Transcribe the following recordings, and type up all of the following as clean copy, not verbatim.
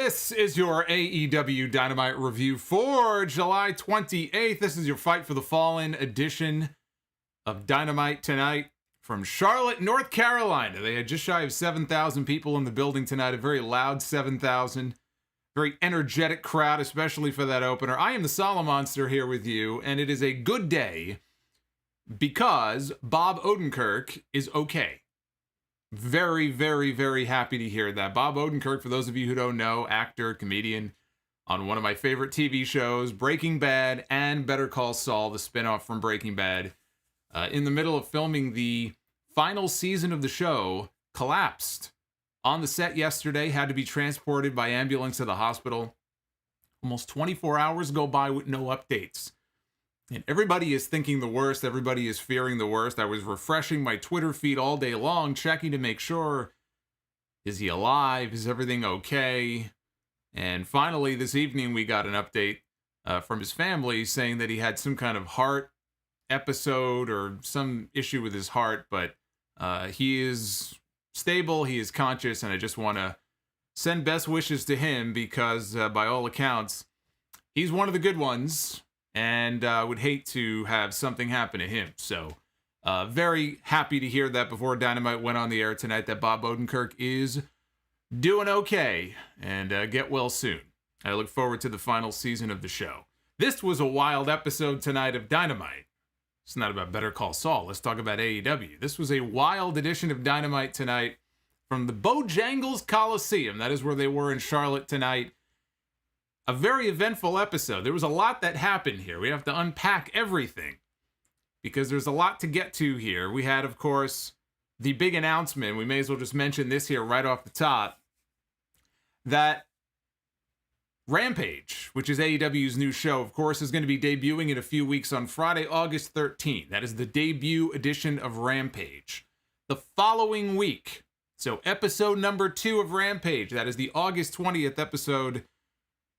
This is your AEW Dynamite review for July 28th. This is your Fight for the Fallen edition of Dynamite tonight from Charlotte, North Carolina. They had just shy of 7,000 people in the building tonight, a very loud 7,000. Very energetic crowd, especially for that opener. I am the Solomonster here with you, and it is a good day because Bob Odenkirk is okay. Very, very, very happy to hear that. Bob Odenkirk, for those of you who don't know, actor, comedian on one of my favorite TV shows, Breaking Bad and Better Call Saul, the spinoff from Breaking Bad. In the middle of filming the final season of the show, collapsed on the set yesterday, had to be transported by ambulance to the hospital. Almost 24 hours go by with no updates. And everybody is thinking the worst. Everybody is fearing the worst. I was refreshing my Twitter feed all day long, checking to make sure, is he alive? Is everything okay? And finally, this evening, we got an update from his family saying that he had some kind of heart episode or some issue with his heart, but he is stable, he is conscious, and I just want to send best wishes to him because, by all accounts, he's one of the good ones. And would hate to have something happen to him. So, very happy to hear that before Dynamite went on the air tonight that Bob Odenkirk is doing okay and get well soon. I look forward to the final season of the show. This was a wild episode tonight of Dynamite. It's not about Better Call Saul. Let's talk about AEW. This was a wild edition of Dynamite tonight from the Bojangles Coliseum. That is where they were in Charlotte tonight. A very eventful episode. There was a lot that happened here. We have to unpack everything because there's a lot to get to here. We had, of course, the big announcement. We may as well just mention this here right off the top. That Rampage, which is AEW's new show, of course, is going to be debuting in a few weeks on Friday, August 13th. That is the debut edition of Rampage. The following week, so episode number 2 of Rampage, that is the August 20th episode,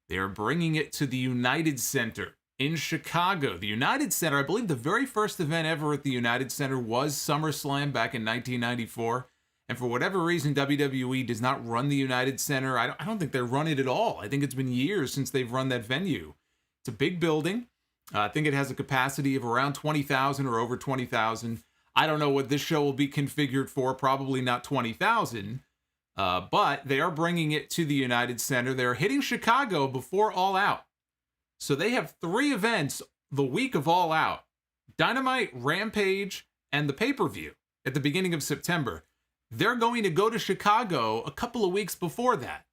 they're bringing it to the United Center in Chicago. The United Center, I believe the very first event ever at the United Center was SummerSlam back in 1994. And for whatever reason, WWE does not run the United Center. I don't think they run it at all. I think it's been years since they've run that venue. It's a big building. I think it has a capacity of around 20,000 or over 20,000. I don't know what this show will be configured for. Probably not 20,000. But they are bringing it to the United Center. They're hitting Chicago before All Out. So they have 3 events the week of All Out. Dynamite, Rampage, and the pay-per-view at the beginning of September. They're going to go to Chicago a couple of weeks before that,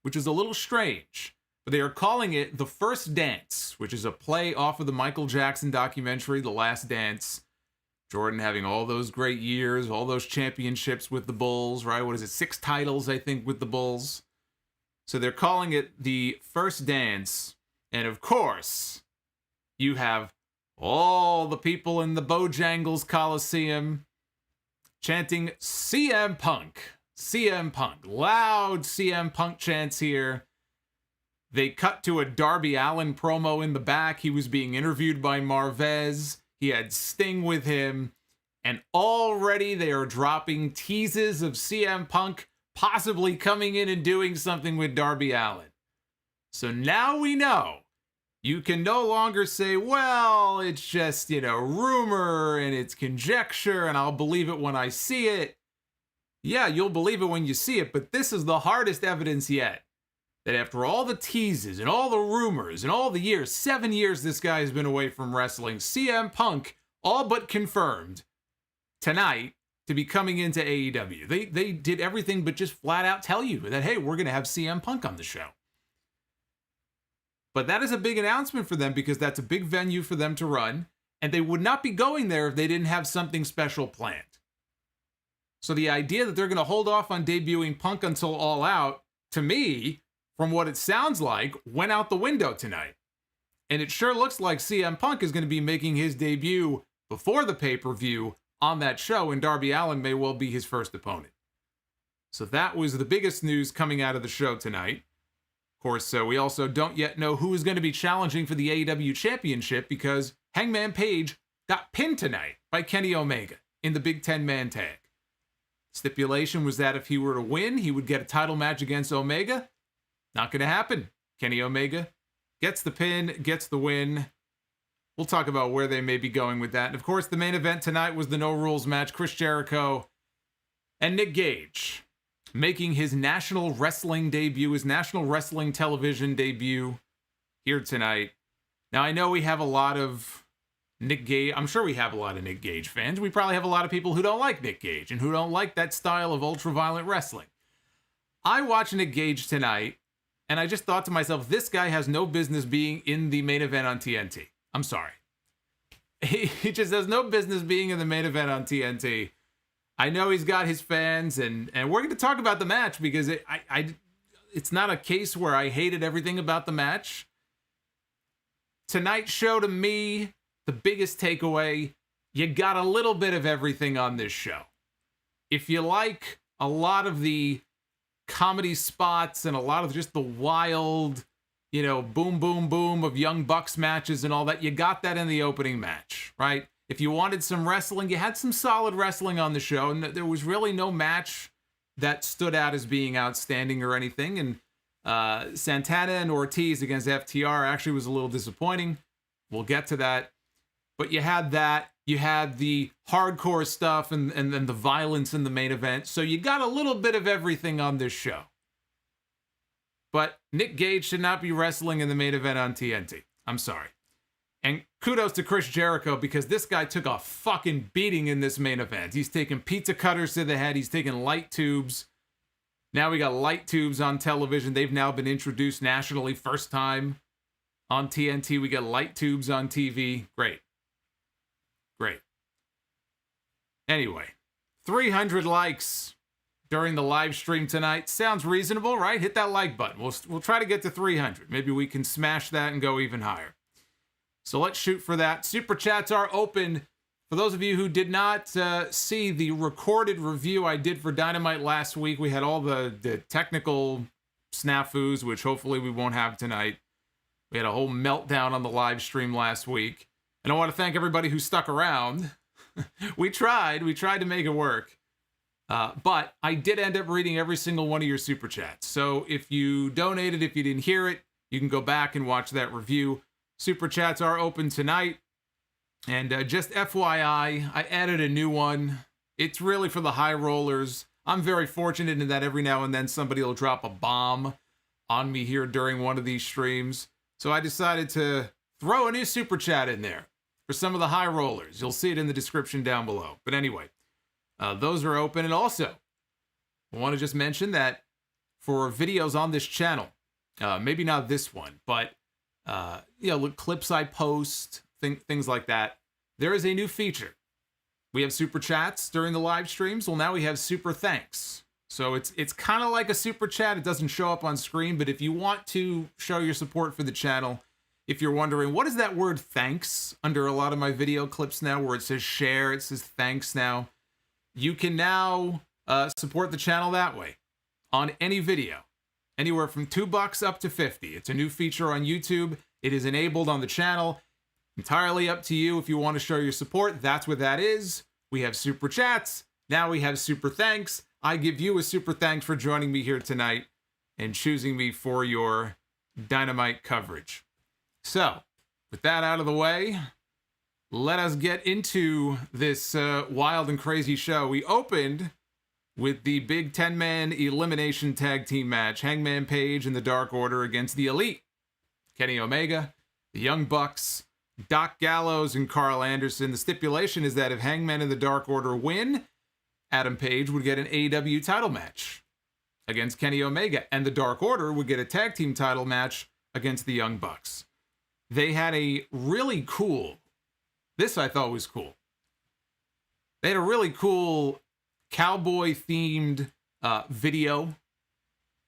which is a little strange. But they are calling it The First Dance, which is a play off of the Michael Jackson documentary, The Last Dance. Jordan having all those great years, all those championships with the Bulls, right? What is it? 6 titles, I think, with the Bulls. So they're calling it The First Dance. And of course, you have all the people in the Bojangles Coliseum chanting CM Punk. CM Punk. Loud CM Punk chants here. They cut to a Darby Allin promo in the back. He was being interviewed by Marvez. He had Sting with him, and already they are dropping teases of CM Punk possibly coming in and doing something with Darby Allin. So now we know. You can no longer say, well, it's just, rumor and it's conjecture and I'll believe it when I see it. Yeah, you'll believe it when you see it, but this is the hardest evidence yet. That after all the teases and all the rumors and all the years, 7 years this guy has been away from wrestling, CM Punk all but confirmed tonight to be coming into AEW. They did everything but just flat out tell you that, hey, we're going to have CM Punk on the show. But that is a big announcement for them because that's a big venue for them to run, and they would not be going there if they didn't have something special planned. So the idea that they're going to hold off on debuting Punk until All Out, to me, from what it sounds like, went out the window tonight. And it sure looks like CM Punk is going to be making his debut before the pay-per-view on that show, and Darby Allin may well be his first opponent. So that was the biggest news coming out of the show tonight. Of course, we also don't yet know who is going to be challenging for the AEW Championship because Hangman Page got pinned tonight by Kenny Omega in the Big 10-man tag. Stipulation was that if he were to win, he would get a title match against Omega. Not going to happen. Kenny Omega gets the pin, gets the win. We'll talk about where they may be going with that. And of course, the main event tonight was the No Rules match. Chris Jericho and Nick Gage making his national wrestling debut, his national wrestling television debut here tonight. Now, I know we have a lot of Nick Gage. I'm sure we have a lot of Nick Gage fans. We probably have a lot of people who don't like Nick Gage and who don't like that style of ultra-violent wrestling. I watched Nick Gage tonight, and I just thought to myself, this guy has no business being in the main event on TNT. I'm sorry. He just has no business being in the main event on TNT. I know he's got his fans, and we're going to talk about the match because it's not a case where I hated everything about the match. Tonight's show, to me, the biggest takeaway, you got a little bit of everything on this show. If you like a lot of the comedy spots and a lot of just the wild, boom, boom, boom of Young Bucks matches and all that, you got that in the opening match, right? If you wanted some wrestling, you had some solid wrestling on the show, and there was really no match that stood out as being outstanding or anything. And Santana and Ortiz against FTR actually was a little disappointing. We'll get to that. But you had that. You had the hardcore stuff and then the violence in the main event. So you got a little bit of everything on this show. But Nick Gage should not be wrestling in the main event on TNT. I'm sorry. And kudos to Chris Jericho, because this guy took a fucking beating in this main event. He's taking pizza cutters to the head. He's taking light tubes. Now we got light tubes on television. They've now been introduced nationally. First time on TNT. We get light tubes on TV. Great. Great. Anyway, 300 likes during the live stream tonight. Sounds reasonable, right? Hit that like button. We'll try to get to 300. Maybe we can smash that and go even higher. So let's shoot for that. Super chats are open. For those of you who did not see the recorded review I did for Dynamite last week, we had all the technical snafus, which hopefully we won't have tonight. We had a whole meltdown on the live stream last week. And I want to thank everybody who stuck around. We tried to make it work. But I did end up reading every single one of your super chats. So if you donated, if you didn't hear it, you can go back and watch that review. Super chats are open tonight. And just FYI, I added a new one. It's really for the high rollers. I'm very fortunate in that every now and then somebody will drop a bomb on me here during one of these streams. So I decided to throw a new super chat in there for some of the high rollers. You'll see it in the description down below. But anyway, those are open. And also, I want to just mention that for videos on this channel, maybe not this one, but clips I post, things like that, there is a new feature. We have super chats during the live streams. Well, now we have super thanks. So it's kind of like a super chat. It doesn't show up on screen, but if you want to show your support for the channel, if you're wondering, what is that word thanks under a lot of my video clips now where it says share, it says thanks now. You can now support the channel that way on any video, anywhere from $2 up to 50. It's a new feature on YouTube. It is enabled on the channel. Entirely up to you if you want to show your support. That's what that is. We have super chats. Now we have super thanks. I give you a super thanks for joining me here tonight and choosing me for your Dynamite coverage. So, with that out of the way, let us get into this wild and crazy show. We opened with the big 10-man elimination tag team match. Hangman Page and the Dark Order against the Elite. Kenny Omega, the Young Bucks, Doc Gallows, and Carl Anderson. The stipulation is that if Hangman and the Dark Order win, Adam Page would get an AEW title match against Kenny Omega, and the Dark Order would get a tag team title match against the Young Bucks. They had a really cool, this I thought was cool. They had a really cool cowboy-themed video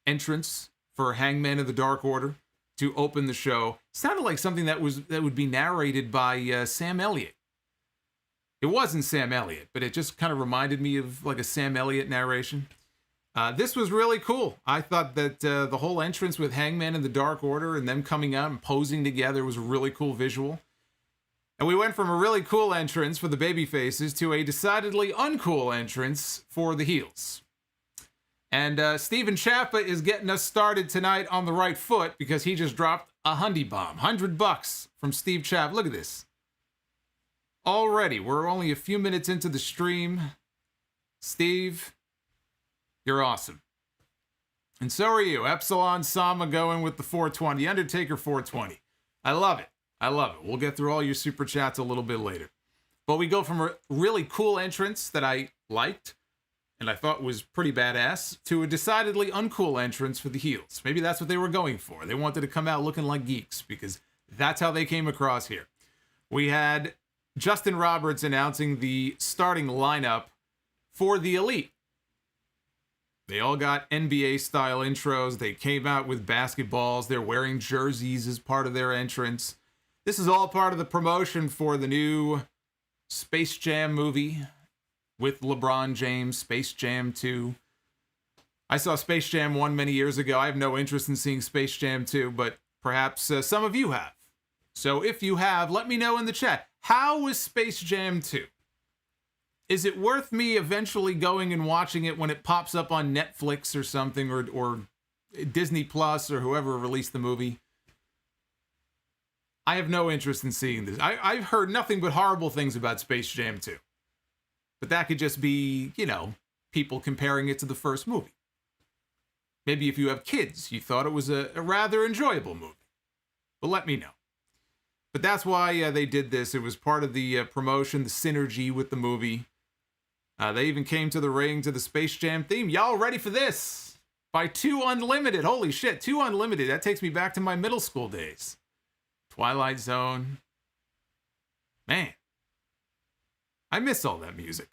entrance for Hangman and the Dark Order to open the show. Sounded like something that would be narrated by Sam Elliott. It wasn't Sam Elliott, but it just kind of reminded me of like a Sam Elliott narration. This was really cool. I thought that the whole entrance with Hangman and the Dark Order and them coming out and posing together was a really cool visual. And we went from a really cool entrance for the baby faces to a decidedly uncool entrance for the heels. And Steven Chappa is getting us started tonight on the right foot because he just dropped a hundy bomb. $100 from Steve Chappa. Look at this. Already, we're only a few minutes into the stream. Steve, you're awesome. And so are you. Epsilon Sama going with the 420. Undertaker 420. I love it. I love it. We'll get through all your super chats a little bit later. But we go from a really cool entrance that I liked and I thought was pretty badass to a decidedly uncool entrance for the heels. Maybe that's what they were going for. They wanted to come out looking like geeks because that's how they came across here. We had Justin Roberts announcing the starting lineup for the Elite. They all got NBA-style intros. They came out with basketballs. They're wearing jerseys as part of their entrance. This is all part of the promotion for the new Space Jam movie with LeBron James, Space Jam 2. I saw Space Jam 1 many years ago. I have no interest in seeing Space Jam 2, but perhaps some of you have. So if you have, let me know in the chat. How was Space Jam 2? Is it worth me eventually going and watching it when it pops up on Netflix or something, or Disney Plus or whoever released the movie? I have no interest in seeing this. I've heard nothing but horrible things about Space Jam 2. But that could just be, people comparing it to the first movie. Maybe if you have kids, you thought it was a rather enjoyable movie. But let me know. But that's why they did this. It was part of the promotion, the synergy with the movie. They even came to the ring to the Space Jam theme. Y'all ready for this? By 2 Unlimited. Holy shit, 2 Unlimited. That takes me back to my middle school days. Twilight Zone. Man. I miss all that music.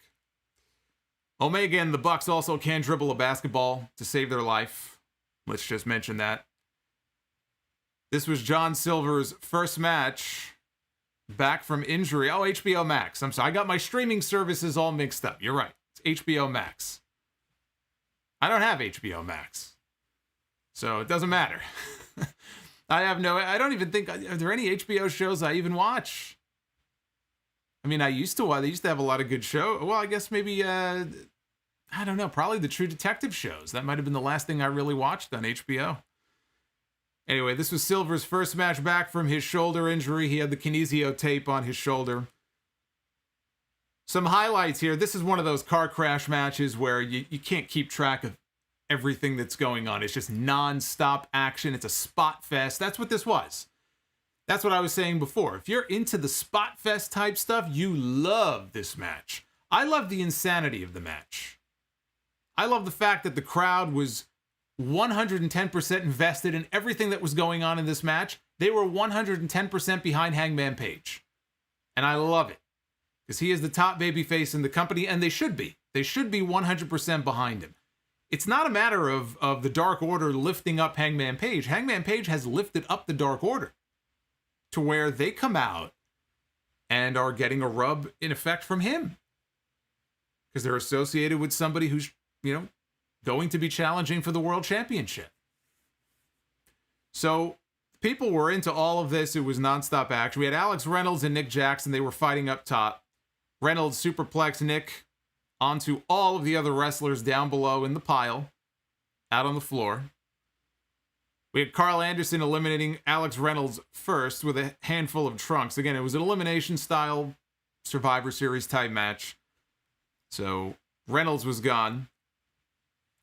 Omega and the Bucks also can dribble a basketball to save their life. Let's just mention that. This was John Silver's first match back from injury. Oh, HBO Max. I'm sorry. I got my streaming services all mixed up. You're right. It's HBO Max. I don't have HBO Max. So it doesn't matter. I don't even think, are there any HBO shows I even watch? I mean, I used to have a lot of good shows. Well, I guess maybe, I don't know, probably the True Detective shows. That might have been the last thing I really watched on HBO. Anyway, this was Silver's first match back from his shoulder injury. He had the kinesio tape on his shoulder. Some highlights here. This is one of those car crash matches where you can't keep track of everything that's going on. It's just non-stop action. It's a spot fest. That's what this was. That's what I was saying before. If you're into the spot fest type stuff, you love this match. I love the insanity of the match. I love the fact that the crowd was 110% invested in everything that was going on in this match. They were 110% behind Hangman Page. And I love it. Because he is the top babyface in the company, and they should be. They should be 100% behind him. It's not a matter of the Dark Order lifting up Hangman Page. Hangman Page has lifted up the Dark Order to where they come out and are getting a rub in effect from him. Because they're associated with somebody who's, going to be challenging for the World Championship. So people were into all of this. It was nonstop action. We had Alex Reynolds and Nick Jackson. They were fighting up top. Reynolds superplexed Nick onto all of the other wrestlers down below in the pile, out on the floor. We had Carl Anderson eliminating Alex Reynolds first with a handful of trunks. Again, it was an elimination-style Survivor Series type match. So Reynolds was gone.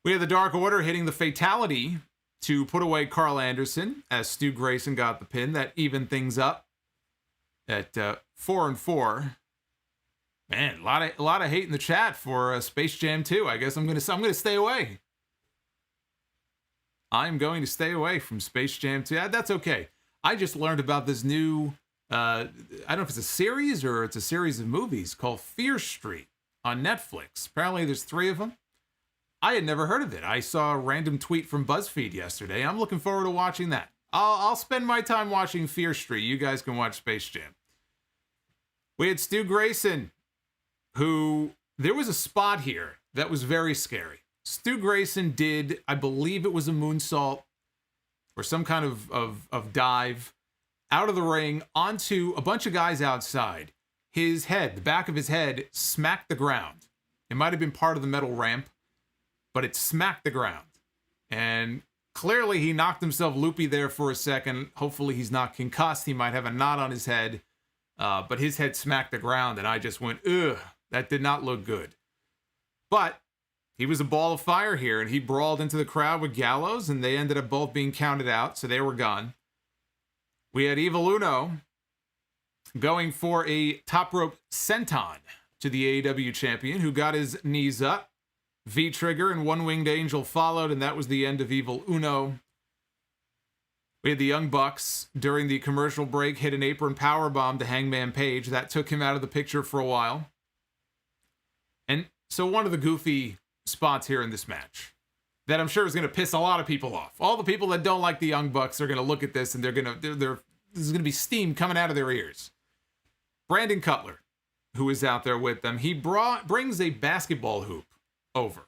We had the Dark Order hitting the Fatality to put away Carl Anderson as Stu Grayson got the pin. That evened things up at 4-4. Man, a lot of hate in the chat for Space Jam 2. I guess I'm gonna stay away. I'm going to stay away from Space Jam 2. That's okay. I just learned about this new, I don't know if it's a series or it's a series of movies called Fear Street on Netflix. Apparently there's 3 of them. I had never heard of it. I saw a random tweet from BuzzFeed yesterday. I'm looking forward to watching that. I'll spend my time watching Fear Street. You guys can watch Space Jam. We had Stu Grayson, who, there was a spot here that was very scary. Stu Grayson did, I believe it was a moonsault or some kind of dive out of the ring onto a bunch of guys outside. His head, the back of his head, smacked the ground. It might have been part of the metal ramp. but it smacked the ground. And clearly he knocked himself loopy there for a second. Hopefully he's not concussed. He might have a knot on his head. But his head smacked the ground, and I just went, ugh, that did not look good. But he was a ball of fire here, and he brawled into the crowd with Gallows, and they ended up both being counted out, so they were gone. We had Evil Uno going for a top rope senton to the AEW champion, who got his knees up. V-trigger and One-Winged Angel followed, and that was the end of Evil Uno. We had the Young Bucks, during the commercial break, hit an apron powerbomb to Hangman Page. That took him out of the picture for a while. And so one of the goofy spots here in this match that I'm sure is going to piss a lot of people off. All the people that don't like the Young Bucks are going to look at this and there's going to be steam coming out of their ears. Brandon Cutler, who is out there with them, he brings a basketball hoop over.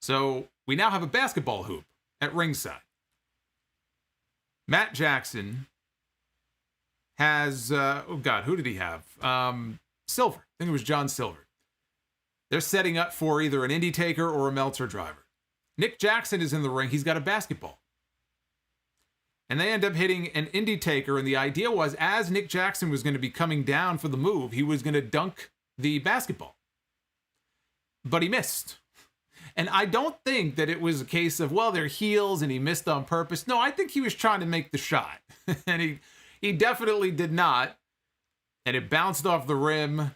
So we now have a basketball hoop at ringside. Matt Jackson has, who did he have? Silver. I think it was John Silver. They're setting up for either an Indie Taker or a Meltzer driver. Nick Jackson is in the ring. He's got a basketball. And they end up hitting an Indie Taker, and the idea was, as Nick Jackson was going to be coming down for the move, he was going to dunk the basketball. But he missed. And I don't think that it was a case of, well, they're heels and he missed on purpose. No, I think he was trying to make the shot. And he definitely did not. And it bounced off the rim,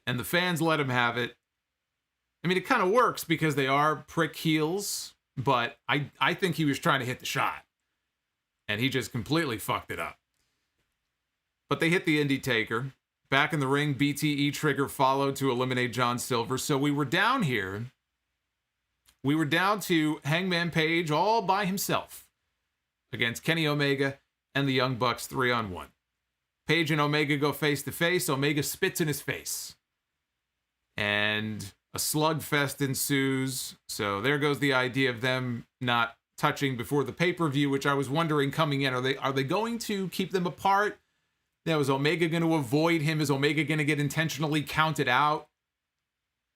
and the fans let him have it. I mean, it kind of works because they are prick heels, but I think he was trying to hit the shot. And he just completely fucked it up. But they hit the Indie Taker. Back in the ring, BTE trigger followed to eliminate John Silver. So we were down here. We were down to Hangman Page all by himself against Kenny Omega and the Young Bucks 3-on-1. Page and Omega go face to face. Omega spits in his face. And a slugfest ensues. So there goes the idea of them not touching before the pay-per-view, which I was wondering coming in. Are they going to keep them apart? Now, is Omega going to avoid him? Is Omega going to get intentionally counted out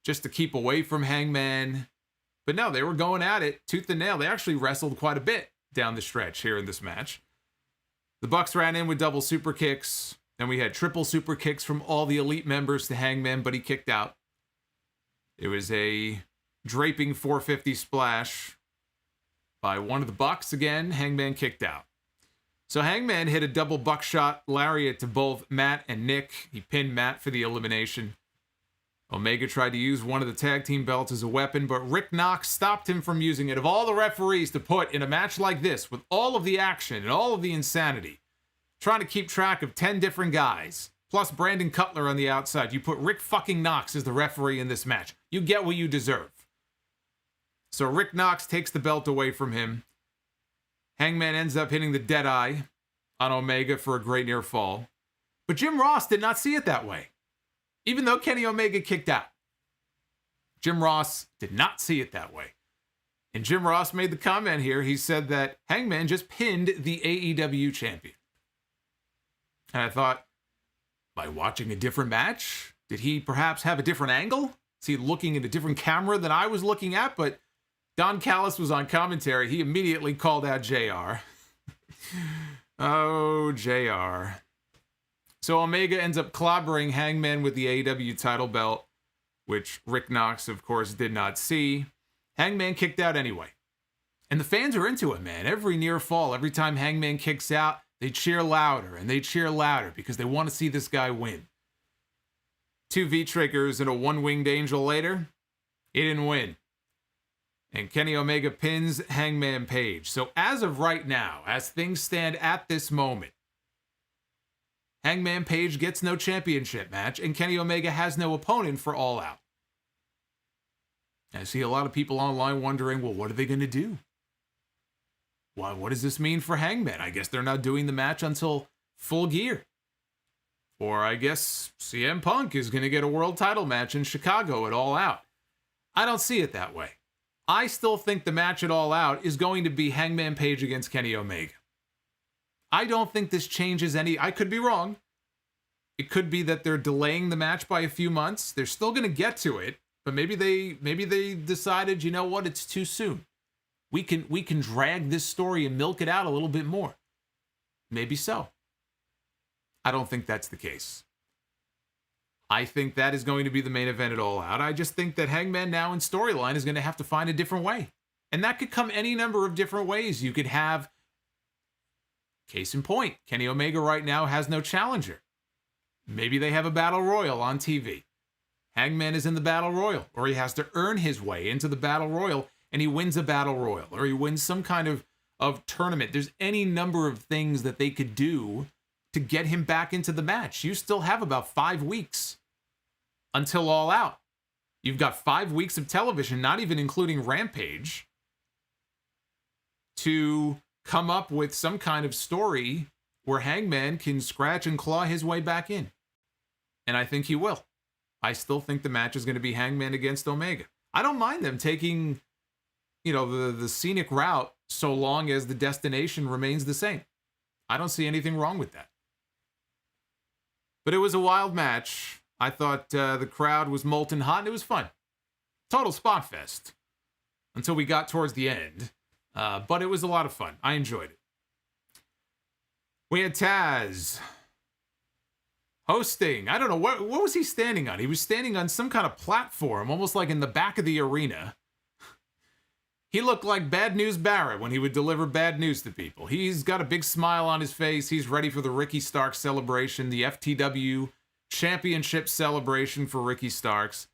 just to keep away from Hangman? But no, they were going at it tooth and nail. They actually wrestled quite a bit down the stretch here in this match. The Bucks ran in with double super kicks, and we had triple super kicks from all the Elite members to Hangman, but he kicked out. It was a draping 450 splash by one of the Bucks again. Hangman kicked out. So Hangman hit a double buckshot lariat to both Matt and Nick. He pinned Matt for the elimination. Omega tried to use one of the tag team belts as a weapon, but Rick Knox stopped him from using it. Of all the referees to put in a match like this, with all of the action and all of the insanity, trying to keep track of 10 different guys, plus Brandon Cutler on the outside, you put Rick fucking Knox as the referee in this match. You get what you deserve. So Rick Knox takes the belt away from him. Hangman ends up hitting the Deadeye on Omega for a great near fall. But Jim Ross did not see it that way. Even though Kenny Omega kicked out. Jim Ross did not see it that way. And Jim Ross made the comment here. He said that Hangman just pinned the AEW champion. And I thought, by watching a different match, did he perhaps have a different angle? Is he looking at a different camera than I was looking at? But Don Callis was on commentary. He immediately called out JR. Oh, JR. So Omega ends up clobbering Hangman with the AEW title belt, which Rick Knox, of course, did not see. Hangman kicked out anyway. And the fans are into it, man. Every near fall, every time Hangman kicks out, they cheer louder and they cheer louder because they want to see this guy win. 2 V-triggers and a One-Winged Angel later, he didn't win. And Kenny Omega pins Hangman Page. So as of right now, as things stand at this moment, Hangman Page gets no championship match, and Kenny Omega has no opponent for All Out. I see a lot of people online wondering, well, what are they going to do? Well, what does this mean for Hangman? I guess they're not doing the match until Full Gear. Or I guess CM Punk is going to get a world title match in Chicago at All Out. I don't see it that way. I still think the match at All Out is going to be Hangman Page against Kenny Omega. I don't think this changes any. I could be wrong. It could be that they're delaying the match by a few months. They're still going to get to it. But maybe they decided, you know what, it's too soon. We can drag this story and milk it out a little bit more. Maybe so. I don't think that's the case. I think that is going to be the main event at All Out. I just think that Hangman now in storyline is going to have to find a different way. And that could come any number of different ways. You could have, case in point, Kenny Omega right now has no challenger. Maybe they have a battle royal on TV. Hangman is in the battle royal, or he has to earn his way into the battle royal, and he wins a battle royal, or he wins some kind of tournament. There's any number of things that they could do to get him back into the match. You still have about 5 weeks until All Out. You've got 5 weeks of television, not even including Rampage, to come up with some kind of story where Hangman can scratch and claw his way back in. And I think he will. I still think the match is going to be Hangman against Omega. I don't mind them taking, the scenic route so long as the destination remains the same. I don't see anything wrong with that. But it was a wild match. I thought the crowd was molten hot, and it was fun. Total spot fest until we got towards the end. But it was a lot of fun. I enjoyed it. We had Taz hosting. I don't know, what was he standing on? He was standing on some kind of platform, almost like in the back of the arena. He looked like Bad News Barrett when he would deliver bad news to people. He's got a big smile on his face. He's ready for the Ricky Starks celebration, the FTW Championship celebration for Ricky Starks.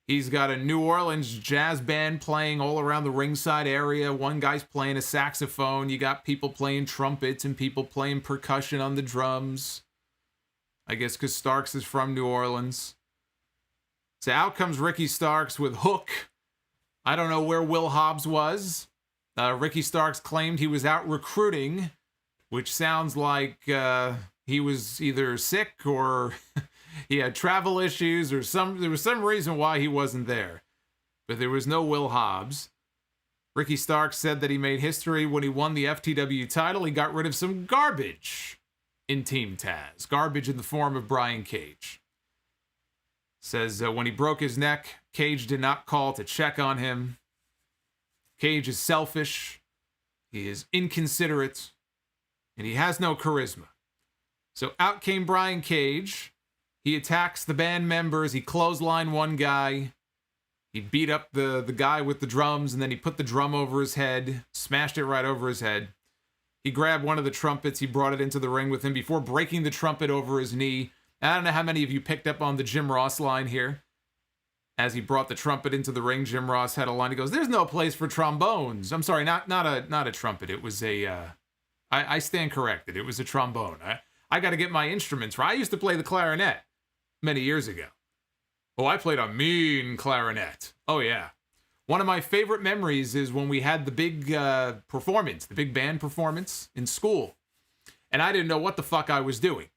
He's got a New Orleans jazz band playing all around the ringside area. One guy's playing a saxophone. You got people playing trumpets and people playing percussion on the drums. I guess because Starks is from New Orleans. So out comes Ricky Starks with Hook. I don't know where Will Hobbs was. Ricky Starks claimed he was out recruiting, which sounds like he was either sick or he had travel issues or there was some reason why he wasn't there. But there was no Will Hobbs. Ricky Starks said that he made history when he won the FTW title. He got rid of some garbage in Team Taz. Garbage in the form of Brian Cage. Says when he broke his neck, Cage did not call to check on him. Cage is selfish. He is inconsiderate. And he has no charisma. So out came Brian Cage. He attacks the band members. He clotheslined one guy. He beat up the guy with the drums, and then he put the drum over his head, smashed it right over his head. He grabbed one of the trumpets. He brought it into the ring with him before breaking the trumpet over his knee. I don't know how many of you picked up on the Jim Ross line here. As he brought the trumpet into the ring, Jim Ross had a line. He goes, "There's no place for trombones." I'm sorry, not a trumpet. It was I stand corrected. It was a trombone. I got to get my instruments right. I used to play the clarinet many years ago. Oh, I played a mean clarinet. Oh, yeah. One of my favorite memories is when we had the big performance, the big band performance in school. And I didn't know what the fuck I was doing.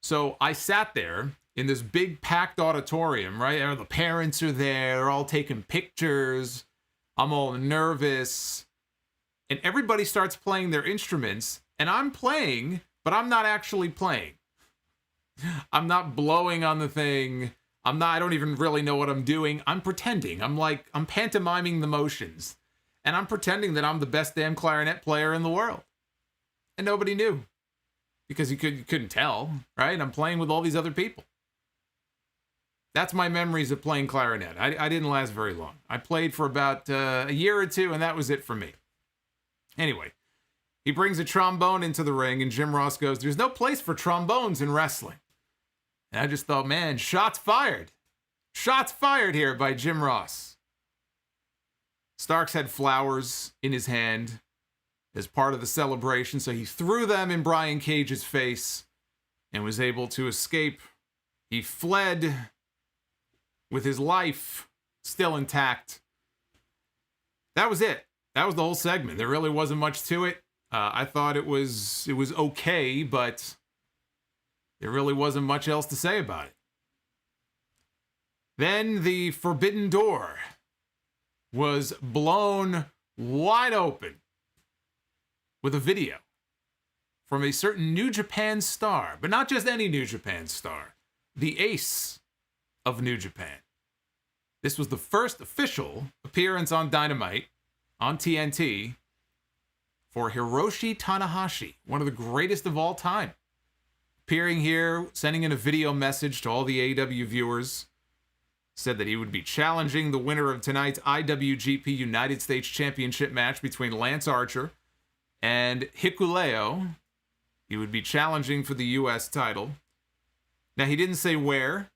So I sat there in this big packed auditorium, right? The parents are there. They're all taking pictures. I'm all nervous. And everybody starts playing their instruments. And I'm playing, but I'm not actually playing. I'm not blowing on the thing. I don't even really know what I'm doing. I'm pretending. I'm pantomiming the motions. And I'm pretending that I'm the best damn clarinet player in the world. And nobody knew. Because you couldn't tell, right? I'm playing with all these other people. That's my memories of playing clarinet. I didn't last very long. I played for about a year or two, and that was it for me. Anyway, he brings a trombone into the ring, and Jim Ross goes, "There's no place for trombones in wrestling." And I just thought, man, shots fired. Shots fired here by Jim Ross. Starks had flowers in his hand as part of the celebration, so he threw them in Brian Cage's face and was able to escape. He fled with his life still intact. That was it. That was the whole segment. There really wasn't much to it. I thought it was okay, but there really wasn't much else to say about it. Then the forbidden door was blown wide open with a video from a certain New Japan star, but not just any New Japan star, the ace of New Japan. This was the first official appearance on Dynamite, on TNT, for Hiroshi Tanahashi, one of the greatest of all time. Appearing here, sending in a video message to all the AEW viewers, said that he would be challenging the winner of tonight's IWGP United States Championship match between Lance Archer and Hikuelo. He would be challenging for the U.S. title. Now, he didn't say where.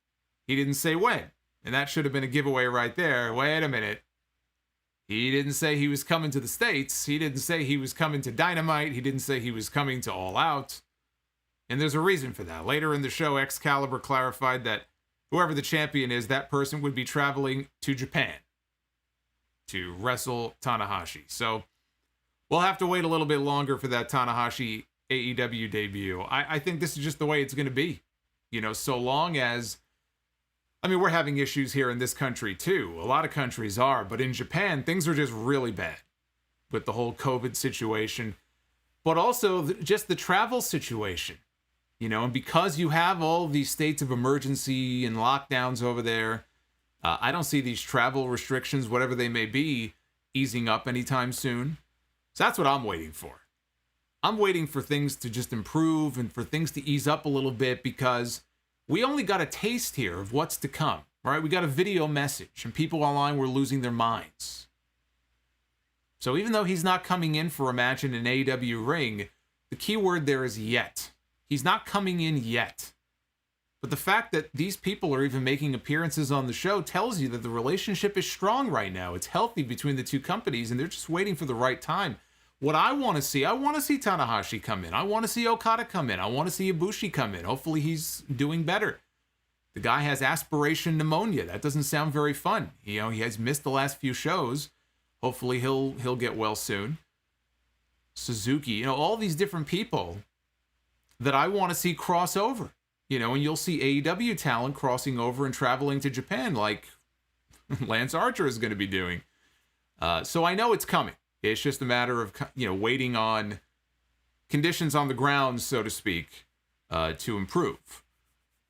He didn't say when. And that should have been a giveaway right there. Wait a minute. He didn't say he was coming to the States. He didn't say he was coming to Dynamite. He didn't say he was coming to All Out. And there's a reason for that. Later in the show, Excalibur clarified that whoever the champion is, that person would be traveling to Japan to wrestle Tanahashi. So we'll have to wait a little bit longer for that Tanahashi AEW debut. I think this is just the way it's going to be. You know, so long as... I mean, we're having issues here in this country, too. A lot of countries are. But in Japan, things are just really bad with the whole COVID situation. But also just the travel situation. You know, and because you have all these states of emergency and lockdowns over there, I don't see these travel restrictions, whatever they may be, easing up anytime soon. So that's what I'm waiting for. I'm waiting for things to just improve and for things to ease up a little bit, because we only got a taste here of what's to come, right? We got a video message and people online were losing their minds. So even though he's not coming in for a match in an AEW ring, the key word there is yet. He's not coming in yet. But the fact that these people are even making appearances on the show tells you that the relationship is strong right now. It's healthy between the two companies, and they're just waiting for the right time. What I want to see Tanahashi come in. I want to see Okada come in. I want to see Ibushi come in. Hopefully he's doing better. The guy has aspiration pneumonia. That doesn't sound very fun. You know, he has missed the last few shows. Hopefully he'll get well soon. Suzuki, you know, all these different people that I want to see cross over, you know, and you'll see AEW talent crossing over and traveling to Japan like Lance Archer is going to be doing. So I know it's coming. It's just a matter of, you know, waiting on conditions on the ground, so to speak, to improve.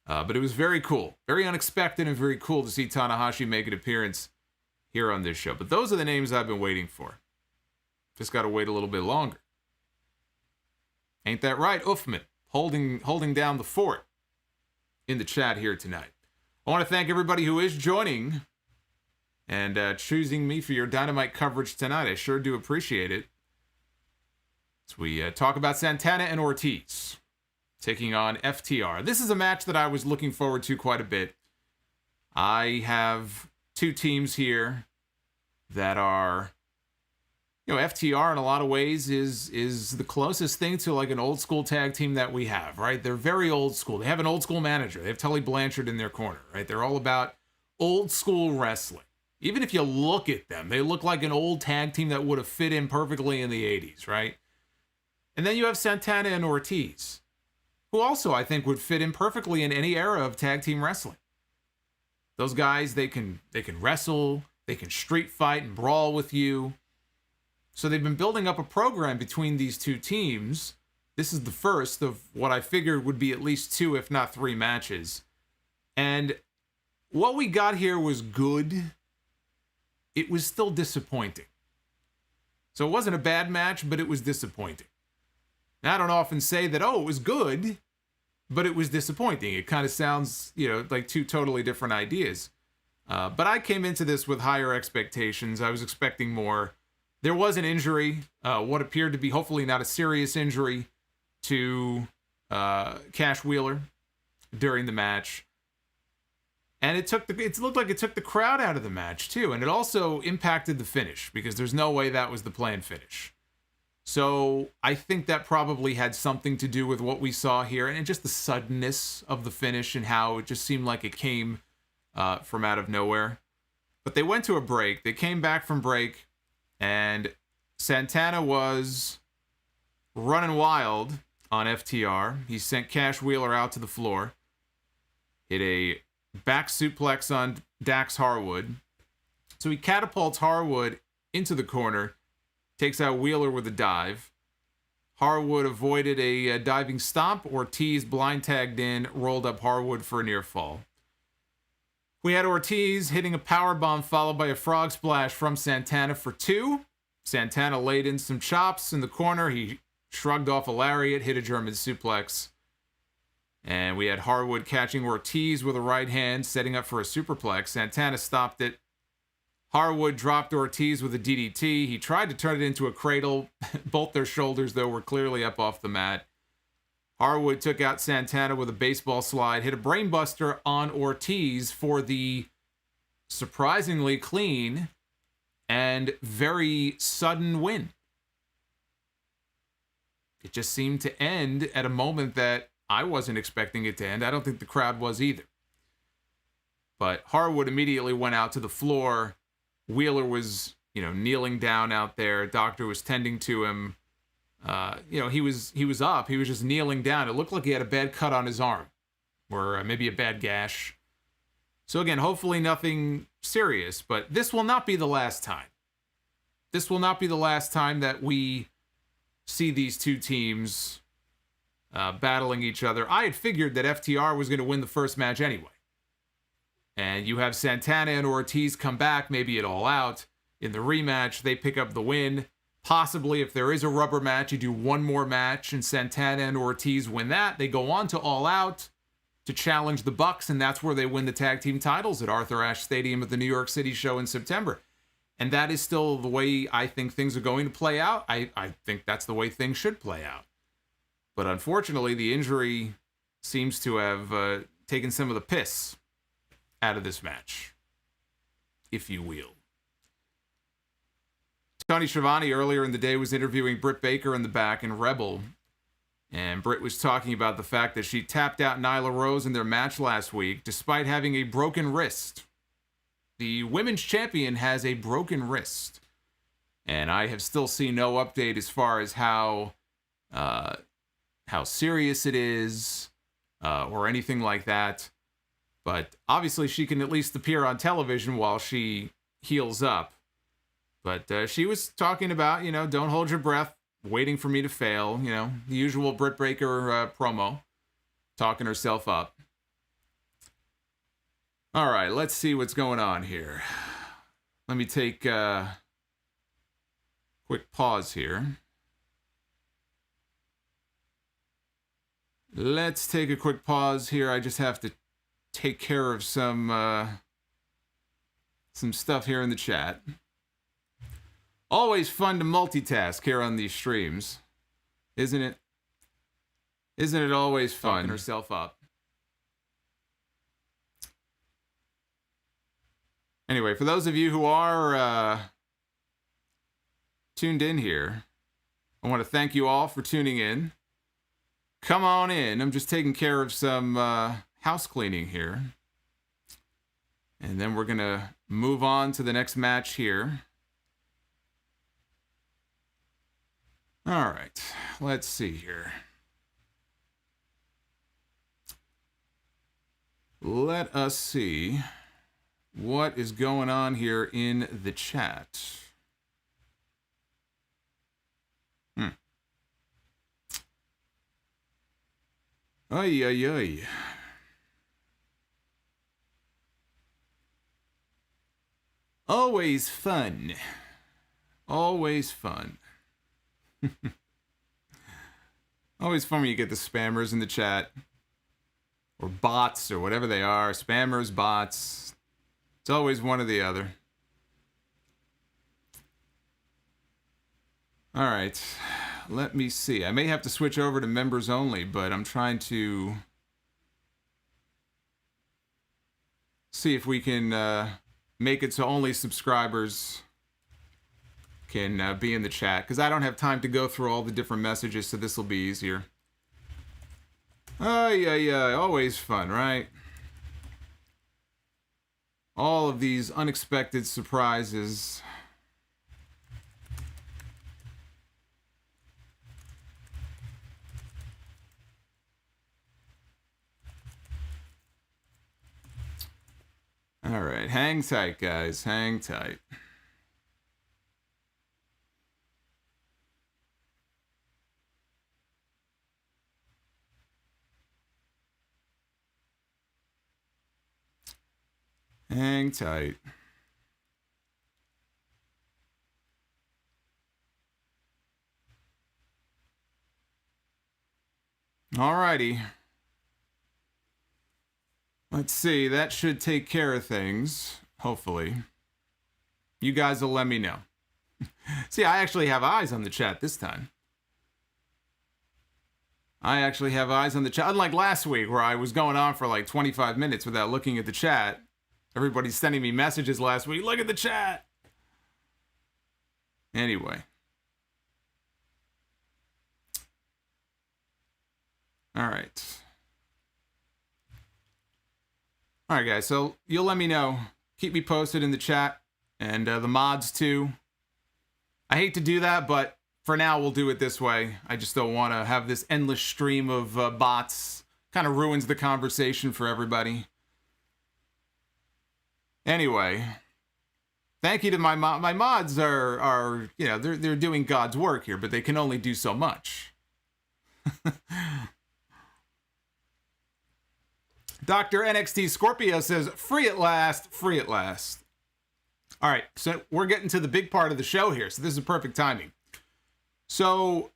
But it was very cool, very unexpected and very cool to see Tanahashi make an appearance here on this show. But those are the names I've been waiting for. Just got to wait a little bit longer. Ain't that right, Uffman? Holding down the fort in the chat here tonight. I want to thank everybody who is joining and choosing me for your Dynamite coverage tonight. I sure do appreciate it. As we talk about Santana and Ortiz taking on FTR. This is a match that I was looking forward to quite a bit. I have two teams here that are... You know, FTR in a lot of ways is the closest thing to like an old school tag team that we have, right? They're very old school. They have an old school manager. They have Tully Blanchard in their corner, right? They're all about old school wrestling. Even if you look at them, they look like an old tag team that would have fit in perfectly in the 80s, right? And then you have Santana and Ortiz, who also I think would fit in perfectly in any era of tag team wrestling. Those guys, they can wrestle, they can street fight and brawl with you. So they've been building up a program between these two teams. This is the first of what I figured would be at least 2, if not 3 matches. And what we got here was good. It was still disappointing. So it wasn't a bad match, but it was disappointing. Now, I don't often say that, oh, it was good, but it was disappointing. It kind of sounds, you know, like 2 totally different ideas. But I came into this with higher expectations. I was expecting more. There was an injury, what appeared to be hopefully not a serious injury, to Cash Wheeler during the match. And it looked like it took the crowd out of the match, too. And it also impacted the finish, because there's no way that was the planned finish. So I think that probably had something to do with what we saw here, and just the suddenness of the finish and how it just seemed like it came from out of nowhere. But they went to a break. They came back from break. And Santana was running wild on FTR. He sent Cash Wheeler out to the floor. Hit a back suplex on Dax Harwood. So he catapults Harwood into the corner. Takes out Wheeler with a dive. Harwood avoided a diving stomp. Ortiz blind tagged in. Rolled up Harwood for a near fall. We had Ortiz hitting a powerbomb followed by a frog splash from Santana for 2. Santana laid in some chops in the corner. He shrugged off a lariat, hit a German suplex. And we had Harwood catching Ortiz with a right hand, setting up for a superplex. Santana stopped it. Harwood dropped Ortiz with a DDT. He tried to turn it into a cradle. Both their shoulders, though, were clearly up off the mat. Harwood took out Santana with a baseball slide, hit a brainbuster on Ortiz for the surprisingly clean and very sudden win. It just seemed to end at a moment that I wasn't expecting it to end. I don't think the crowd was either. But Harwood immediately went out to the floor. Wheeler was, kneeling down out there. Doctor was tending to him. He was up. He was just kneeling down. It looked like he had a bad cut on his arm, or maybe a bad gash. So again, hopefully nothing serious, but this will not be the last time. This will not be the last time that we see these two teams battling each other. I had figured that FTR was going to win the first match anyway. And you have Santana and Ortiz come back, maybe it all out. In the rematch, they pick up the win. Possibly, if there is a rubber match, you do one more match, and Santana and Ortiz win that. They go on to All Out to challenge the Bucks, and that's where they win the tag team titles at Arthur Ashe Stadium at the New York City show in September. And that is still the way I think things are going to play out. I think that's the way things should play out. But unfortunately, the injury seems to have taken some of the piss out of this match, if you will. Tony Schiavone earlier in the day was interviewing Britt Baker in the back in Rebel, and Britt was talking about the fact that she tapped out Nyla Rose in their match last week despite having a broken wrist. The women's champion has a broken wrist, and I have still seen no update as far as how serious it is or anything like that. But obviously she can at least appear on television while she heals up. But she was talking about, don't hold your breath, waiting for me to fail, the usual Britt Baker promo, talking herself up. All right, let's see what's going on here. Let me take a quick pause here. Let's take a quick pause here. I just have to take care of some stuff here in the chat. Always fun to multitask here on these streams, isn't it? Isn't it always fun? Talking herself up. Anyway, for those of you who are tuned in here, I want to thank you all for tuning in. Come on in. I'm just taking care of some house cleaning here. And then we're going to move on to the next match here. All right, let's see here. Let us see what is going on here in the chat. Ay, ay, ay. Always fun. Always fun. Always fun when you get the spammers in the chat. Or bots, or whatever they are. Spammers, bots. It's always one or the other. Alright. Let me see. I may have to switch over to members only, but I'm trying to see if we can make it so only subscribers can be in the chat, because I don't have time to go through all the different messages, so this will be easier. Oh, yeah, always fun, right? All of these unexpected surprises. All right, hang tight, guys, hang tight. Hang tight. Alrighty. Let's see. That should take care of things. Hopefully. You guys will let me know. See, I actually have eyes on the chat this time. I actually have eyes on the chat. Unlike last week, where I was going on for like 25 minutes without looking at the chat. Everybody's sending me messages last week. Look at the chat. Anyway. All right. All right, guys. So you'll let me know. Keep me posted in the chat. And the mods, too. I hate to do that, but for now, we'll do it this way. I just don't want to have this endless stream of bots. Kind of ruins the conversation for everybody. Anyway. Thank you to my mods. My mods are you know, they're doing God's work here, but they can only do so much. Dr. NXT Scorpio says, free at last, free at last. All right, so we're getting to the big part of the show here, so this is perfect timing. So,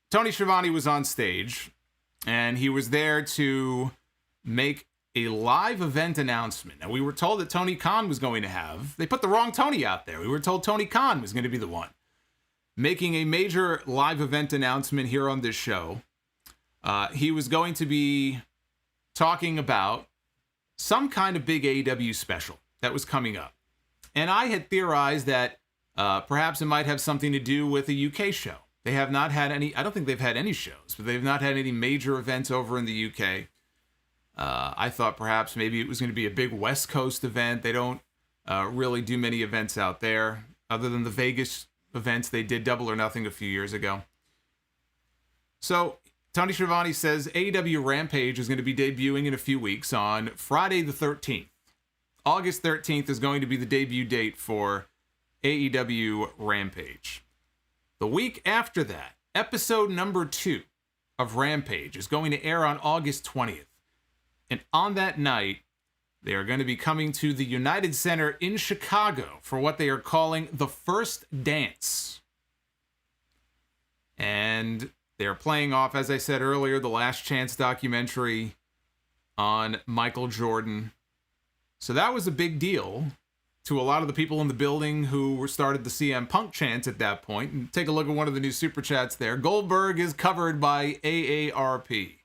Tony Schiavone was on stage, and he was there to make a live event announcement. Now, we were told that Tony Khan was going to have... They put the wrong Tony out there. We were told Tony Khan was going to be the one making a major live event announcement here on this show. He was going to be talking about some kind of big AEW special that was coming up. And I had theorized that perhaps it might have something to do with a UK show. They have not had any, I don't think they've had any shows, but they've not had any major events over in the UK. I thought perhaps maybe it was going to be a big West Coast event. They don't really do many events out there. Other than the Vegas events, they did Double or Nothing a few years ago. So Tony Schiavone says AEW Rampage is going to be debuting in a few weeks on Friday the 13th. August 13th is going to be the debut date for AEW Rampage. The week after that, episode number 2 of Rampage is going to air on August 20th. And on that night, they are going to be coming to the United Center in Chicago for what they are calling the First Dance. And they're playing off, as I said earlier, the Last Chance documentary on Michael Jordan. So that was a big deal to a lot of the people in the building who started the CM Punk chants at that point. And take a look at one of the new super chats there. Goldberg is covered by AARP.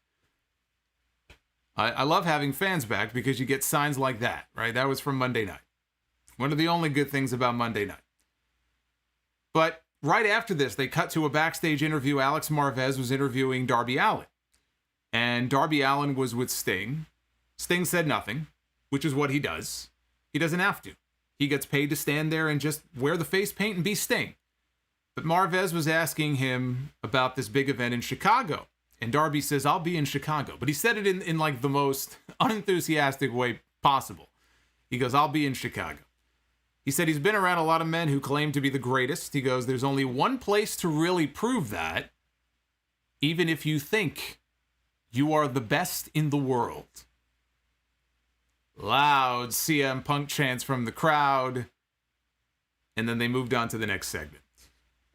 I love having fans back because you get signs like that, right? That was from Monday night. One of the only good things about Monday night. But right after this, they cut to a backstage interview. Alex Marvez was interviewing Darby Allin. And Darby Allin was with Sting. Sting said nothing, which is what he does. He doesn't have to. He gets paid to stand there and just wear the face paint and be Sting. But Marvez was asking him about this big event in Chicago. And Darby says, I'll be in Chicago. But he said it in like the most unenthusiastic way possible. He goes, I'll be in Chicago. He said he's been around a lot of men who claim to be the greatest. He goes, there's only one place to really prove that, even if you think you are the best in the world. Loud CM Punk chants from the crowd. And then they moved on to the next segment.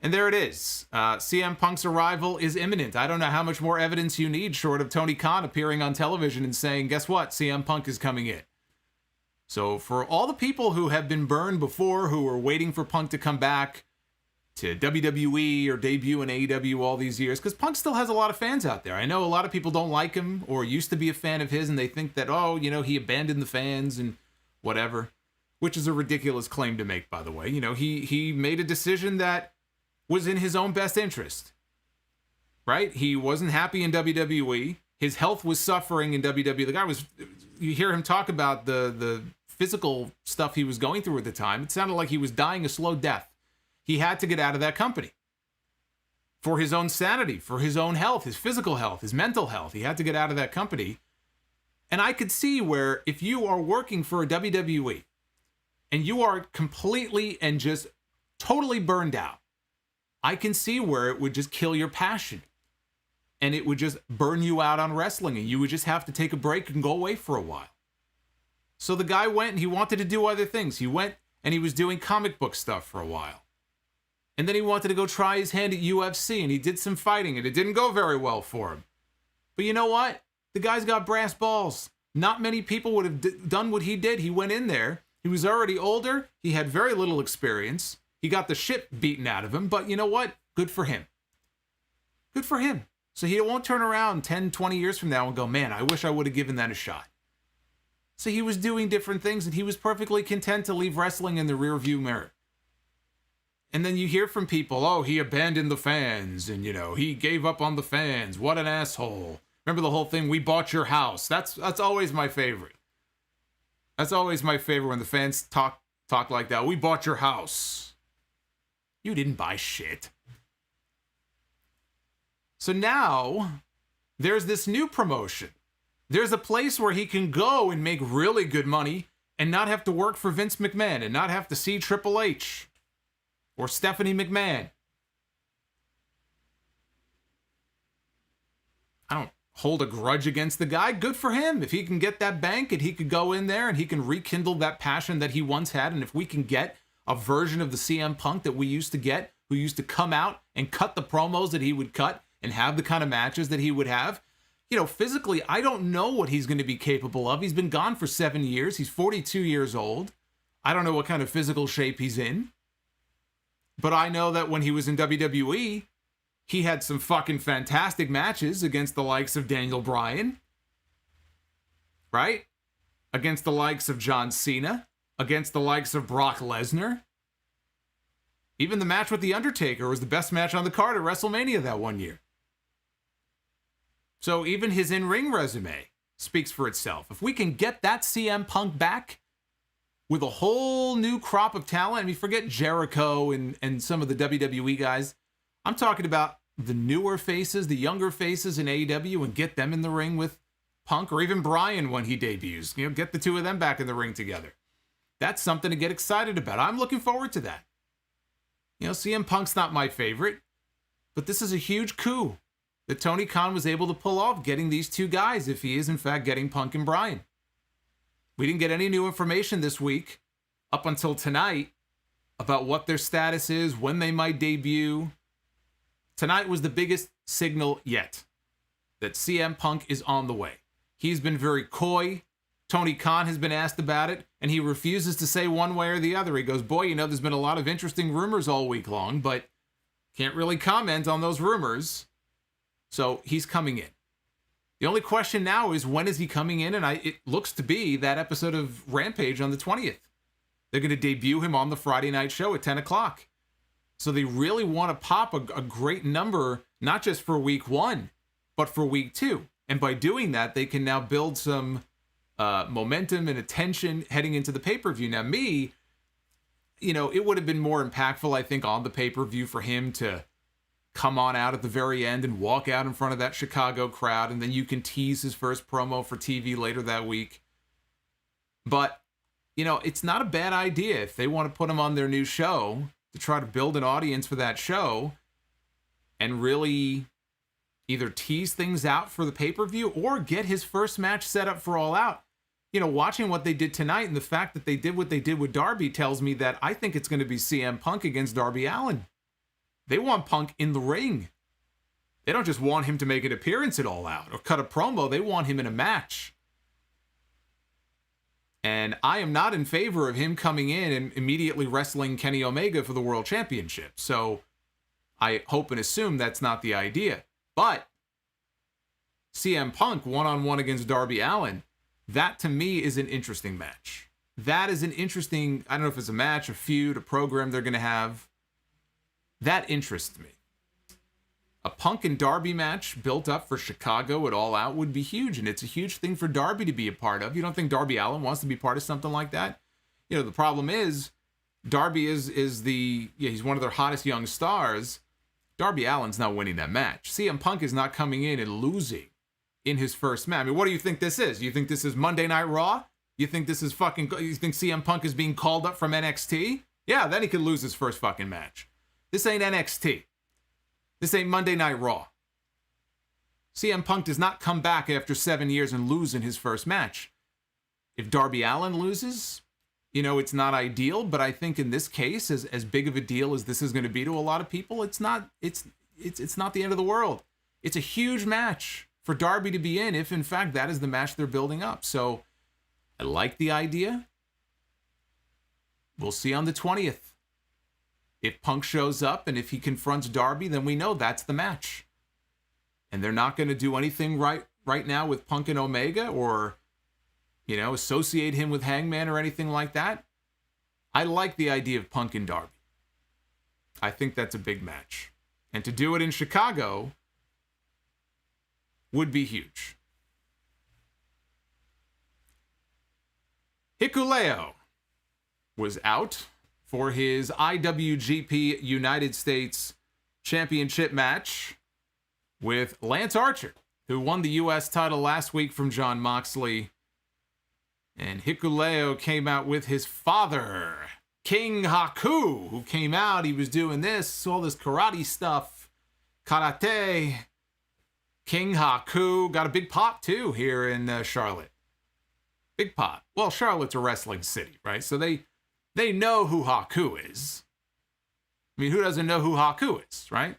And there it is. CM Punk's arrival is imminent. I don't know how much more evidence you need short of Tony Khan appearing on television and saying, guess what? CM Punk is coming in. So for all the people who have been burned before, who were waiting for Punk to come back to WWE or debut in AEW all these years, because Punk still has a lot of fans out there. I know a lot of people don't like him or used to be a fan of his, and they think that, oh, you know, he abandoned the fans and whatever, which is a ridiculous claim to make, by the way. You know, he made a decision that was in his own best interest, right? He wasn't happy in WWE. His health was suffering in WWE. The guy was, you hear him talk about the physical stuff he was going through at the time. It sounded like he was dying a slow death. He had to get out of that company for his own sanity, for his own health, his physical health, his mental health. He had to get out of that company. And I could see where if you are working for a WWE and you are completely and just totally burned out, I can see where it would just kill your passion and it would just burn you out on wrestling and you would just have to take a break and go away for a while. So the guy went and he wanted to do other things. He went and he was doing comic book stuff for a while. And then he wanted to go try his hand at UFC, and he did some fighting, and it didn't go very well for him. But you know what? The guy's got brass balls. Not many people would have done what he did. He went in there. He was already older. He had very little experience. He got the shit beaten out of him. But you know what? Good for him. Good for him. So he won't turn around 10, 20 years from now and go, man, I wish I would have given that a shot. So he was doing different things, and he was perfectly content to leave wrestling in the rearview mirror. And then you hear from people, oh, he abandoned the fans, and, he gave up on the fans. What an asshole. Remember the whole thing, we bought your house. That's always my favorite. That's always my favorite when the fans talk like that. We bought your house. You didn't buy shit. So now, there's this new promotion. There's a place where he can go and make really good money and not have to work for Vince McMahon and not have to see Triple H. Or Stephanie McMahon. I don't hold a grudge against the guy. Good for him. If he can get that bank and he could go in there and he can rekindle that passion that he once had. And if we can get a version of the CM Punk that we used to get, who used to come out and cut the promos that he would cut and have the kind of matches that he would have. Physically, I don't know what he's going to be capable of. He's been gone for 7 years. He's 42 years old. I don't know what kind of physical shape he's in. But I know that when he was in WWE, he had some fucking fantastic matches against the likes of Daniel Bryan, right? Against the likes of John Cena, against the likes of Brock Lesnar. Even the match with The Undertaker was the best match on the card at WrestleMania that one year. So even his in-ring resume speaks for itself. If we can get that CM Punk back, with a whole new crop of talent. I mean, forget Jericho and some of the WWE guys. I'm talking about the newer faces, the younger faces in AEW, and get them in the ring with Punk, or even Bryan when he debuts. Get the two of them back in the ring together. That's something to get excited about. I'm looking forward to that. CM Punk's not my favorite, but this is a huge coup that Tony Khan was able to pull off, getting these two guys, if he is in fact getting Punk and Bryan. We didn't get any new information this week, up until tonight, about what their status is, when they might debut. Tonight was the biggest signal yet that CM Punk is on the way. He's been very coy. Tony Khan has been asked about it, and he refuses to say one way or the other. He goes, boy, there's been a lot of interesting rumors all week long, but can't really comment on those rumors. So he's coming in. The only question now is, when is he coming in? And it looks to be that episode of Rampage on the 20th. They're going to debut him on the Friday night show at 10 o'clock. So they really want to pop a great number, not just for week 1, but for week 2. And by doing that, they can now build some momentum and attention heading into the pay-per-view. Now, it would have been more impactful, I think, on the pay-per-view for him to come on out at the very end and walk out in front of that Chicago crowd, and then you can tease his first promo for TV later that week. But, it's not a bad idea if they want to put him on their new show to try to build an audience for that show and really either tease things out for the pay-per-view or get his first match set up for All Out. Watching what they did tonight and the fact that they did what they did with Darby tells me that I think it's going to be CM Punk against Darby Allin. They want Punk in the ring. They don't just want him to make an appearance at All Out or cut a promo. They want him in a match. And I am not in favor of him coming in and immediately wrestling Kenny Omega for the World Championship. So I hope and assume that's not the idea. But CM Punk one-on-one against Darby Allin, that to me is an interesting match. That is an interesting, I don't know if it's a match, a feud, a program they're going to have. That interests me. A Punk and Darby match built up for Chicago at All Out would be huge, and it's a huge thing for Darby to be a part of. You don't think Darby Allin wants to be part of something like that? The problem is, Darby is he's one of their hottest young stars. Darby Allin's not winning that match. CM Punk is not coming in and losing in his first match. I mean, what do you think this is? You think this is Monday Night Raw? You think this is you think CM Punk is being called up from NXT? Yeah, then he could lose his first fucking match. This ain't NXT. This ain't Monday Night Raw. CM Punk does not come back after 7 years and lose in his first match. If Darby Allin loses, it's not ideal, but I think in this case, as big of a deal as this is going to be to a lot of people, it's not the end of the world. It's a huge match for Darby to be in, if in fact that is the match they're building up. So I like the idea. We'll see on the 20th. If Punk shows up and if he confronts Darby, then we know that's the match. And they're not going to do anything right now with Punk and Omega or, associate him with Hangman or anything like that. I like the idea of Punk and Darby. I think that's a big match. And to do it in Chicago would be huge. Hikuelo was out for his IWGP United States Championship match with Lance Archer, who won the U.S. title last week from Jon Moxley. And Hikuelo came out with his father, King Haku, who came out. He was doing all this karate stuff, karate. King Haku got a big pop, too, here in Charlotte. Big pop. Well, Charlotte's a wrestling city, right? So they know who Haku is. I mean, who doesn't know who Haku is, right?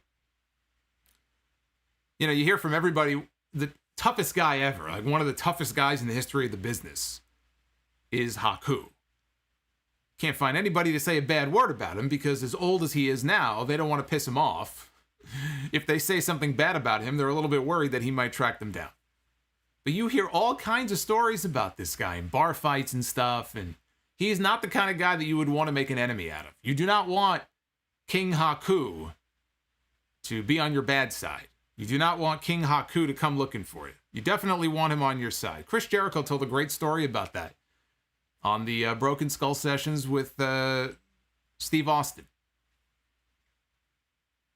You hear from everybody, the toughest guy ever, like one of the toughest guys in the history of the business is Haku. Can't find anybody to say a bad word about him because as old as he is now, they don't want to piss him off. If they say something bad about him, they're a little bit worried that he might track them down. But you hear all kinds of stories about this guy in bar fights and stuff, and he's not the kind of guy that you would want to make an enemy out of. You do not want King Haku to be on your bad side. You do not want King Haku to come looking for you. You definitely want him on your side. Chris Jericho told a great story about that on the Broken Skull sessions with Steve Austin.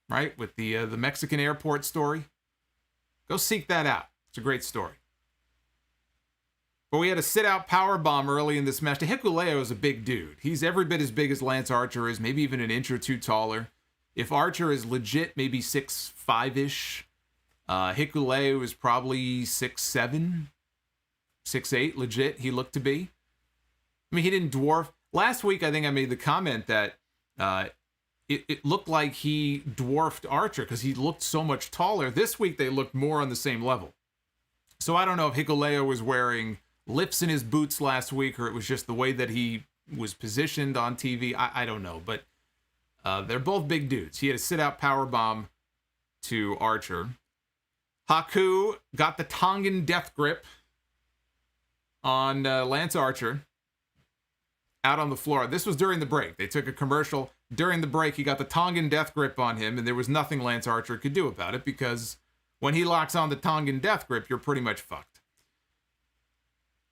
Right? With the Mexican airport story. Go seek that out. It's a great story. But we had a sit-out powerbomb early in this match. Hikuelo is a big dude. He's every bit as big as Lance Archer is, maybe even an inch or two taller. If Archer is legit, maybe 6'5"-ish. Hikuelo is probably 6'7", 6'8", legit, he looked to be. I mean, he didn't dwarf. Last week, I think I made the comment that it looked like he dwarfed Archer because he looked so much taller. This week, they looked more on the same level. So I don't know if Hikuelo was wearing lifts in his boots last week or it was just the way that he was positioned on TV. I don't know, but they're both big dudes. He had a sit-out powerbomb to Archer. Haku got the Tongan death grip on Lance Archer out on the floor. This was during the break. They took a commercial. During the break, he got the Tongan death grip on him, and there was nothing Lance Archer could do about it because when he locks on the Tongan death grip, you're pretty much fucked.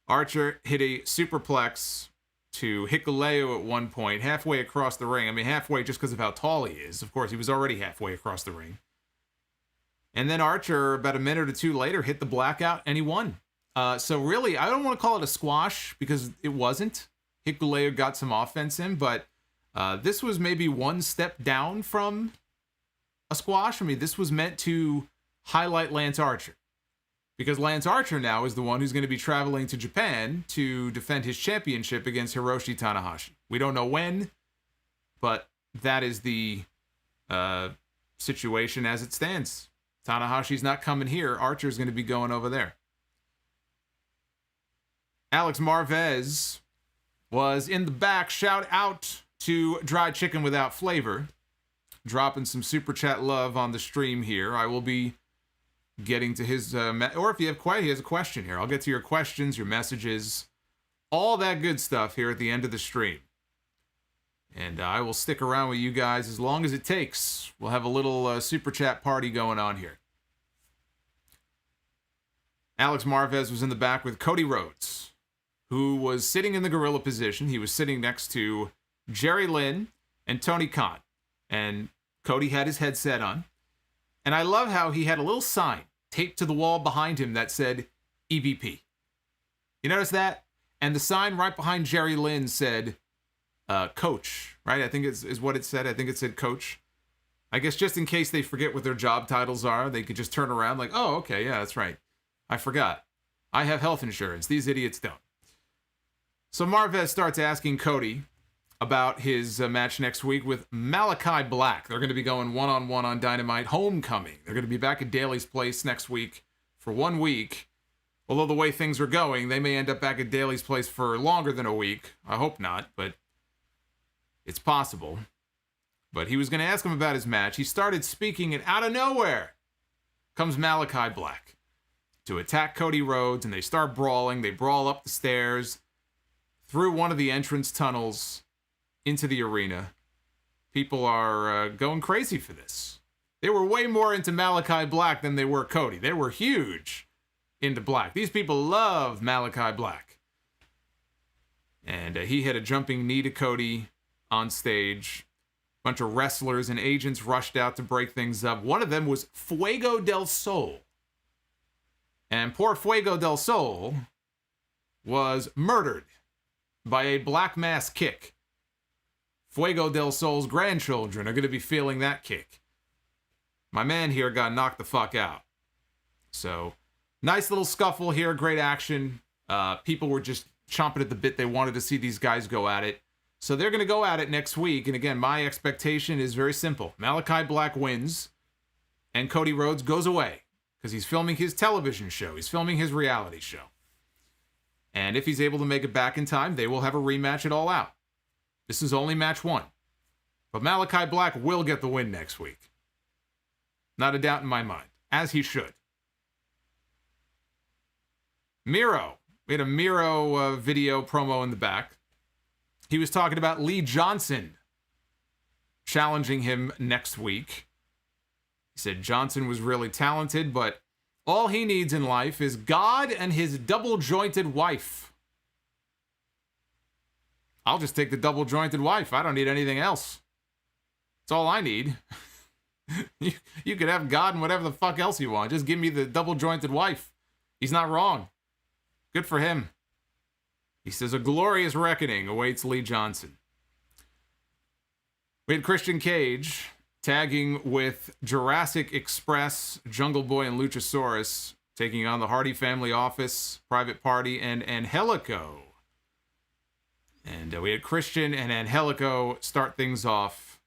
Archer hit a superplex to Hikuelo at one point, halfway across the ring. I mean, halfway just because of how tall he is. Of course, he was already halfway across the ring. And then Archer, about a minute or two later, hit the blackout, and he won. So really, I don't want to call it a squash, because it wasn't. Hikuelo got some offense in, but this was maybe one step down from a squash. I mean, this was meant to highlight Lance Archer. Because Lance Archer now is the one who's going to be traveling to Japan to defend his championship against Hiroshi Tanahashi. We don't know when, but that is the situation as it stands. Tanahashi's not coming here. Archer's going to be going over there. Alex Marvez was in the back. Shout out to Dry Chicken Without Flavor. Dropping some super chat love on the stream here. I will be getting to his, or if you have he has a question here. I'll get to your questions, your messages, all that good stuff here at the end of the stream. And I will stick around with you guys as long as it takes. We'll have a little super chat party going on here. Alex Marvez was in the back with Cody Rhodes, who was sitting in the gorilla position. He was sitting next to Jerry Lynn and Tony Khan. And Cody had his headset on. And I love how he had a little sign taped to the wall behind him that said EVP. You notice that? And the sign right behind Jerry Lynn said coach, right? I think is what it said. I think it said coach. I guess just in case they forget what their job titles are, they could just turn around like, oh, okay, yeah, that's right. I forgot. I have health insurance. These idiots don't. So Marvez starts asking Cody about his match next week with Malachi Black. They're going to be going one-on-one on Dynamite Homecoming. They're going to be back at Daly's place next week for 1 week. Although the way things are going, they may end up back at Daly's place for longer than a week. I hope not, but it's possible. But he was going to ask him about his match. He started speaking, and out of nowhere comes Malachi Black to attack Cody Rhodes, and they start brawling. They brawl up the stairs, through one of the entrance tunnels, into the arena. People are going crazy for this. They were way more into Malachi Black than they were Cody. They were huge into Black. These people love Malachi Black. And he hit a jumping knee to Cody on stage. A bunch of wrestlers and agents rushed out to break things up. One of them was Fuego del Sol. And poor Fuego del Sol was murdered by a black mass kick. Fuego del Sol's grandchildren are going to be feeling that kick. My man here got knocked the fuck out. So, nice little scuffle here, great action. People were just chomping at the bit. They wanted to see these guys go at it. So they're going to go at it next week. And again, my expectation is very simple. Malachi Black wins, and Cody Rhodes goes away because he's filming his television show. He's filming his reality show. And if he's able to make it back in time, they will have a rematch at All Out. This is only match 1. But Malachi Black will get the win next week. Not a doubt in my mind. As he should. Miro. We had a Miro video promo in the back. He was talking about Lee Johnson challenging him next week. He said Johnson was really talented, but all he needs in life is God and his double-jointed wife. I'll just take the double-jointed wife. I don't need anything else. That's all I need. You could have God and whatever the fuck else you want. Just give me the double-jointed wife. He's not wrong. Good for him. He says a glorious reckoning awaits Lee Johnson. We had Christian Cage tagging with Jurassic Express, Jungle Boy, and Luchasaurus, taking on the Hardy Family Office, Private Party, and Angelico. And we had Christian and Angelico start things off.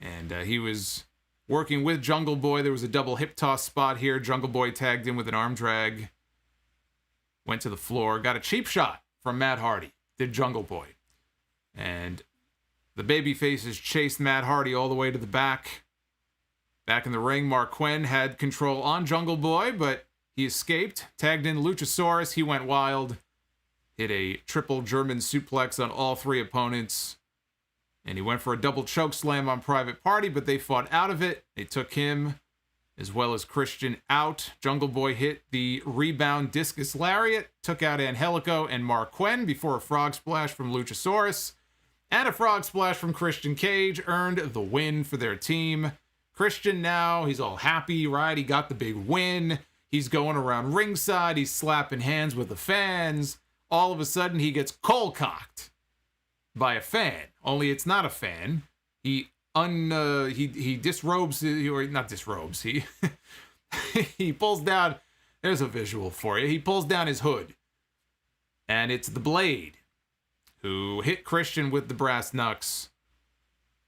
And he was working with Jungle Boy. There was a double hip toss spot here. Jungle Boy tagged in with an arm drag. Went to the floor. Got a cheap shot from Matt Hardy. Did Jungle Boy. And the babyfaces chased Matt Hardy all the way to the back. Back in the ring, Mark Quinn had control on Jungle Boy, but he escaped. Tagged in Luchasaurus. He went wild. Hit a triple German suplex on all 3 opponents. And he went for a double choke slam on Private Party, but they fought out of it. They took him, as well as Christian, out. Jungle Boy hit the rebound discus lariat, took out Angelico and Mark Quinn before a frog splash from Luchasaurus. And a frog splash from Christian Cage earned the win for their team. Christian now, he's all happy, right? He got the big win. He's going around ringside. He's slapping hands with the fans. All of a sudden, he gets cold-cocked by a fan. Only it's not a fan. He disrobes, or not disrobes. He he pulls down. There's a visual for you. He pulls down his hood, and it's the Blade who hit Christian with the brass knucks.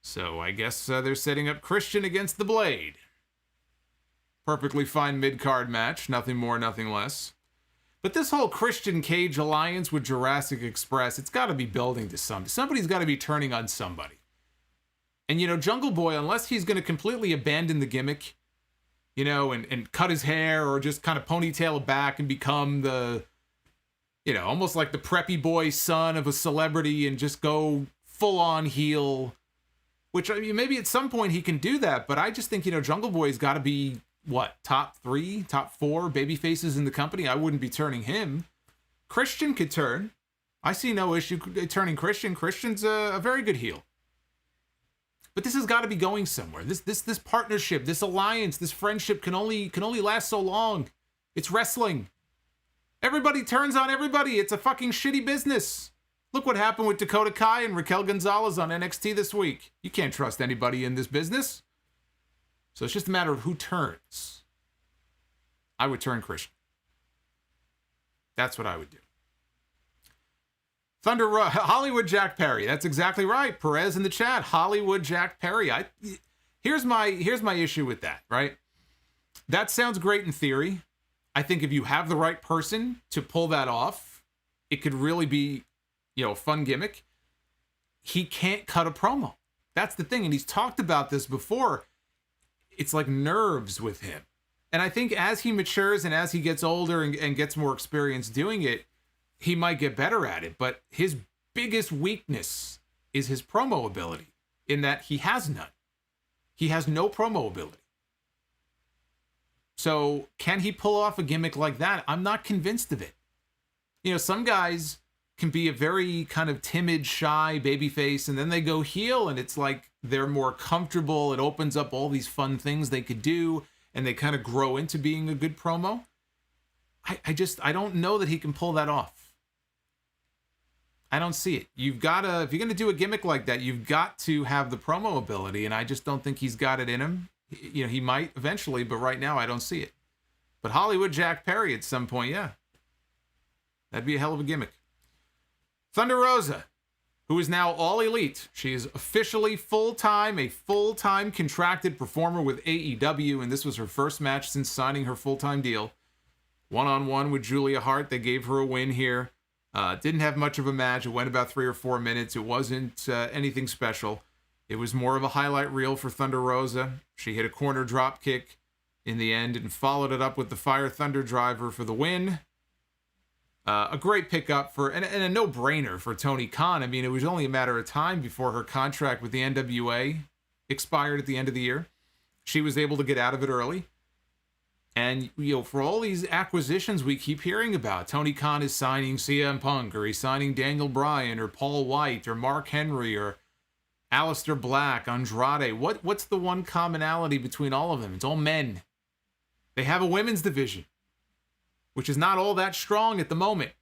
So I guess they're setting up Christian against the Blade. Perfectly fine mid-card match. Nothing more, nothing less. But this whole Christian Cage alliance with Jurassic Express, it's got to be building to something. Somebody's got to be turning on somebody. And, you know, Jungle Boy, unless he's going to completely abandon the gimmick, you know, and cut his hair or just kind of ponytail it back and become the, you know, almost like the preppy boy son of a celebrity and just go full-on heel, which, I mean, maybe at some point he can do that, but I just think, you know, Jungle Boy's got to be, what, top 3, top 4 baby faces in the company? I wouldn't be turning him. Christian could turn. I see no issue turning Christian. Christian's a very good heel. But this has got to be going somewhere. This partnership, this alliance, this friendship can only last so long. It's wrestling. Everybody turns on everybody. It's a fucking shitty business. Look what happened with Dakota Kai and Raquel Gonzalez on NXT this week. You can't trust anybody in this business. So it's just a matter of who turns. I would turn Christian. That's what I would do. Hollywood Jack Perry. That's exactly right. Perez in the chat. Hollywood Jack Perry. Here's my issue with that, right? That sounds great in theory. I think if you have the right person to pull that off, it could really be, a fun gimmick. He can't cut a promo. That's the thing. And he's talked about this before. It's like nerves with him. And I think as he matures and as he gets older and gets more experience doing it, he might get better at it. But his biggest weakness is his promo ability, in that he has none. He has no promo ability. So can he pull off a gimmick like that? I'm not convinced of it. Some guys can be a very kind of timid, shy babyface, and then they go heel, and it's like they're more comfortable. It opens up all these fun things they could do, and they kind of grow into being a good promo. I don't know that he can pull that off. I don't see it. If you're going to do a gimmick like that, you've got to have the promo ability, and I just don't think he's got it in him. He might eventually, but right now I don't see it. But Hollywood Jack Perry at some point, yeah. That'd be a hell of a gimmick. Thunder Rosa, who is now All Elite. She is officially a full-time contracted performer with AEW, and this was her first match since signing her full-time deal. One-on-one with Julia Hart. They gave her a win here. Didn't have much of a match. It went about 3 or 4 minutes. It wasn't anything special. It was more of a highlight reel for Thunder Rosa. She hit a corner drop kick in the end and followed it up with the Fire Thunder Driver for the win. A great pickup and a no-brainer for Tony Khan. I mean, it was only a matter of time before her contract with the NWA expired at the end of the year. She was able to get out of it early. And, for all these acquisitions we keep hearing about, Tony Khan is signing CM Punk, or he's signing Daniel Bryan, or Paul White, or Mark Henry, or Aleister Black, Andrade. What's the one commonality between all of them? It's all men. They have a women's division, which is not all that strong at the moment.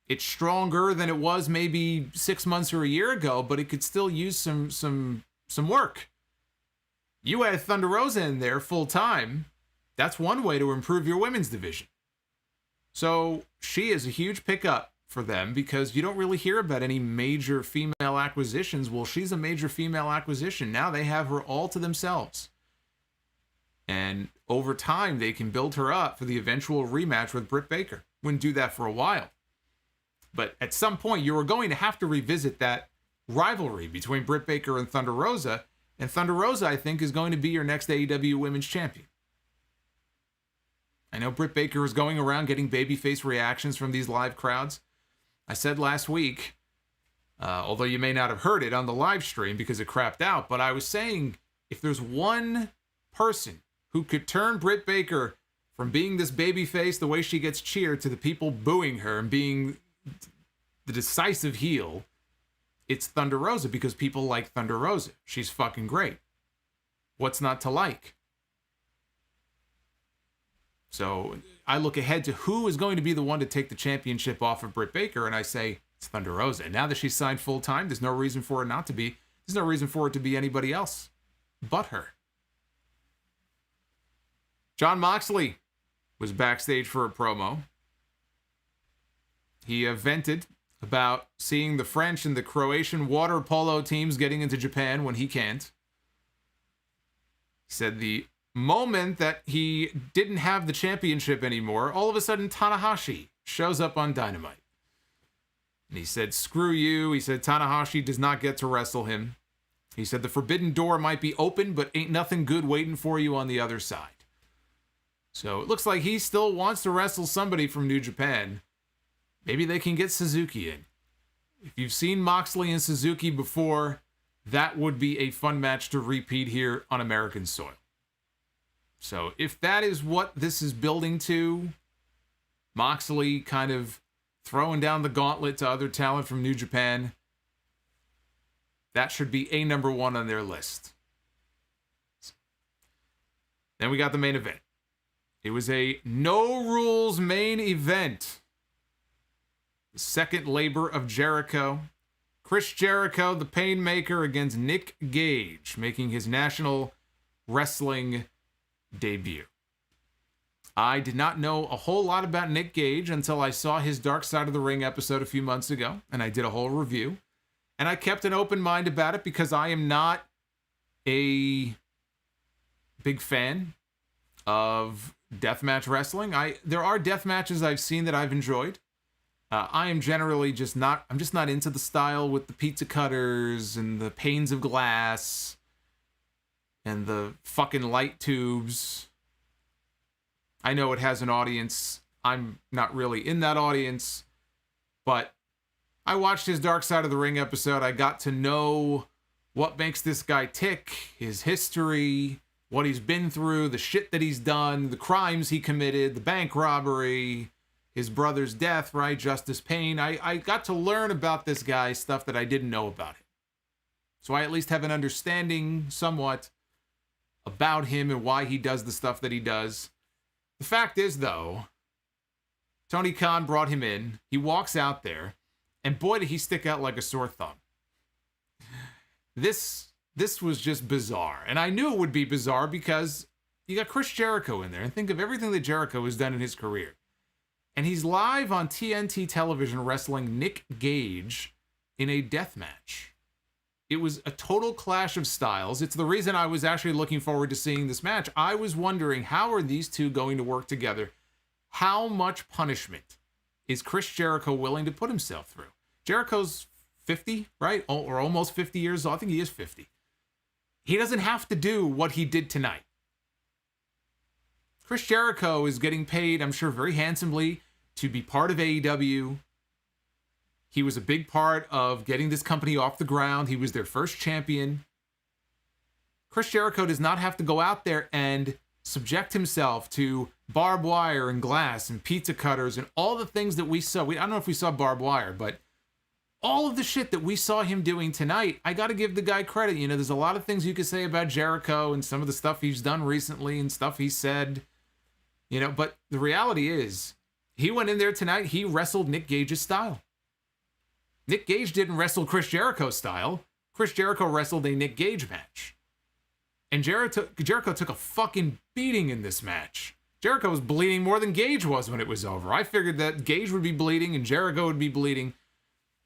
It's stronger than it was maybe 6 months or a year ago, but it could still use some work. You add Thunder Rosa in there full time, that's one way to improve your women's division. So she is a huge pickup for them because you don't really hear about any major female acquisitions. Well, she's a major female acquisition. Now they have her all to themselves. And over time, they can build her up for the eventual rematch with Britt Baker. Wouldn't do that for a while. But at some point, you are going to have to revisit that rivalry between Britt Baker and Thunder Rosa. And Thunder Rosa, I think, is going to be your next AEW Women's Champion. I know Britt Baker is going around getting babyface reactions from these live crowds. I said last week, although you may not have heard it on the live stream because it crapped out, but I was saying if there's one person who could turn Britt Baker from being this babyface, the way she gets cheered, to the people booing her and being the decisive heel, it's Thunder Rosa, because people like Thunder Rosa. She's fucking great. What's not to like? So I look ahead to who is going to be the one to take the championship off of Britt Baker, and I say it's Thunder Rosa. And now that she's signed full-time, there's no reason for it not to be. There's no reason for it to be anybody else but her. Jon Moxley was backstage for a promo. He vented about seeing the French and the Croatian water polo teams getting into Japan when he can't. He said the moment that he didn't have the championship anymore, all of a sudden Tanahashi shows up on Dynamite. And he said, screw you. He said Tanahashi does not get to wrestle him. He said the forbidden door might be open, but ain't nothing good waiting for you on the other side. So it looks like he still wants to wrestle somebody from New Japan. Maybe they can get Suzuki in. If you've seen Moxley and Suzuki before, that would be a fun match to repeat here on American soil. So if that is what this is building to, Moxley kind of throwing down the gauntlet to other talent from New Japan, that should be a number one on their list. Then we got the main event. It was a no-rules main event. The second labor of Jericho. Chris Jericho, the Painmaker, against Nick Gage, making his national wrestling debut. I did not know a whole lot about Nick Gage until I saw his Dark Side of the Ring episode a few months ago, and I did a whole review. And I kept an open mind about it because I am not a big fan of deathmatch wrestling. There are death matches I've seen that I've enjoyed. I am generally I'm just not into the style with the pizza cutters and the panes of glass and the fucking light tubes. I know it has an audience. I'm not really in that audience, but I watched his Dark Side of the Ring episode. I got to know what makes this guy tick, his history, what he's been through, the shit that he's done, the crimes he committed, the bank robbery, his brother's death, right? Justice Payne. I got to learn about this guy, stuff that I didn't know about him. So I at least have an understanding somewhat about him and why he does the stuff that he does. The fact is, though, Tony Khan brought him in. He walks out there, and boy, did he stick out like a sore thumb. This was just bizarre. And I knew it would be bizarre because you got Chris Jericho in there. And think of everything that Jericho has done in his career. And he's live on TNT television wrestling Nick Gage in a death match. It was a total clash of styles. It's the reason I was actually looking forward to seeing this match. I was wondering, how are these two going to work together? How much punishment is Chris Jericho willing to put himself through? Jericho's 50, right? Or almost 50 years old. I think he is 50. He doesn't have to do what he did tonight. Chris Jericho is getting paid, I'm sure, very handsomely to be part of AEW. He was a big part of getting this company off the ground. He was their first champion. Chris Jericho does not have to go out there and subject himself to barbed wire and glass and pizza cutters and all the things that we saw. I don't know if we saw barbed wire, but all of the shit that we saw him doing tonight, I got to give the guy credit. You know, there's a lot of things you could say about Jericho and some of the stuff he's done recently and stuff he said, you know, but the reality is he went in there tonight. He wrestled Nick Gage's style. Nick Gage didn't wrestle Chris Jericho style. Chris Jericho wrestled a Nick Gage match. And Jericho took a fucking beating in this match. Jericho was bleeding more than Gage was when it was over. I figured that Gage would be bleeding and Jericho would be bleeding.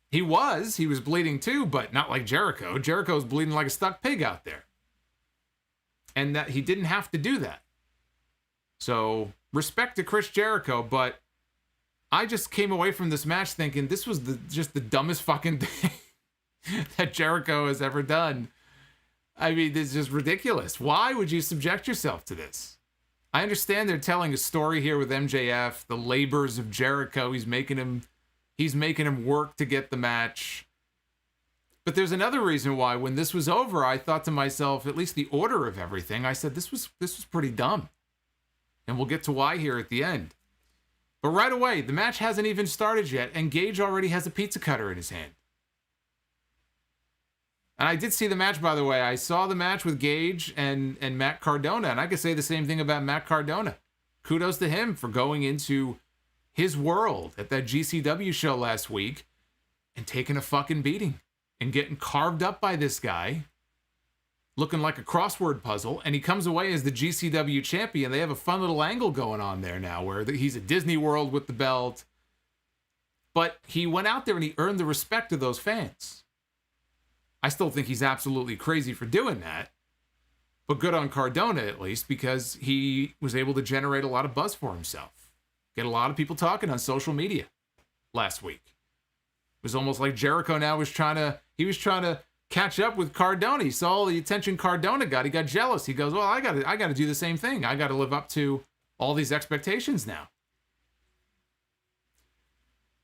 He was bleeding too, but not like Jericho. Jericho was bleeding like a stuck pig out there. And that he didn't have to do that. So, respect to Chris Jericho, but I just came away from this match thinking this was just the dumbest fucking thing that Jericho has ever done. I mean, this is just ridiculous. Why would you subject yourself to this? I understand they're telling a story here with MJF, the labors of Jericho. He's making him work to get the match. But there's another reason why when this was over, I thought to myself, at least the order of everything, I said, this was pretty dumb. And we'll get to why here at the end. But right away, the match hasn't even started yet, and Gage already has a pizza cutter in his hand. And I did see the match, by the way. I saw the match with Gage and Matt Cardona, and I could say the same thing about Matt Cardona. Kudos to him for going into his world at that GCW show last week and taking a fucking beating and getting carved up by this guy, looking like a crossword puzzle, and he comes away as the GCW champion. They have a fun little angle going on there now where he's at Disney World with the belt. But he went out there and he earned the respect of those fans. I still think he's absolutely crazy for doing that. But good on Cardona, at least, because he was able to generate a lot of buzz for himself. Get a lot of people talking on social media last week. It was almost like Jericho now was trying to catch up with Cardona. He saw all the attention Cardona got. He got jealous. He goes, well, I got to do the same thing. I got to live up to all these expectations now.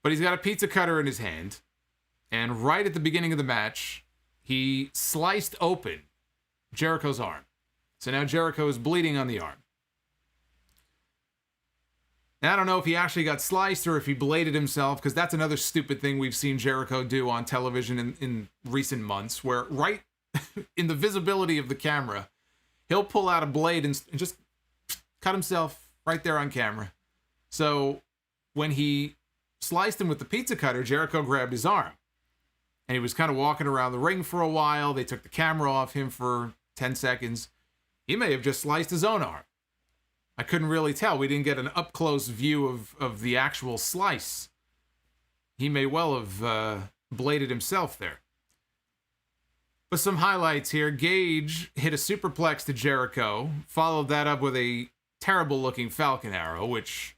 But he's got a pizza cutter in his hand. And right at the beginning of the match, he sliced open Jericho's arm. So now Jericho is bleeding on the arm. And I don't know if he actually got sliced or if he bladed himself, because that's another stupid thing we've seen Jericho do on television in recent months, where right in the visibility of the camera, he'll pull out a blade and just cut himself right there on camera. So when he sliced him with the pizza cutter, Jericho grabbed his arm. And he was kind of walking around the ring for a while. They took the camera off him for 10 seconds. He may have just sliced his own arm. I couldn't really tell. We didn't get an up-close view of the actual slice. He may well have bladed himself there. But some highlights here. Gage hit a superplex to Jericho, followed that up with a terrible-looking Falcon Arrow, which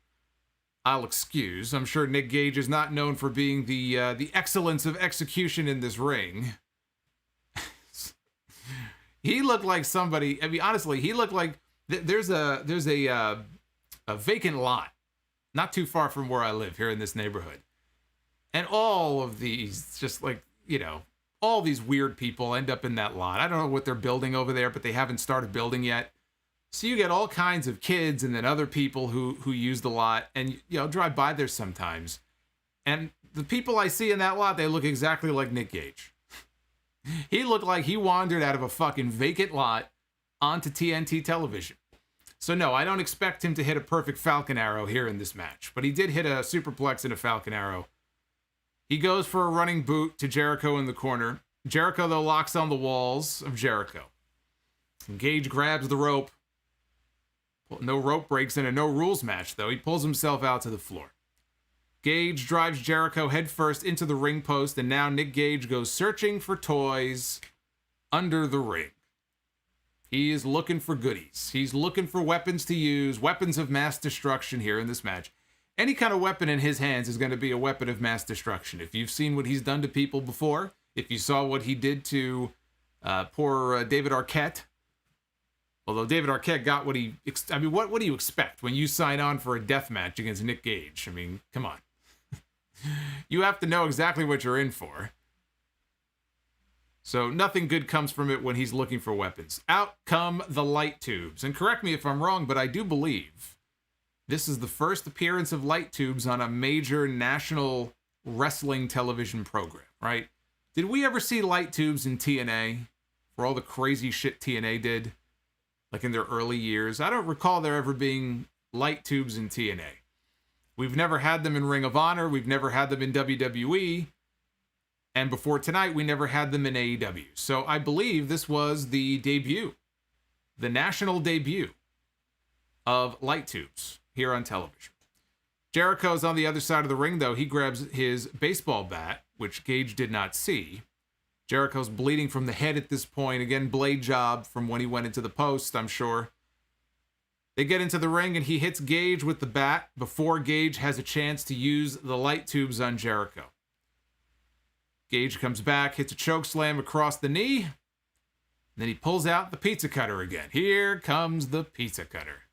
I'll excuse. I'm sure Nick Gage is not known for being the excellence of execution in this ring. He looked like somebody. I mean, honestly, he looked like there's a vacant lot not too far from where I live here in this neighborhood, and all of these just like, you know, all these weird people end up in that lot. I don't know what they're building over there, but they haven't started building yet. So you get all kinds of kids and then other people who use the lot and, you know, drive by there sometimes. And the people I see in that lot, they look exactly like Nick Gage. He looked like he wandered out of a fucking vacant lot onto TNT television. So no, I don't expect him to hit a perfect Falcon Arrow here in this match, but he did hit a superplex and a Falcon Arrow. He goes for a running boot to Jericho in the corner. Jericho, though, locks on the walls of Jericho. Gage grabs the rope. No rope breaks in a no rules match, though. He pulls himself out to the floor. Gage drives Jericho headfirst into the ring post, and now Nick Gage goes searching for toys under the ring. He is looking for goodies. He's looking for weapons to use, weapons of mass destruction here in this match. Any kind of weapon in his hands is going to be a weapon of mass destruction. If you've seen what he's done to people before, if you saw what he did to poor David Arquette, although David Arquette got what he... I mean, what do you expect when you sign on for a death match against Nick Gage? I mean, come on. You have to know exactly what you're in for. So nothing good comes from it when he's looking for weapons. Out come the light tubes. And correct me if I'm wrong, but I do believe this is the first appearance of light tubes on a major national wrestling television program, right? Did we ever see light tubes in TNA for all the crazy shit TNA did? Like in their early years. I don't recall there ever being light tubes in TNA. We've never had them in Ring of Honor. We've never had them in WWE. And before tonight, we never had them in AEW. So I believe this was the debut, the national debut of light tubes here on television. Jericho's on the other side of the ring, though. He grabs his baseball bat, which Gage did not see. Jericho's bleeding from the head at this point. Again, blade job from when he went into the post, I'm sure. They get into the ring and he hits Gage with the bat before Gage has a chance to use the light tubes on Jericho. Gage comes back, hits a choke slam across the knee. And then he pulls out the pizza cutter again. Here comes the pizza cutter.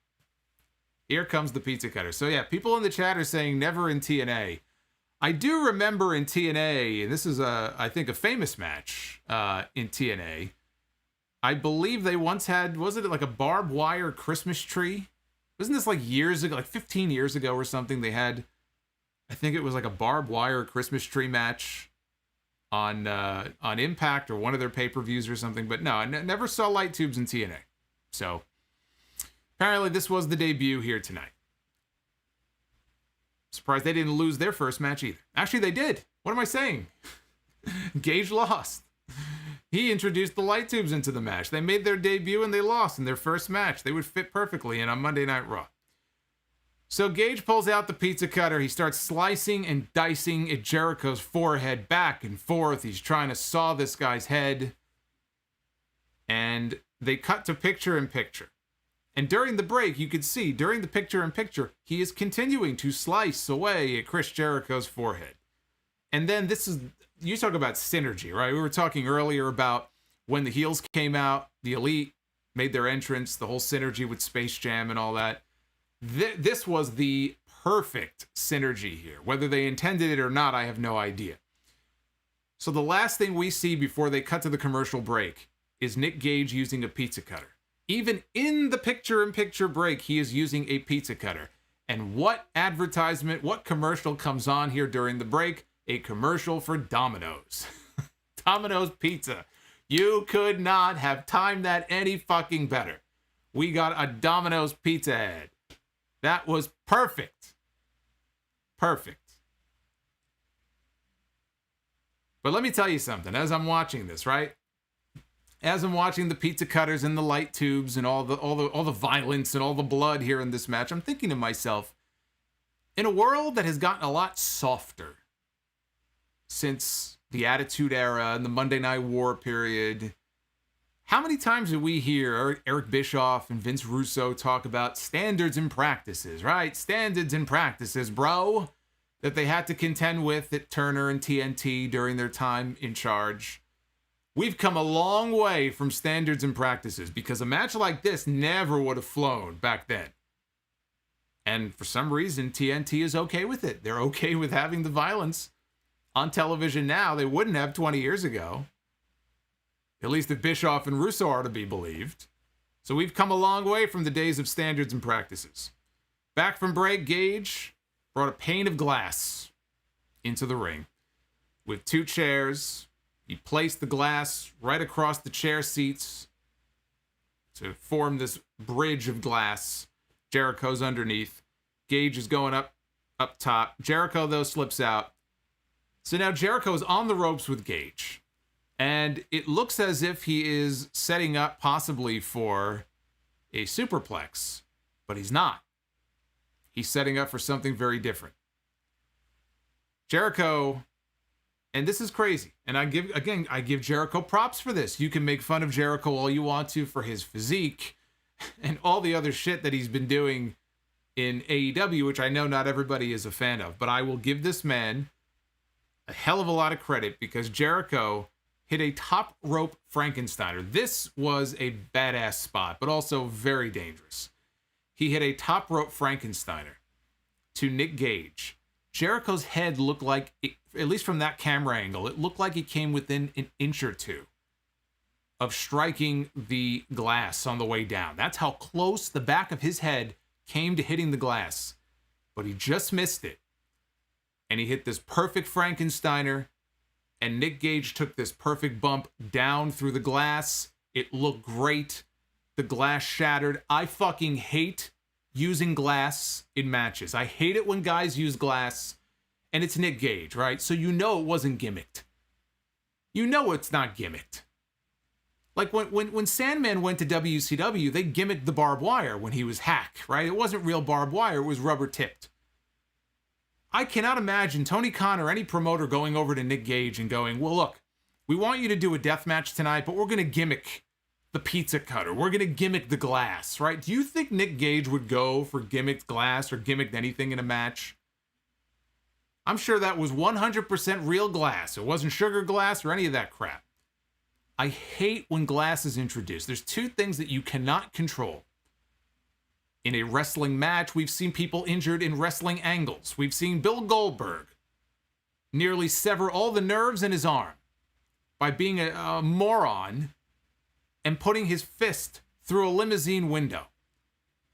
Here comes the pizza cutter. So yeah, people in the chat are saying never in TNA. I do remember in TNA, and this is, I think, a famous match in TNA. I believe they once had, wasn't it like a barbed wire Christmas tree? Wasn't this like years ago, like 15 years ago or something? They had, I think it was like a barbed wire Christmas tree match on Impact or one of their pay-per-views or something. But no, I never saw light tubes in TNA. So apparently this was the debut here tonight. Surprised they didn't lose their first match either. Actually, they did. What am I saying? Gage lost. He introduced the light tubes into the match. They made their debut and they lost in their first match. They would fit perfectly in on Monday Night Raw. So Gage pulls out the pizza cutter. He starts slicing and dicing at Jericho's forehead back and forth. He's trying to saw this guy's head. And they cut to picture-in-picture. And during the break, you could see, during the picture-in-picture, he is continuing to slice away at Chris Jericho's forehead. And then this is, you talk about synergy, right? We were talking earlier about when the heels came out, the Elite made their entrance, the whole synergy with Space Jam and all that. This was the perfect synergy here. Whether they intended it or not, I have no idea. So the last thing we see before they cut to the commercial break is Nick Gage using a pizza cutter. Even in the picture-in-picture break, he is using a pizza cutter. And what advertisement, what commercial comes on here during the break? A commercial for Domino's. Domino's Pizza. You could not have timed that any fucking better. We got a Domino's Pizza ad. That was perfect. Perfect. But let me tell you something, as I'm watching this, right? as I'm watching the pizza cutters and the light tubes and all the violence and all the blood here in this match, I'm thinking to myself, in a world that has gotten a lot softer since the Attitude Era and the Monday Night War period, how many times do we hear Eric Bischoff and Vince Russo talk about standards and practices, right? Standards and practices, bro, that they had to contend with at Turner and TNT during their time in charge. We've come a long way from standards and practices because a match like this never would have flown back then. And for some reason, TNT is okay with it. They're okay with having the violence on television now. They wouldn't have 20 years ago. At least if Bischoff and Russo are to be believed. So we've come a long way from the days of standards and practices. Back from break, Gage brought a pane of glass into the ring with 2 chairs. He placed the glass right across the chair seats to form this bridge of glass. Jericho's underneath. Gage is going up top. Jericho, though, slips out. So now Jericho's on the ropes with Gage. And it looks as if he is setting up possibly for a superplex, but he's not. He's setting up for something very different. Jericho, and this is crazy, and I give Jericho props for this. You can make fun of Jericho all you want to for his physique and all the other shit that he's been doing in AEW, which I know not everybody is a fan of, but I will give this man a hell of a lot of credit because Jericho hit a top rope Frankensteiner. This was a badass spot, but also very dangerous. He hit a top rope Frankensteiner to Nick Gage. Jericho's head looked like, at least from that camera angle, it looked like he came within an inch or two of striking the glass on the way down. That's how close the back of his head came to hitting the glass. But he just missed it. And he hit this perfect Frankensteiner. And Nick Gage took this perfect bump down through the glass. It looked great. The glass shattered. I fucking hate using glass in matches. I hate it when guys use glass. And it's Nick Gage, right? So you know it wasn't gimmicked. You know it's not gimmicked. Like when Sandman went to WCW, they gimmicked the barbed wire when he was Hack, right? It wasn't real barbed wire. It was rubber tipped. I cannot imagine Tony Khan or any promoter going over to Nick Gage and going, well, look, we want you to do a death match tonight, but we're going to gimmick the pizza cutter. We're going to gimmick the glass, right? Do you think Nick Gage would go for gimmicked glass or gimmicked anything in a match? I'm sure that was 100% real glass. It wasn't sugar glass or any of that crap. I hate when glass is introduced. There's 2 things that you cannot control. In a wrestling match, we've seen people injured in wrestling angles. We've seen Bill Goldberg nearly sever all the nerves in his arm by being a moron and putting his fist through a limousine window.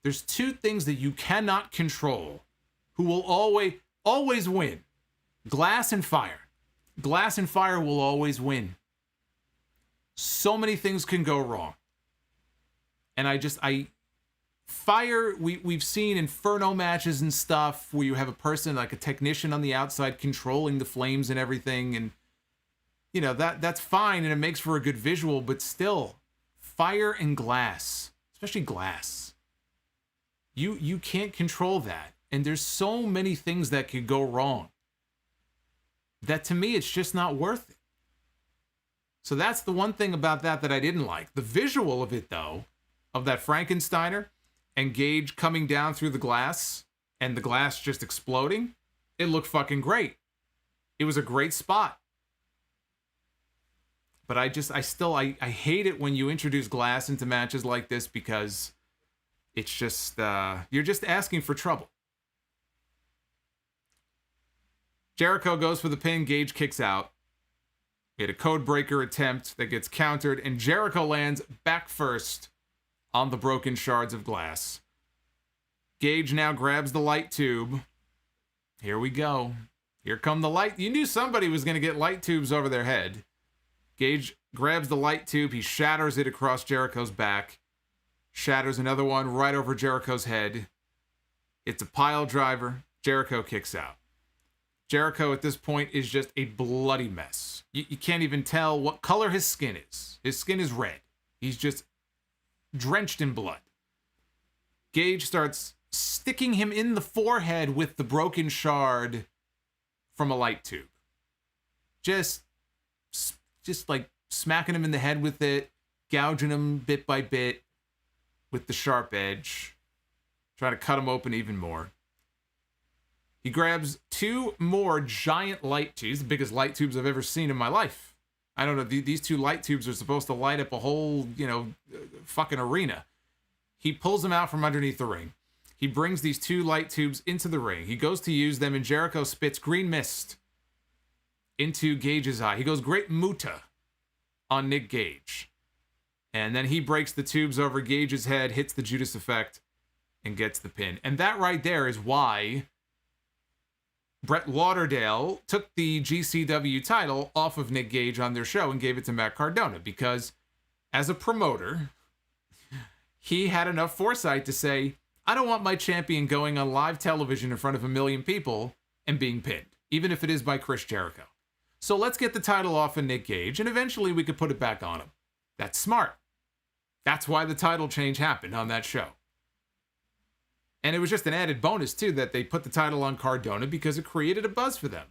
There's 2 things that you cannot control who will always win. Glass and fire. Glass and fire will always win. So many things can go wrong. And fire, we've seen inferno matches and stuff where you have a person, like a technician on the outside controlling the flames and everything. And, you know, that's fine and it makes for a good visual, but still, fire and glass, especially glass, you can't control that. And there's so many things that could go wrong that to me, it's just not worth it. So that's the one thing about that I didn't like. The visual of it, though, of that Frankensteiner and Gage coming down through the glass and the glass just exploding, it looked fucking great. It was a great spot. But I hate it when you introduce glass into matches like this because it's just, you're just asking for trouble. Jericho goes for the pin, Gage kicks out. We had a code breaker attempt that gets countered, and Jericho lands back first on the broken shards of glass. Gage now grabs the light tube. Here we go. Here come the light. You knew somebody was going to get light tubes over their head. Gage grabs the light tube. He shatters it across Jericho's back. Shatters another one right over Jericho's head. It's a pile driver. Jericho kicks out. Jericho at this point is just a bloody mess. You can't even tell what color his skin is. His skin is red. He's just drenched in blood. Gage starts sticking him in the forehead with the broken shard from a light tube. Just like smacking him in the head with it, gouging him bit by bit with the sharp edge, trying to cut him open even more. He grabs 2 more giant light tubes, the biggest light tubes I've ever seen in my life. I don't know, these 2 light tubes are supposed to light up a whole, fucking arena. He pulls them out from underneath the ring. He brings these 2 light tubes into the ring. He goes to use them, and Jericho spits green mist into Gage's eye. He goes great muta on Nick Gage. And then he breaks the tubes over Gage's head, hits the Judas effect, and gets the pin. And that right there is why Brett Lauderdale took the GCW title off of Nick Gage on their show and gave it to Matt Cardona, because as a promoter, he had enough foresight to say, I don't want my champion going on live television in front of 1 million people and being pinned, even if it is by Chris Jericho. So let's get the title off of Nick Gage, and eventually we could put it back on him. That's smart. That's why the title change happened on that show. And it was just an added bonus, too, that they put the title on Cardona because it created a buzz for them.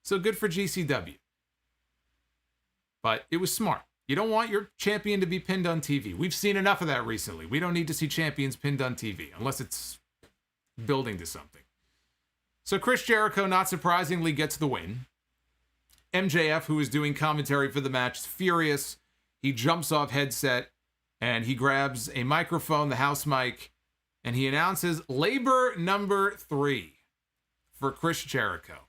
So good for GCW. But it was smart. You don't want your champion to be pinned on TV. We've seen enough of that recently. We don't need to see champions pinned on TV, unless it's building to something. So Chris Jericho, not surprisingly, gets the win. MJF, who is doing commentary for the match, is furious. He jumps off headset, and he grabs a microphone, the house mic, and he announces labor number 3 for Chris Jericho.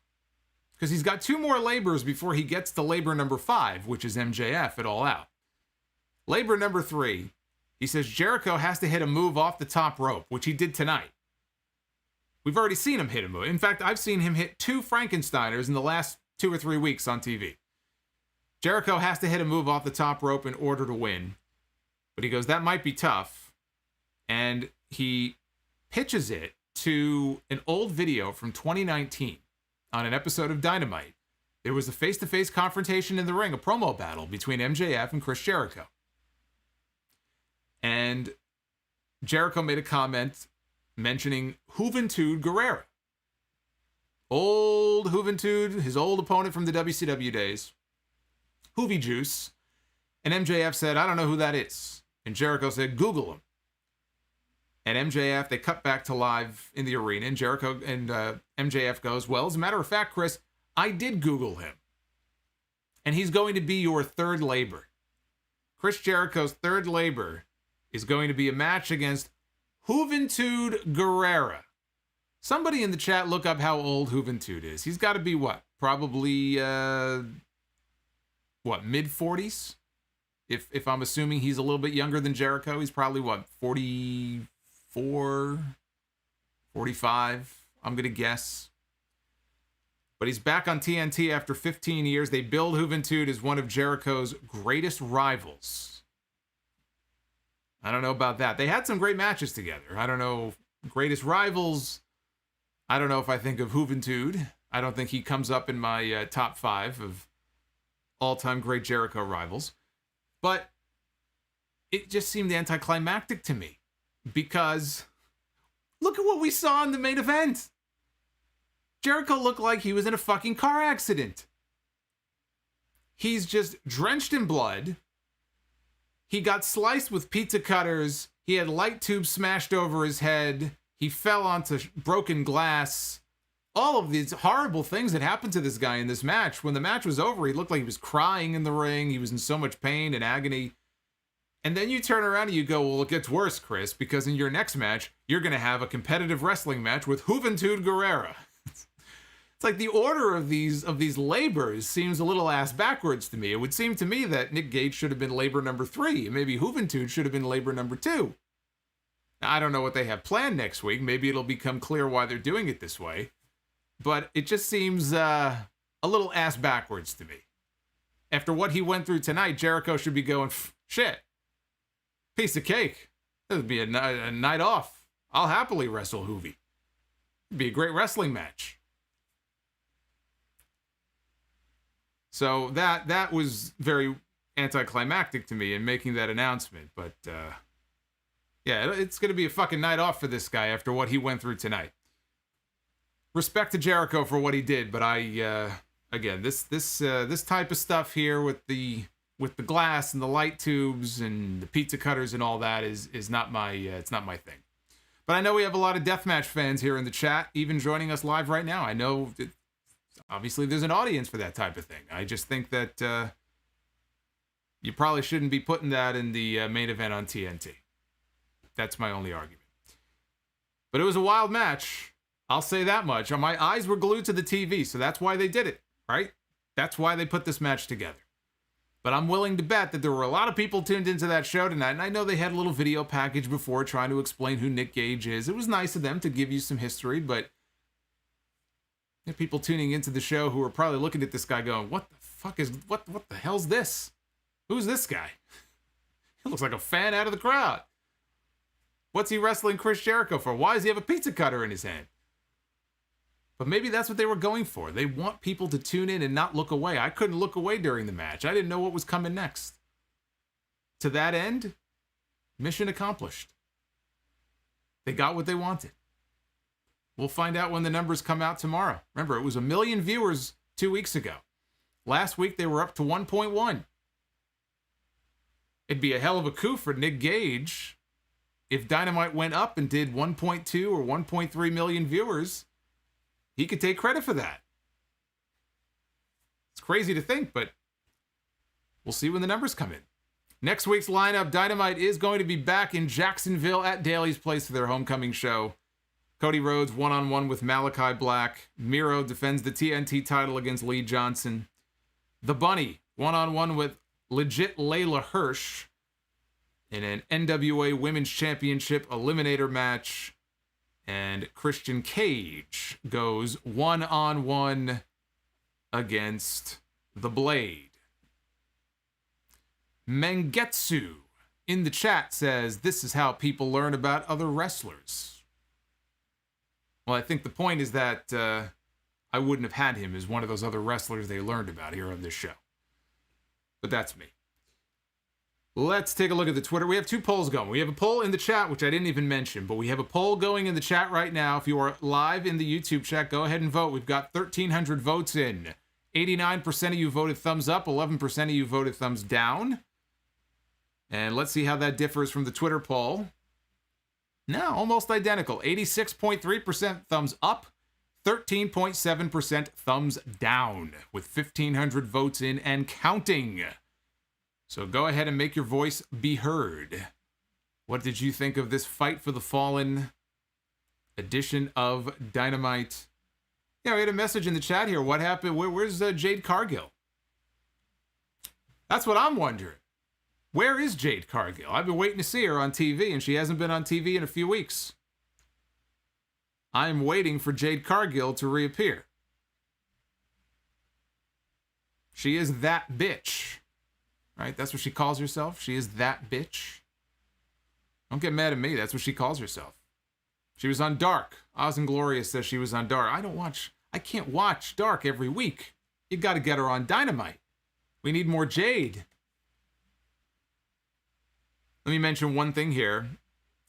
Because he's got 2 more labors before he gets to labor number 5, which is MJF at All Out. Labor number 3, he says Jericho has to hit a move off the top rope, which he did tonight. We've already seen him hit a move. In fact, I've seen him hit 2 Frankensteiners in the last 2 or 3 weeks on TV. Jericho has to hit a move off the top rope in order to win. But he goes, that might be tough. And he pitches it to an old video from 2019 on an episode of Dynamite. There was a face-to-face confrontation in the ring, a promo battle between MJF and Chris Jericho. And Jericho made a comment mentioning Juventud Guerrera. Old Juventud, his old opponent from the WCW days. Hoovy Juice. And MJF said, I don't know who that is. And Jericho said, Google him. And MJF, they cut back to live in the arena. And Jericho and MJF goes, well, as a matter of fact, Chris, I did Google him. And he's going to be your 3rd labor. Chris Jericho's 3rd labor is going to be a match against Juventud Guerrera. Somebody in the chat look up how old Juventud is. He's got to be what? Probably, mid-40s? If I'm assuming he's a little bit younger than Jericho, he's probably, 44, 45, I'm going to guess. But he's back on TNT after 15 years. They build Juventud as one of Jericho's greatest rivals. I don't know about that. They had some great matches together. I don't know. Greatest rivals. I don't know if I think of Juventud. I don't think he comes up in my top 5 of all-time great Jericho rivals. But it just seemed anticlimactic to me. Because look at what we saw in the main event. Jericho looked like he was in a fucking car accident. He's just drenched in blood. He got sliced with pizza cutters. He had light tubes smashed over his head. He fell onto broken glass. All of these horrible things that happened to this guy in this match. When the match was over, he looked like he was crying in the ring. He was in so much pain and agony. And then you turn around and you go, well, it gets worse, Chris, because in your next match, you're going to have a competitive wrestling match with Juventud Guerrera. It's like the order of these labors seems a little ass backwards to me. It would seem to me that Nick Gage should have been labor number 3, and maybe Juventud should have been labor number 2. Now, I don't know what they have planned next week. Maybe it'll become clear why they're doing it this way. But it just seems a little ass backwards to me. After what he went through tonight, Jericho should be going, shit, piece of cake. This would be a night off. I'll happily wrestle Hoovy. It'd be a great wrestling match. So that was very anticlimactic to me in making that announcement. But yeah, it's going to be a fucking night off for this guy after what he went through tonight. Respect to Jericho for what he did, but again, this type of stuff here with the glass and the light tubes and the pizza cutters and all that is not my it's not my thing. But I know we have a lot of deathmatch fans here in the chat, even joining us live right now. I know obviously there's an audience for that type of thing. I just think that you probably shouldn't be putting that in the main event on TNT. That's my only argument. But it was a wild match. I'll say that much. My eyes were glued to the TV, so that's why they did it, right? That's why they put this match together. But I'm willing to bet that there were a lot of people tuned into that show tonight, and I know they had a little video package before trying to explain who Nick Gage is. It was nice of them to give you some history, but there are people tuning into the show who are probably looking at this guy going, what the hell's this? Who's this guy? He looks like a fan out of the crowd. What's he wrestling Chris Jericho for? Why does he have a pizza cutter in his hand? But maybe that's what they were going for. They want people to tune in and not look away. I couldn't look away during the match. I didn't know what was coming next. To that end, mission accomplished. They got what they wanted. We'll find out when the numbers come out tomorrow. Remember, it was 1 million viewers 2 weeks ago. Last week, they were up to 1.1. It'd be a hell of a coup for Nick Gage if Dynamite went up and did 1.2 or 1.3 million viewers. He could take credit for that. It's crazy to think, but we'll see when the numbers come in. Next week's lineup, Dynamite is going to be back in Jacksonville at Daly's Place for their homecoming show. Cody Rhodes one-on-one with Malachi Black. Miro defends the TNT title against Lee Johnson. The Bunny one-on-one with legit Layla Hirsch in an NWA Women's Championship Eliminator match. And Christian Cage goes one-on-one against The Blade. Mengetsu in the chat says, this is how people learn about other wrestlers. Well, I think the point is that I wouldn't have had him as one of those other wrestlers they learned about here on this show. But that's me. Let's take a look at the Twitter. We have 2 polls going. We have a poll in the chat, which I didn't even mention, but we have a poll going in the chat right now. If you are live in the YouTube chat, go ahead and vote. We've got 1,300 votes in. 89% of you voted thumbs up. 11% of you voted thumbs down. And let's see how that differs from the Twitter poll. No, almost identical. 86.3% thumbs up. 13.7% thumbs down, with 1,500 votes in and counting. So go ahead and make your voice be heard. What did you think of this Fight for the Fallen edition of Dynamite? Yeah, we had a message in the chat here. What happened? Where's Jade Cargill? That's what I'm wondering. Where is Jade Cargill? I've been waiting to see her on TV, and she hasn't been on TV in a few weeks. I'm waiting for Jade Cargill to reappear. She is that bitch. Right? That's what she calls herself. She is that bitch. Don't get mad at me. That's what she calls herself. She was on Dark. Oz and Gloria says she was on Dark. I can't watch Dark every week. You got to get her on Dynamite. We need more Jade. Let me mention one thing here,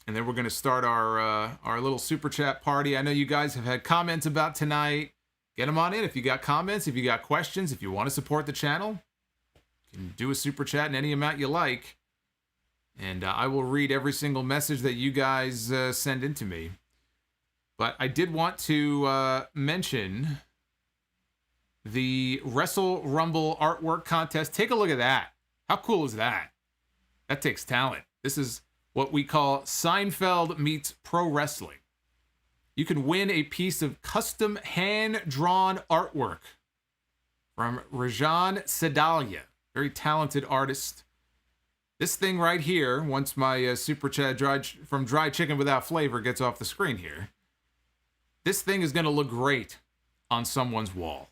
and then we're going to start our little super chat party. I know you guys have had comments about tonight. Get them on in if you got comments, if you got questions, if you want to support the channel. You can do a super chat in any amount you like, and I will read every single message that you guys send in to me. But I did want to mention the Wrestle Rumble artwork contest. Take a look at that. How cool is that? That takes talent. This is what we call Seinfeld meets pro wrestling. You can win a piece of custom hand-drawn artwork from Rajan Sedalia. Very talented artist. This thing right here, once my super chat from Dry Chicken Without Flavor gets off the screen here, this thing is going to look great on someone's wall.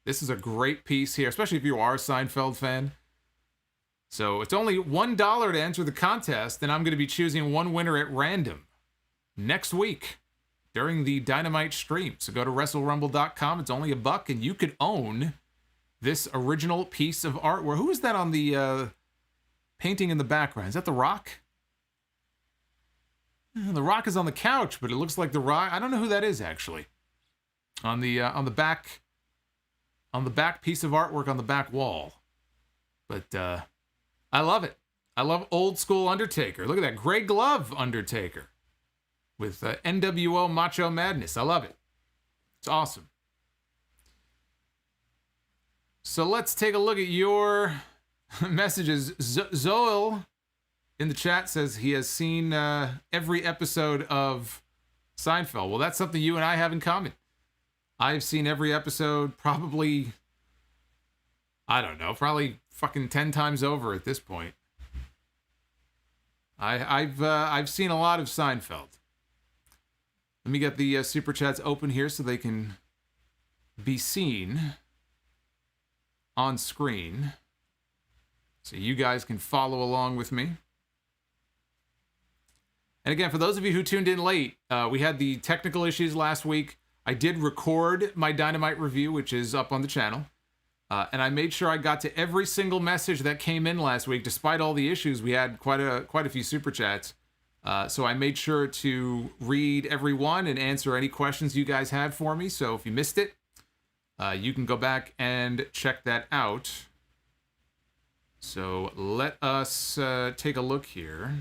This is a great piece here, especially if you are a Seinfeld fan. So it's only $1 to enter the contest, and I'm going to be choosing one winner at random next week during the Dynamite stream. So go to WrestleRumble.com. It's only $1, and you could own this original piece of artwork. Who is that on the painting in the background? Is that The Rock? The Rock is on the couch, but it looks like The Rock. I don't know who that is actually. On the back piece of artwork on the back wall. But I love it. I love old school Undertaker. Look at that gray glove Undertaker with NWO Macho Madness. I love it. It's awesome. So let's take a look at your messages. Zoel in the chat says he has seen every episode of Seinfeld. Well, that's something you and I have in common. I've seen every episode probably, I don't know, probably fucking 10 times over at this point. I've seen a lot of Seinfeld. Let me get the super chats open here so they can be seen on screen, so you guys can follow along with me. And again, for those of you who tuned in late, we had the technical issues last week. I did record my Dynamite review, which is up on the channel. And I made sure I got to every single message that came in last week. Despite all the issues, we had quite a few super chats. So I made sure to read every one and answer any questions you guys had for me. So if you missed it, you can go back and check that out. So let us take a look here.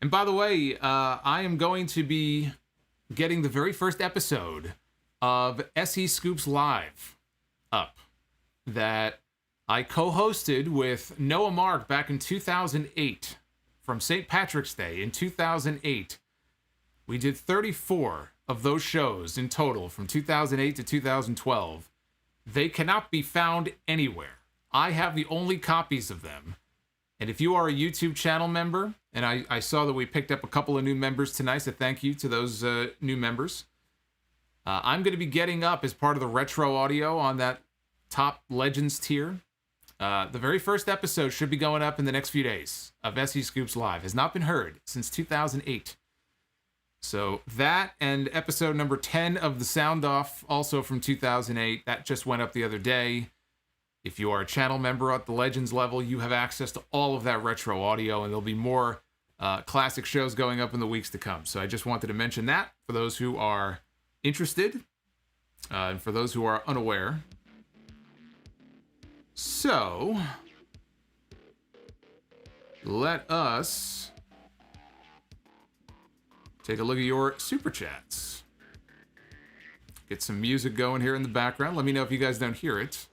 And by the way, I am going to be getting the very first episode of SE Scoops Live up that I co-hosted with Noah Mark back in 2008 from St. Patrick's Day in 2008. We did 34 of those shows in total from 2008 to 2012. They cannot be found anywhere. I have the only copies of them. And if you are a YouTube channel member, and I saw that we picked up a couple of new members tonight, so thank you to those new members. I'm going to be getting up as part of the retro audio on that top Legends tier. The very first episode should be going up in the next few days of SE Scoops Live. Has not been heard since 2008. So that and episode number 10 of the Sound Off, also from 2008, that just went up the other day. If you are a channel member at the Legends level, you have access to all of that retro audio, and there'll be more classic shows going up in the weeks to come. So I just wanted to mention that for those who are interested, and for those who are unaware. So let us take a look at your super chats. Get some music going here in the background. Let me know if you guys don't hear it.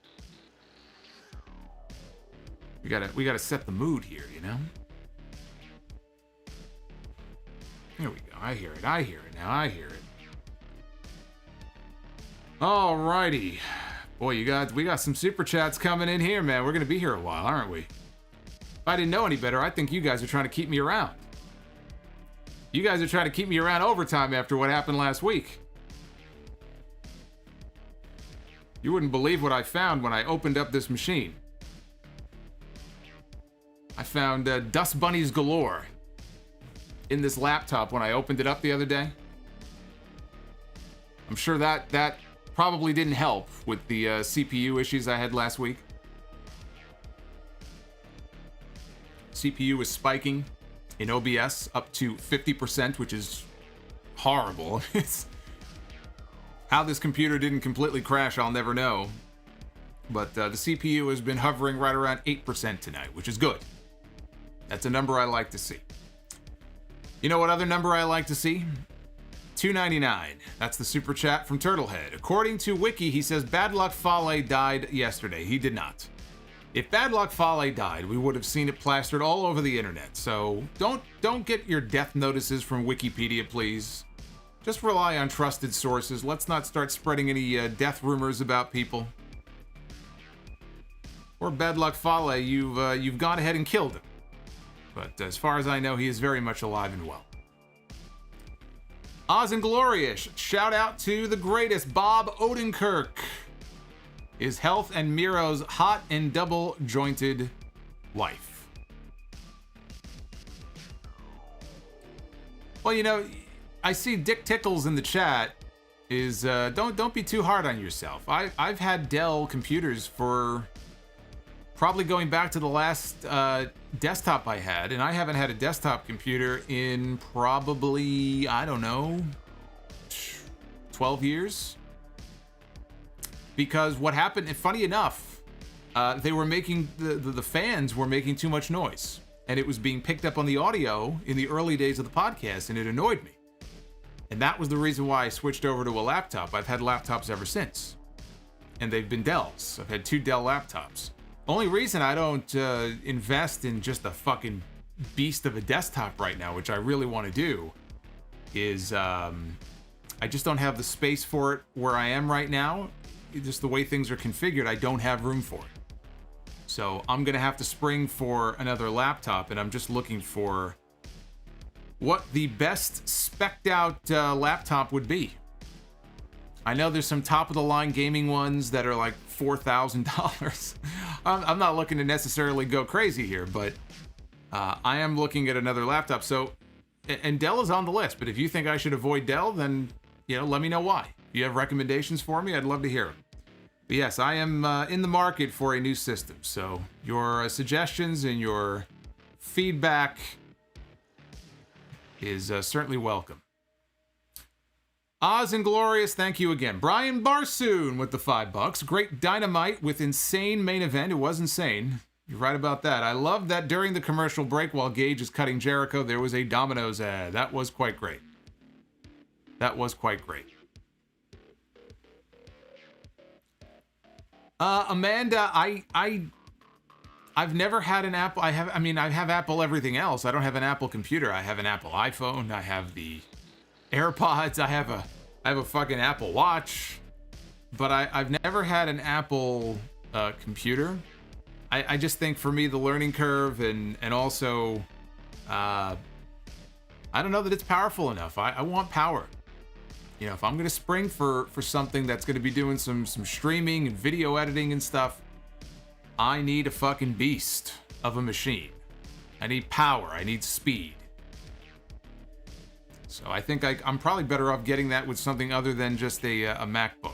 We gotta set the mood here, you know? Here we go. I hear it now. I hear it. Alrighty. Boy, we got some super chats coming in here, man. We're gonna be here a while, aren't we? If I didn't know any better, I think you guys are trying to keep me around. You guys are trying to keep me around overtime after what happened last week. You wouldn't believe what I found when I opened up this machine. I found dust bunnies galore in this laptop when I opened it up the other day. I'm sure that probably didn't help with the CPU issues I had last week. CPU was spiking in OBS up to 50%, which is horrible. It's how this computer didn't completely crash, I'll never know. But the CPU has been hovering right around 8% tonight, which is good. That's a number I like to see. You know what other number I like to see? $2.99. That's the super chat from Turtlehead. According to Wiki, he says Bad Luck Fale died yesterday. He did not. If Bad Luck Fale died, we would have seen it plastered all over the internet. So don't get your death notices from Wikipedia, please. Just rely on trusted sources. Let's not start spreading any death rumors about people. Or Bad Luck Fale, you've gone ahead and killed him. But as far as I know, he is very much alive and well. Oz and Glorious, shout out to the greatest Bob Odenkirk. His health and Miro's hot and double-jointed wife. Well, you know, I see Dick Tickles in the chat. is don't be too hard on yourself. I've had Dell computers for probably going back to the last desktop I had, and I haven't had a desktop computer in probably, I don't know, 12 years. Because what happened, and funny enough, they were making, the fans were making too much noise, and it was being picked up on the audio in the early days of the podcast, and it annoyed me. And that was the reason why I switched over to a laptop. I've had laptops ever since, and they've been Dells. I've had 2 Dell laptops. Only reason I don't invest in just a fucking beast of a desktop right now, which I really want to do, is I just don't have the space for it where I am right now. Just the way things are configured, I don't have room for it. So I'm gonna have to spring for another laptop, and I'm just looking for what the best spec'd out laptop would be. I know there's some top of the line gaming ones that are like $4,000. I'm not looking to necessarily go crazy here, but I am looking at another laptop. So, and Dell is on the list, but if you think I should avoid Dell, then, let me know why. If you have recommendations for me, I'd love to hear them. But yes, I am in the market for a new system. So your suggestions and your feedback is certainly welcome. Oz and Glorious, thank you again. Brian Barsoon with the $5. Great Dynamite with insane main event. It was insane. You're right about that. I love that during the commercial break while Gage is cutting Jericho, there was a Domino's ad. That was quite great. That was quite great. Amanda, I've never had an Apple. I have Apple everything else. I don't have an Apple computer. I have an Apple iPhone. I have the AirPods. I have a fucking Apple Watch. But I've never had an Apple computer. I just think for me the learning curve and also I don't know that it's powerful enough. I want power. If I'm gonna spring for something that's gonna be doing some streaming and video editing and stuff, I need a fucking beast of a machine. I need power. I need speed. So I think I'm probably better off getting that with something other than just a MacBook.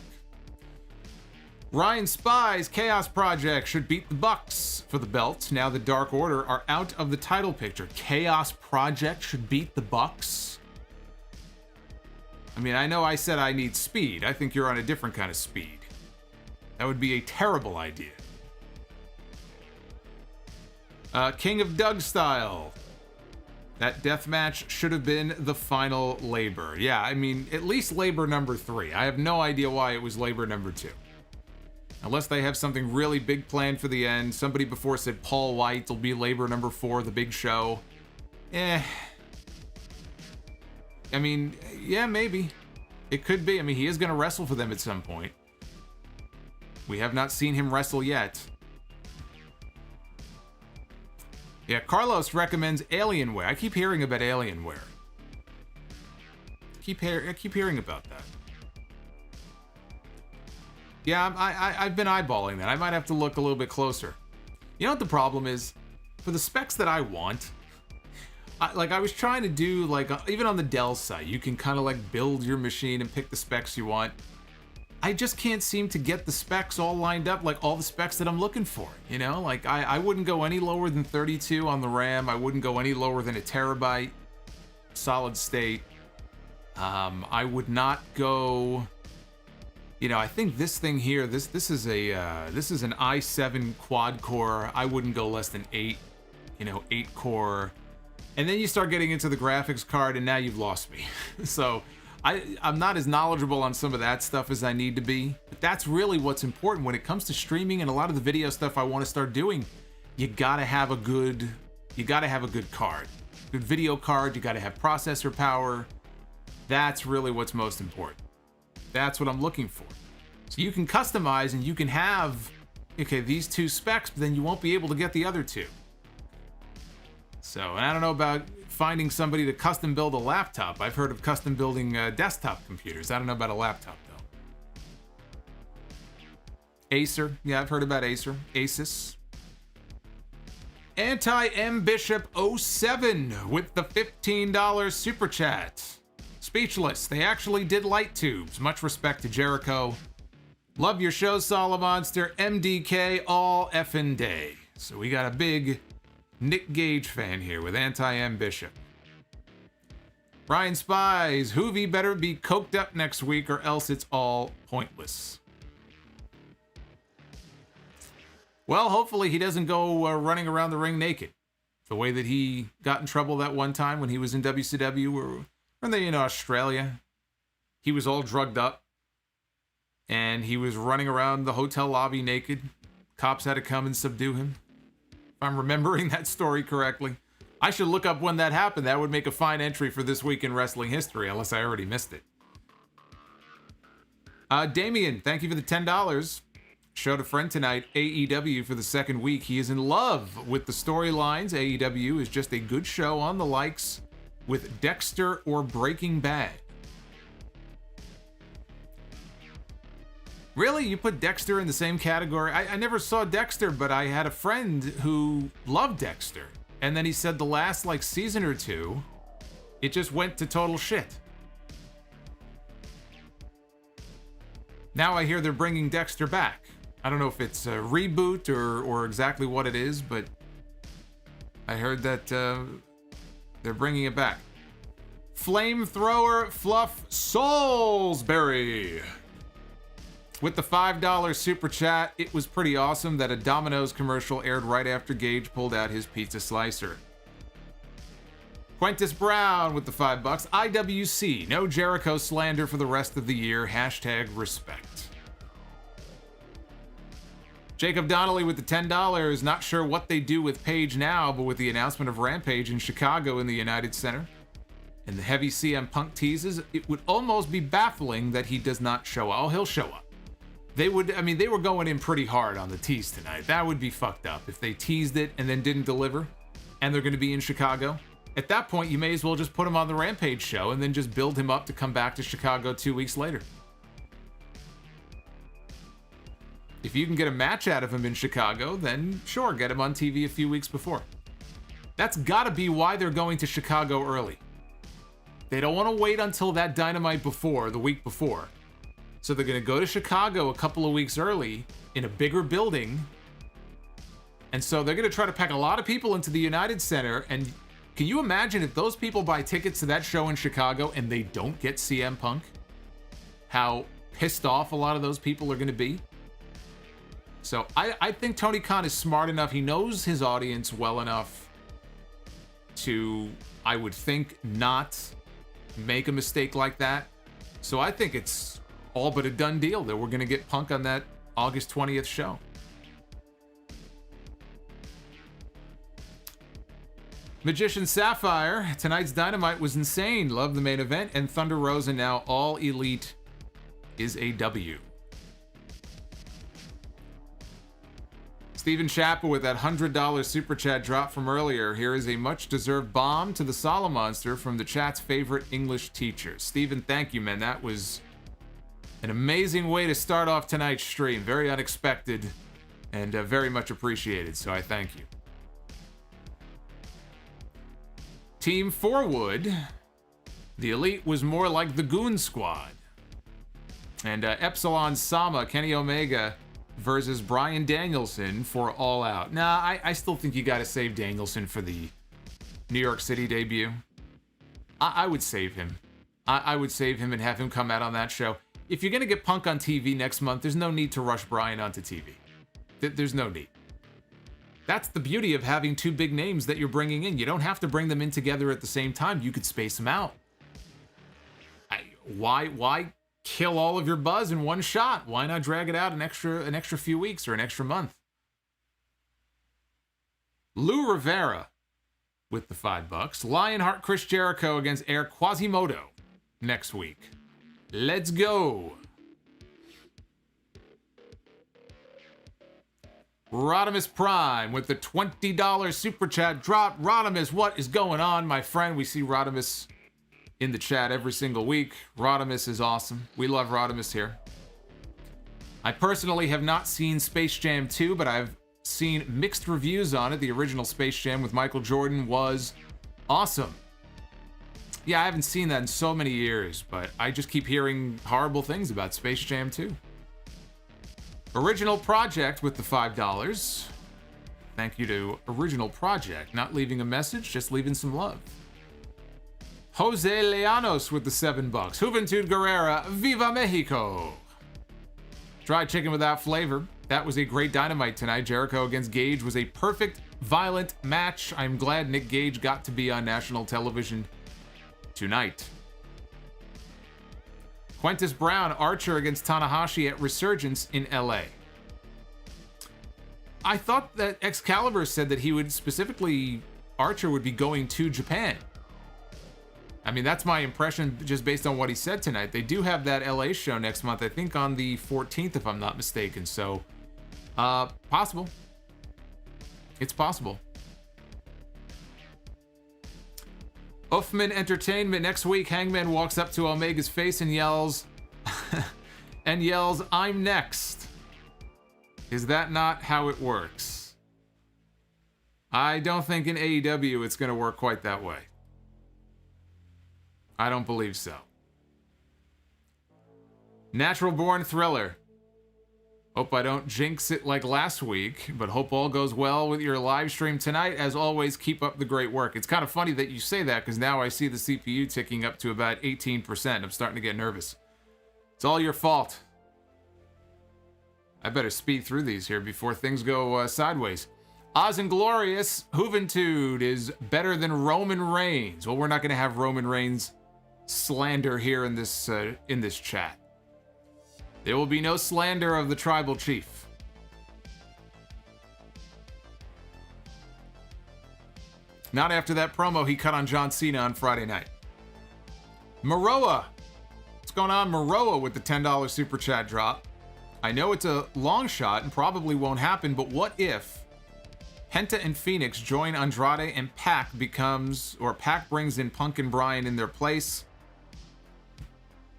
Ryan Spies, Chaos Project should beat the Bucks for the belt. Now the Dark Order are out of the title picture. Chaos Project should beat the Bucks? I know I said I need speed. I think you're on a different kind of speed. That would be a terrible idea. King of Doug style. That death match should have been the final labor. Yeah, at least labor number 3. I have no idea why it was labor number 2. Unless they have something really big planned for the end. Somebody before said Paul White will be labor number 4, the big show. Yeah, maybe. It could be. He is going to wrestle for them at some point. We have not seen him wrestle yet. Yeah, Carlos recommends Alienware. I keep hearing about Alienware. I keep hearing about that. Yeah, I've been eyeballing that. I might have to look a little bit closer. You know what the problem is? For the specs that I want, I was trying to do, even on the Dell site, you can kind of build your machine and pick the specs you want. I just can't seem to get the specs all lined up, all the specs that I'm looking for, I wouldn't go any lower than 32 on the RAM. I wouldn't go any lower than a terabyte solid state. I would not go, I think this thing here, this is an i7 quad core. I wouldn't go less than 8 core. And then you start getting into the graphics card, and now you've lost me. So I'm not as knowledgeable on some of that stuff as I need to be. But that's really what's important when it comes to streaming and a lot of the video stuff I want to start doing. You gotta have a good card, good video card. You gotta have processor power. That's really what's most important. That's what I'm looking for. So you can customize and you can have, these 2 specs, but then you won't be able to get the other 2. So, and I don't know about finding somebody to custom build a laptop. I've heard of custom building desktop computers. I don't know about a laptop, though. Acer. Yeah, I've heard about Acer. Asus. Anti-M Bishop 07 with the $15 super chat. Speechless. They actually did light tubes. Much respect to Jericho. Love your show, Solomonster. MDK all effing day. So we got a big Nick Gage fan here with Anti-M Bishop. Brian Spies. Hoovy better be coked up next week or else it's all pointless. Well, hopefully he doesn't go running around the ring naked. The way that he got in trouble that one time when he was in WCW or when they in Australia. He was all drugged up. And he was running around the hotel lobby naked. Cops had to come and subdue him. If I'm remembering that story correctly. I should look up when that happened. That would make a fine entry for This Week in Wrestling History, unless I already missed it. Damien, thank you for the $10. Showed a friend tonight, AEW for the second week. He is in love with the storylines. AEW is just a good show on the likes with Dexter or Breaking Bad. Really? You put Dexter in the same category? I never saw Dexter, but I had a friend who loved Dexter. And then he said the last, season or two, it just went to total shit. Now I hear they're bringing Dexter back. I don't know if it's a reboot or exactly what it is, but I heard that they're bringing it back. Flamethrower Fluff Soulsbury with the $5 super chat. It was pretty awesome that a Domino's commercial aired right after Gage pulled out his pizza slicer. Quintus Brown with the $5. IWC, no Jericho slander for the rest of the year. #respect. Jacob Donnelly with the $10. Not sure what they do with Page now, but with the announcement of Rampage in Chicago in the United Center and the heavy CM Punk teases, it would almost be baffling that he does not show up. Oh, he'll show up. They were going in pretty hard on the tease tonight. That would be fucked up if they teased it and then didn't deliver, and they're going to be in Chicago. At that point, you may as well just put him on the Rampage show and then just build him up to come back to Chicago 2 weeks later. If you can get a match out of him in Chicago, then sure, get him on TV a few weeks before. That's gotta be why they're going to Chicago early. They don't want to wait until that Dynamite before, the week before. So they're gonna go to Chicago a couple of weeks early in a bigger building. And so they're gonna try to pack a lot of people into the United Center. And can you imagine if those people buy tickets to that show in Chicago and they don't get CM Punk? How pissed off a lot of those people are gonna be? So I think Tony Khan is smart enough. He knows his audience well enough to, I would think, not make a mistake like that. So I think it's all but a done deal that we're going to get Punk on that August 20th show. Magician Sapphire, tonight's Dynamite was insane. Love the main event. And Thunder Rosa now all elite is a W. Stephen Chapel with that $100 super chat drop from earlier. Here is a much-deserved bomb to the Solomonster from the chat's favorite English teacher. Stephen, thank you, man. That was an amazing way to start off tonight's stream. Very unexpected and very much appreciated, so I thank you. Team Forward. The Elite was more like the Goon Squad. And Epsilon Sama, Kenny Omega versus Bryan Danielson for All Out. Nah, I still think you gotta save Danielson for the New York City debut. I would save him. I would save him and have him come out on that show. If you're gonna get Punk on TV next month, there's no need to rush Bryan onto TV. There's no need. That's the beauty of having two big names that you're bringing in. You don't have to bring them in together at the same time. You could space them out. Why kill all of your buzz in one shot? Why not drag it out an extra few weeks or an extra month? Lou Rivera with the $5. Lionheart Chris Jericho against Air Quasimodo next week. Let's go. Rodimus Prime with the $20 super chat drop. Rodimus, what is going on, my friend? We see Rodimus in the chat every single week. Rodimus is awesome. We love Rodimus here. I personally have not seen Space Jam 2, but I've seen mixed reviews on it. The original Space Jam with Michael Jordan was awesome. Yeah, I haven't seen that in so many years, but I just keep hearing horrible things about Space Jam 2. Original Project with the $5. Thank you to Original Project. Not leaving a message, just leaving some love. Jose Leanos with the $7. Juventud Guerrera, Viva Mexico. Fried chicken without flavor. That was a great Dynamite tonight. Jericho against Gage was a perfect, violent match. I'm glad Nick Gage got to be on national television tonight. Quintus Brown, Archer against Tanahashi at Resurgence in LA. I thought that Excalibur said that he would specifically, Archer would be going to Japan. I mean, that's my impression just based on what he said tonight. They do have that LA show next month, I think on the 14th, if I'm not mistaken. So, possible. It's possible. Uffman Entertainment. Next week, Hangman walks up to Omega's face and yells, I'm next. Is that not how it works? I don't think in AEW it's going to work quite that way. I don't believe so. Natural Born Thriller. Hope I don't jinx it like last week, but hope all goes well with your live stream tonight. As always, keep up the great work. It's kind of funny that you say that because now I see the CPU ticking up to about 18%. I'm starting to get nervous. It's all your fault. I better speed through these here before things go sideways. Oz and Glorious, Juventud is better than Roman Reigns. Well, we're not going to have Roman Reigns slander here in this chat. There will be no slander of the tribal chief. Not after that promo he cut on John Cena on Friday night. Maroa. What's going on, Maroa, with the $10 super chat drop? I know it's a long shot and probably won't happen, but what if Penta and Phoenix join Andrade and Pac Pac brings in Punk and Bryan in their place,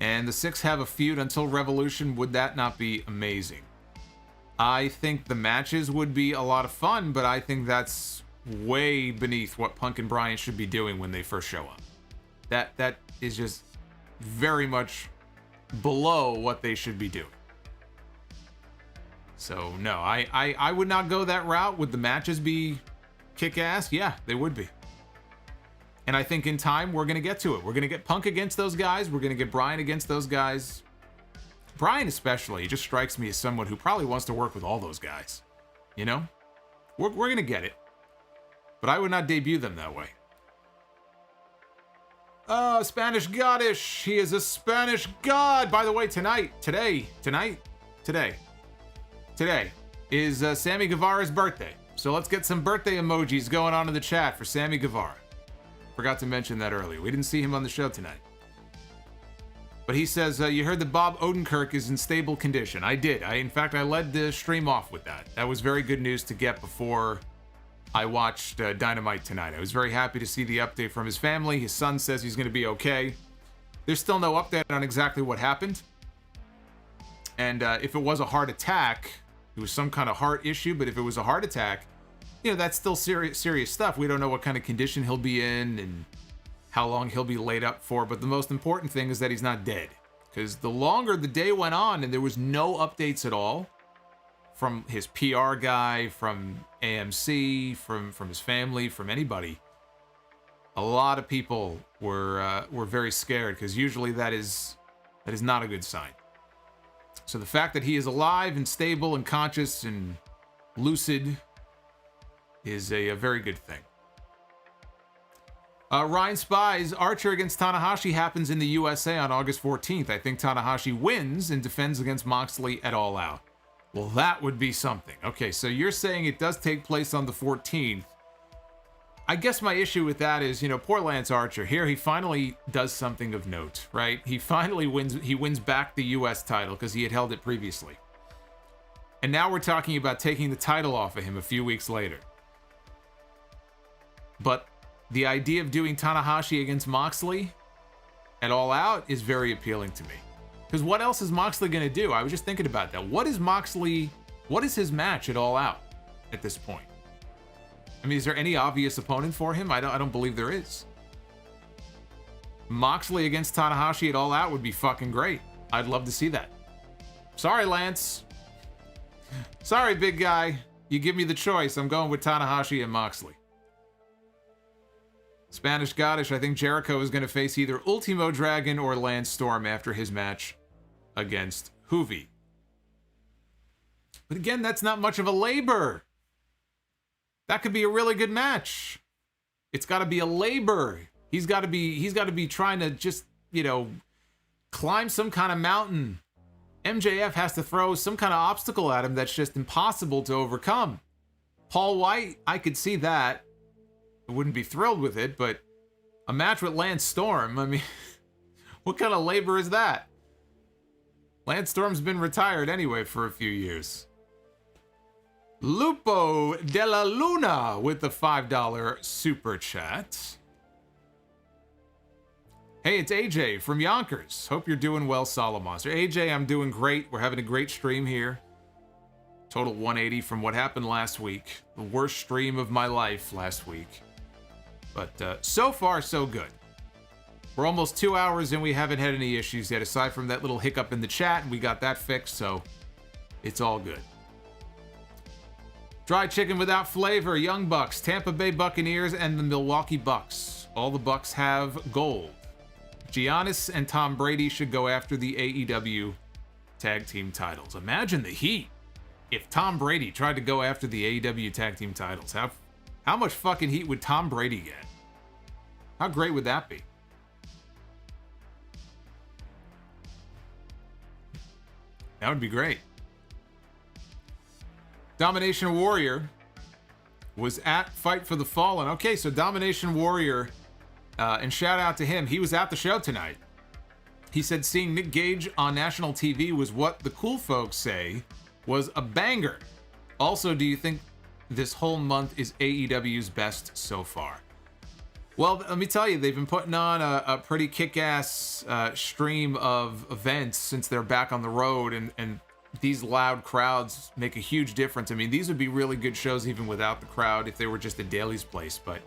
and the Six have a feud until Revolution? Would that not be amazing? I think the matches would be a lot of fun, but I think that's way beneath what Punk and Bryan should be doing when they first show up. That is just very much below what they should be doing. So, no, I would not go that route. Would the matches be kick-ass? Yeah, they would be. And I think in time, we're going to get to it. We're going to get Punk against those guys. We're going to get Bryan against those guys. Bryan especially, he just strikes me as someone who probably wants to work with all those guys. You know? We're going to get it. But I would not debut them that way. Oh, Spanish Goddish. He is a Spanish god. By the way, today is Sammy Guevara's birthday. So let's get some birthday emojis going on in the chat for Sammy Guevara. Forgot to mention that earlier. We didn't see him on the show tonight. But he says, you heard that Bob Odenkirk is in stable condition. I did. In fact, I led the stream off with that. That was very good news to get before I watched Dynamite tonight. I was very happy to see the update from his family. His son says he's going to be okay. There's still no update on exactly what happened. And if it was a heart attack, it was some kind of heart issue, but if it was a heart attack, you know, that's still serious stuff. We don't know what kind of condition he'll be in and how long he'll be laid up for, but the most important thing is that he's not dead. Because the longer the day went on and there was no updates at all from his PR guy, from AMC, from his family, from anybody, a lot of people were very scared, because usually that is not a good sign. So the fact that he is alive and stable and conscious and lucid is a very good thing. Ryan Spies, Archer against Tanahashi happens in the USA on August 14th. I think Tanahashi wins and defends against Moxley at All Out. Well, that would be something. Okay, so you're saying it does take place on the 14th. I guess my issue with that is, you know, poor Lance Archer. Here he finally does something of note, right? He finally wins. He wins back the US title because he had held it previously. And now we're talking about taking the title off of him a few weeks later. But the idea of doing Tanahashi against Moxley at All Out is very appealing to me. Because what else is Moxley going to do? I was just thinking about that. What is his match at All Out at this point? I mean, is there any obvious opponent for him? I don't believe there is. Moxley against Tanahashi at All Out would be fucking great. I'd love to see that. Sorry, Lance. Sorry, big guy. You give me the choice. I'm going with Tanahashi and Moxley. Spanish Goddess, I think Jericho is going to face either Ultimo Dragon or Lance Storm after his match against Juvi. But again, that's not much of a labor. That could be a really good match. It's got to be a labor. He's got to be trying to just, climb some kind of mountain. MJF has to throw some kind of obstacle at him that's just impossible to overcome. Paul White, I could see that. I wouldn't be thrilled with it, but a match with Lance Storm, I mean, what kind of labor is that? Lance Storm's been retired anyway for a few years. Lupo de la Luna with the $5 super chat. Hey, it's AJ from Yonkers. Hope you're doing well, Solomonster. AJ, I'm doing great. We're having a great stream here. Total 180 from what happened last week. The worst stream of my life last week. But so far, so good. We're almost 2 hours and we haven't had any issues yet, aside from that little hiccup in the chat, and we got that fixed, so it's all good. Dry chicken without flavor, Young Bucks, Tampa Bay Buccaneers, and the Milwaukee Bucks. All the Bucks have gold. Giannis and Tom Brady should go after the AEW Tag Team titles. Imagine the heat if Tom Brady tried to go after the AEW Tag Team titles. How much fucking heat would Tom Brady get? How great would that be? That would be great. Domination Warrior was at Fight for the Fallen. Okay, so Domination Warrior, and shout out to him. He was at the show tonight. He said seeing Nick Gage on national TV was what the cool folks say was a banger. Also, do you think this whole month is AEW's best so far? Well, let me tell you, they've been putting on a pretty kick-ass stream of events since they're back on the road, and these loud crowds make a huge difference. I mean, these would be really good shows even without the crowd if they were just a Daly's place. But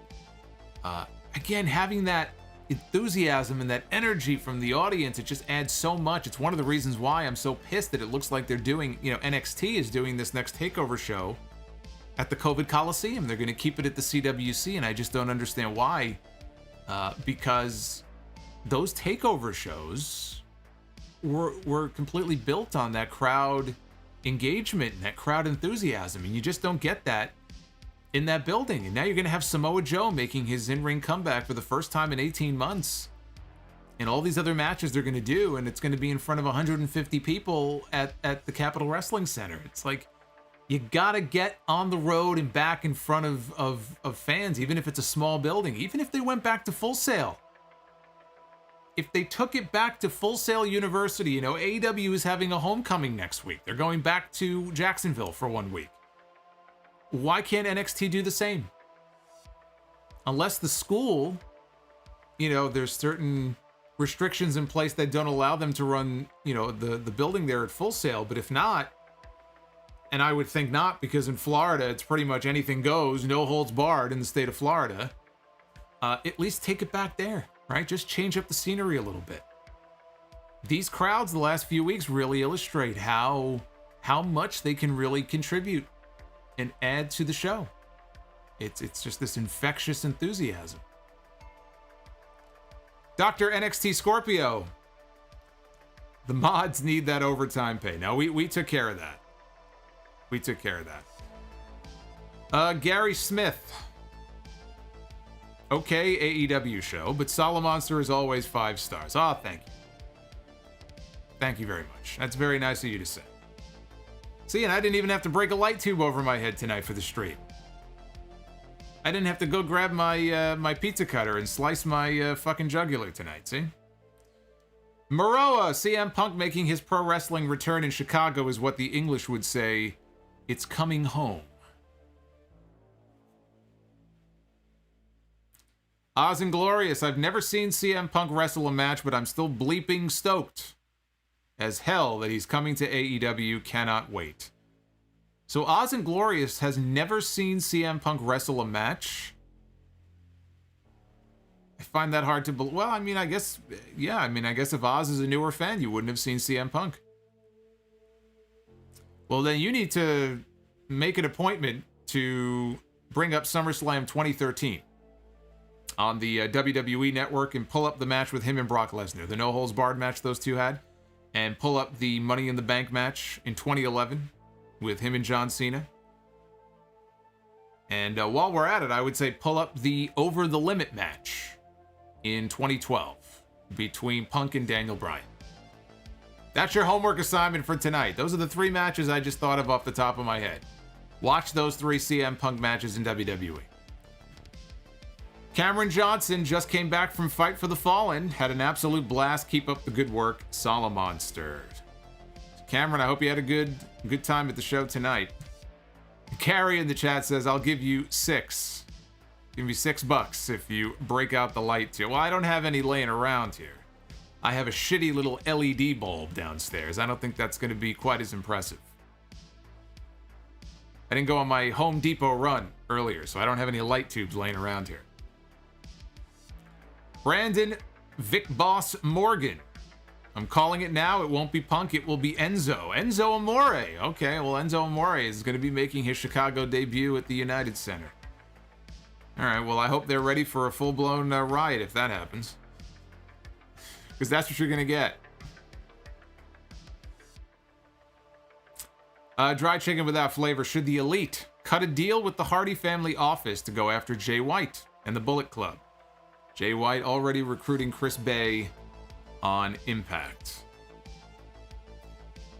again, having that enthusiasm and that energy from the audience, it just adds so much. It's one of the reasons why I'm so pissed that it looks like they're doing, NXT is doing this next takeover show at the COVID Coliseum. They're going to keep it at the CWC, and I just don't understand why. Because those takeover shows were completely built on that crowd engagement and that crowd enthusiasm, and you just don't get that in that building. And now you're going to have Samoa Joe making his in-ring comeback for the first time in 18 months, and all these other matches they're going to do, and it's going to be in front of 150 people at the Capitol Wrestling Center. It's like, you gotta get on the road and back in front of fans, even if it's a small building, even if they went back to Full Sail. If they took it back to Full Sail University, AEW is having a homecoming next week. They're going back to Jacksonville for 1 week. Why can't NXT do the same? Unless the school, there's certain restrictions in place that don't allow them to run, the building there at Full Sail. But if not, and I would think not, because in Florida, it's pretty much anything goes, no holds barred in the state of Florida, at least take it back there. Right? Just change up the scenery a little bit. These crowds the last few weeks really illustrate how much they can really contribute and add to the show. It's just this infectious enthusiasm. Dr. NXT Scorpio. The mods need that overtime pay. Now, we took care of that. We took care of that. Gary Smith. Okay, AEW show, but Solomonster is always 5 stars. Oh, thank you. Thank you very much. That's very nice of you to say. See, and I didn't even have to break a light tube over my head tonight for the stream. I didn't have to go grab my my pizza cutter and slice my fucking jugular tonight, see? Maroa, CM Punk making his pro wrestling return in Chicago is what the English would say, it's coming home. Oz and Glorious, I've never seen CM Punk wrestle a match, but I'm still bleeping stoked as hell that he's coming to AEW. Cannot wait. So Oz and Glorious has never seen CM Punk wrestle a match? I find that hard to believe. Well, I mean, I guess, yeah, I mean, I guess if Oz is a newer fan, you wouldn't have seen CM Punk. Well, then you need to make an appointment to bring up SummerSlam 2013 on the WWE Network and pull up the match with him and Brock Lesnar, the no-holds-barred match those two had, and pull up the Money in the Bank match in 2011 with him and John Cena. And while we're at it, I would say pull up the Over the Limit match in 2012 between Punk and Daniel Bryan. That's your homework assignment for tonight. Those are the 3 matches I just thought of off the top of my head. Watch those 3 CM Punk matches in WWE. Cameron Johnson just came back from Fight for the Fallen. Had an absolute blast. Keep up the good work, Solomonster. Cameron, I hope you had a good time at the show tonight. Carrie in the chat says, I'll give you 6. Give me $6 if you break out the lights here. Well, I don't have any laying around here. I have a shitty little LED bulb downstairs. I don't think that's going to be quite as impressive. I didn't go on my Home Depot run earlier, so I don't have any light tubes laying around here. Brandon Vic Boss Morgan. I'm calling it now. It won't be Punk. It will be Enzo. Enzo Amore. Okay, well, Enzo Amore is going to be making his Chicago debut at the United Center. All right, well, I hope they're ready for a full-blown riot if that happens. Because that's what you're going to get. Dry chicken without flavor. Should the Elite cut a deal with the Hardy family office to go after Jay White and the Bullet Club? Jay White already recruiting Chris Bay on Impact.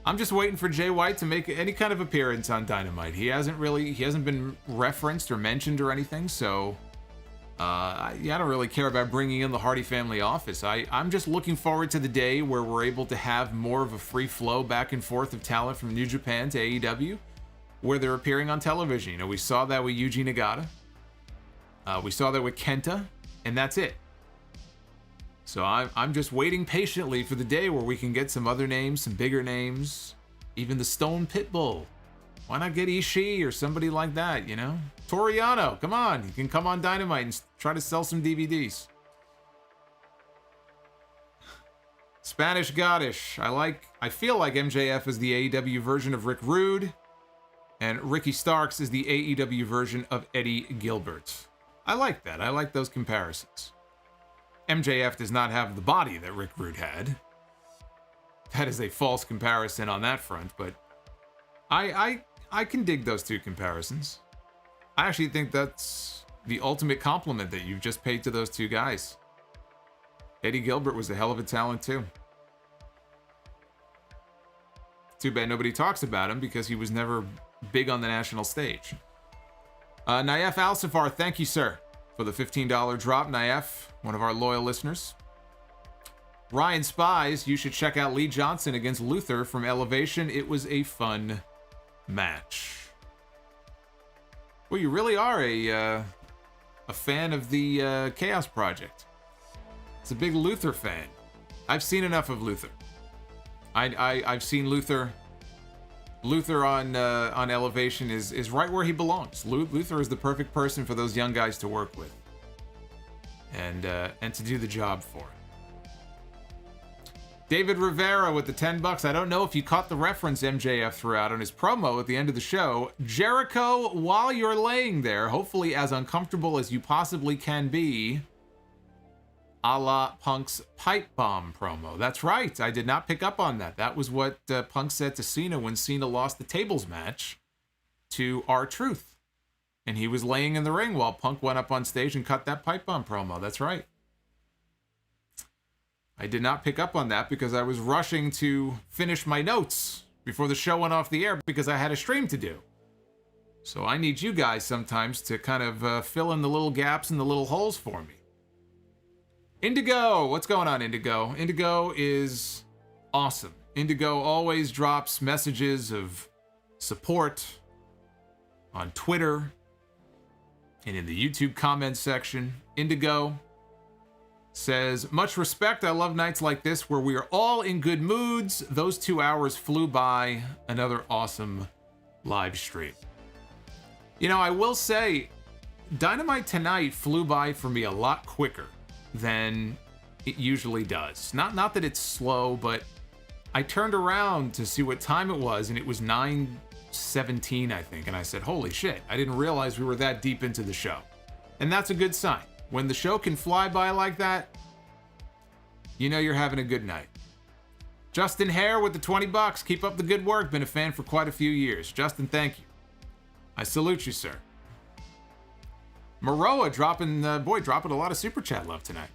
I'm just waiting for Jay White to make any kind of appearance on Dynamite. He hasn't been referenced or mentioned or anything, so I don't really care about bringing in the Hardy family office. I'm just looking forward to the day where we're able to have more of a free flow back and forth of talent from New Japan to AEW, where they're appearing on television. You know, we saw that with Yuji Nagata. We saw that with Kenta, and that's it. So I'm just waiting patiently for the day where we can get some other names, some bigger names, even the Stone Pitbull. Why not get Ishii or somebody like that, you know? Toriano, come on. You can come on Dynamite and try to sell some DVDs. Spanish Goddish. I feel like MJF is the AEW version of Rick Rude, and Ricky Starks is the AEW version of Eddie Gilbert. I like that. I like those comparisons. MJF does not have the body that Rick Rude had. That is a false comparison on that front, but I can dig those 2 comparisons. I actually think that's the ultimate compliment that you've just paid to those 2 guys. Eddie Gilbert was a hell of a talent too. Too bad nobody talks about him because he was never big on the national stage. Naif Al-Safar, thank you, sir, for the $15 drop. Naif, one of our loyal listeners. Ryan Spies, you should check out Lee Johnson against Luther from Elevation. It was a fun match. Well, you really are a fan of the Chaos Project. It's a big Luther fan. I've seen enough of Luther. I've seen Luther. Luther on Elevation is right where he belongs. Luther is the perfect person for those young guys to work with, and to do the job for. David Rivera with the $10. I don't know if you caught the reference MJF threw out on his promo at the end of the show. Jericho, while you're laying there, hopefully as uncomfortable as you possibly can be, a la Punk's pipe bomb promo. That's right. I did not pick up on that. That was what Punk said to Cena when Cena lost the tables match to R-Truth. And he was laying in the ring while Punk went up on stage and cut that pipe bomb promo. That's right. I did not pick up on that because I was rushing to finish my notes before the show went off the air because I had a stream to do. So I need you guys sometimes to kind of fill in the little gaps and the little holes for me. Indigo! What's going on, Indigo? Indigo is awesome. Indigo always drops messages of support on Twitter and in the YouTube comment section. Indigo says, much respect. I love nights like this where we are all in good moods. Those 2 hours flew by. Another awesome live stream. You know, I will say, Dynamite tonight flew by for me a lot quicker than it usually does. Not that it's slow, but I turned around to see what time it was, and it was 9:17, I think, and I said, holy shit, I didn't realize we were that deep into the show. And that's a good sign. When the show can fly by like that, you know you're having a good night. Justin Hare with the $20. Keep up the good work. Been a fan for quite a few years. Justin, thank you. I salute you, sir. Maroa dropping a lot of super chat love tonight.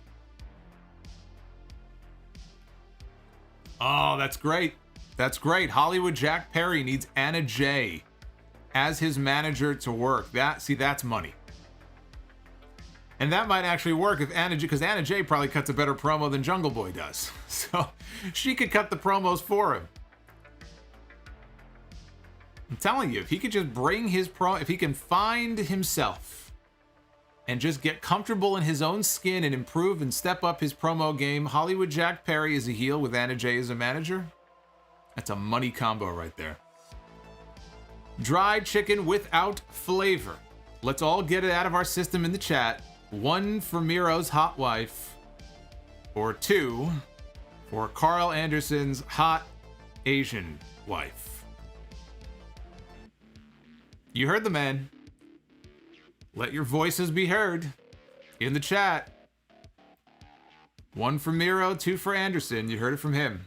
Oh, that's great. That's great. Hollywood Jack Perry needs Anna Jay as his manager to work. That's money. And that might actually work if because Anna Jay probably cuts a better promo than Jungle Boy does. So she could cut the promos for him. I'm telling you, if he could just bring his if he can find himself and just get comfortable in his own skin and improve and step up his promo game, Hollywood Jack Perry is a heel with Anna Jay as a manager. That's a money combo right there. Dried chicken without flavor. Let's all get it out of our system in the chat. 1 for Miro's hot wife, or 2 for Carl Anderson's hot Asian wife. You heard the man. Let your voices be heard in the chat. 1 for Miro, 2 for Anderson. You heard it from him.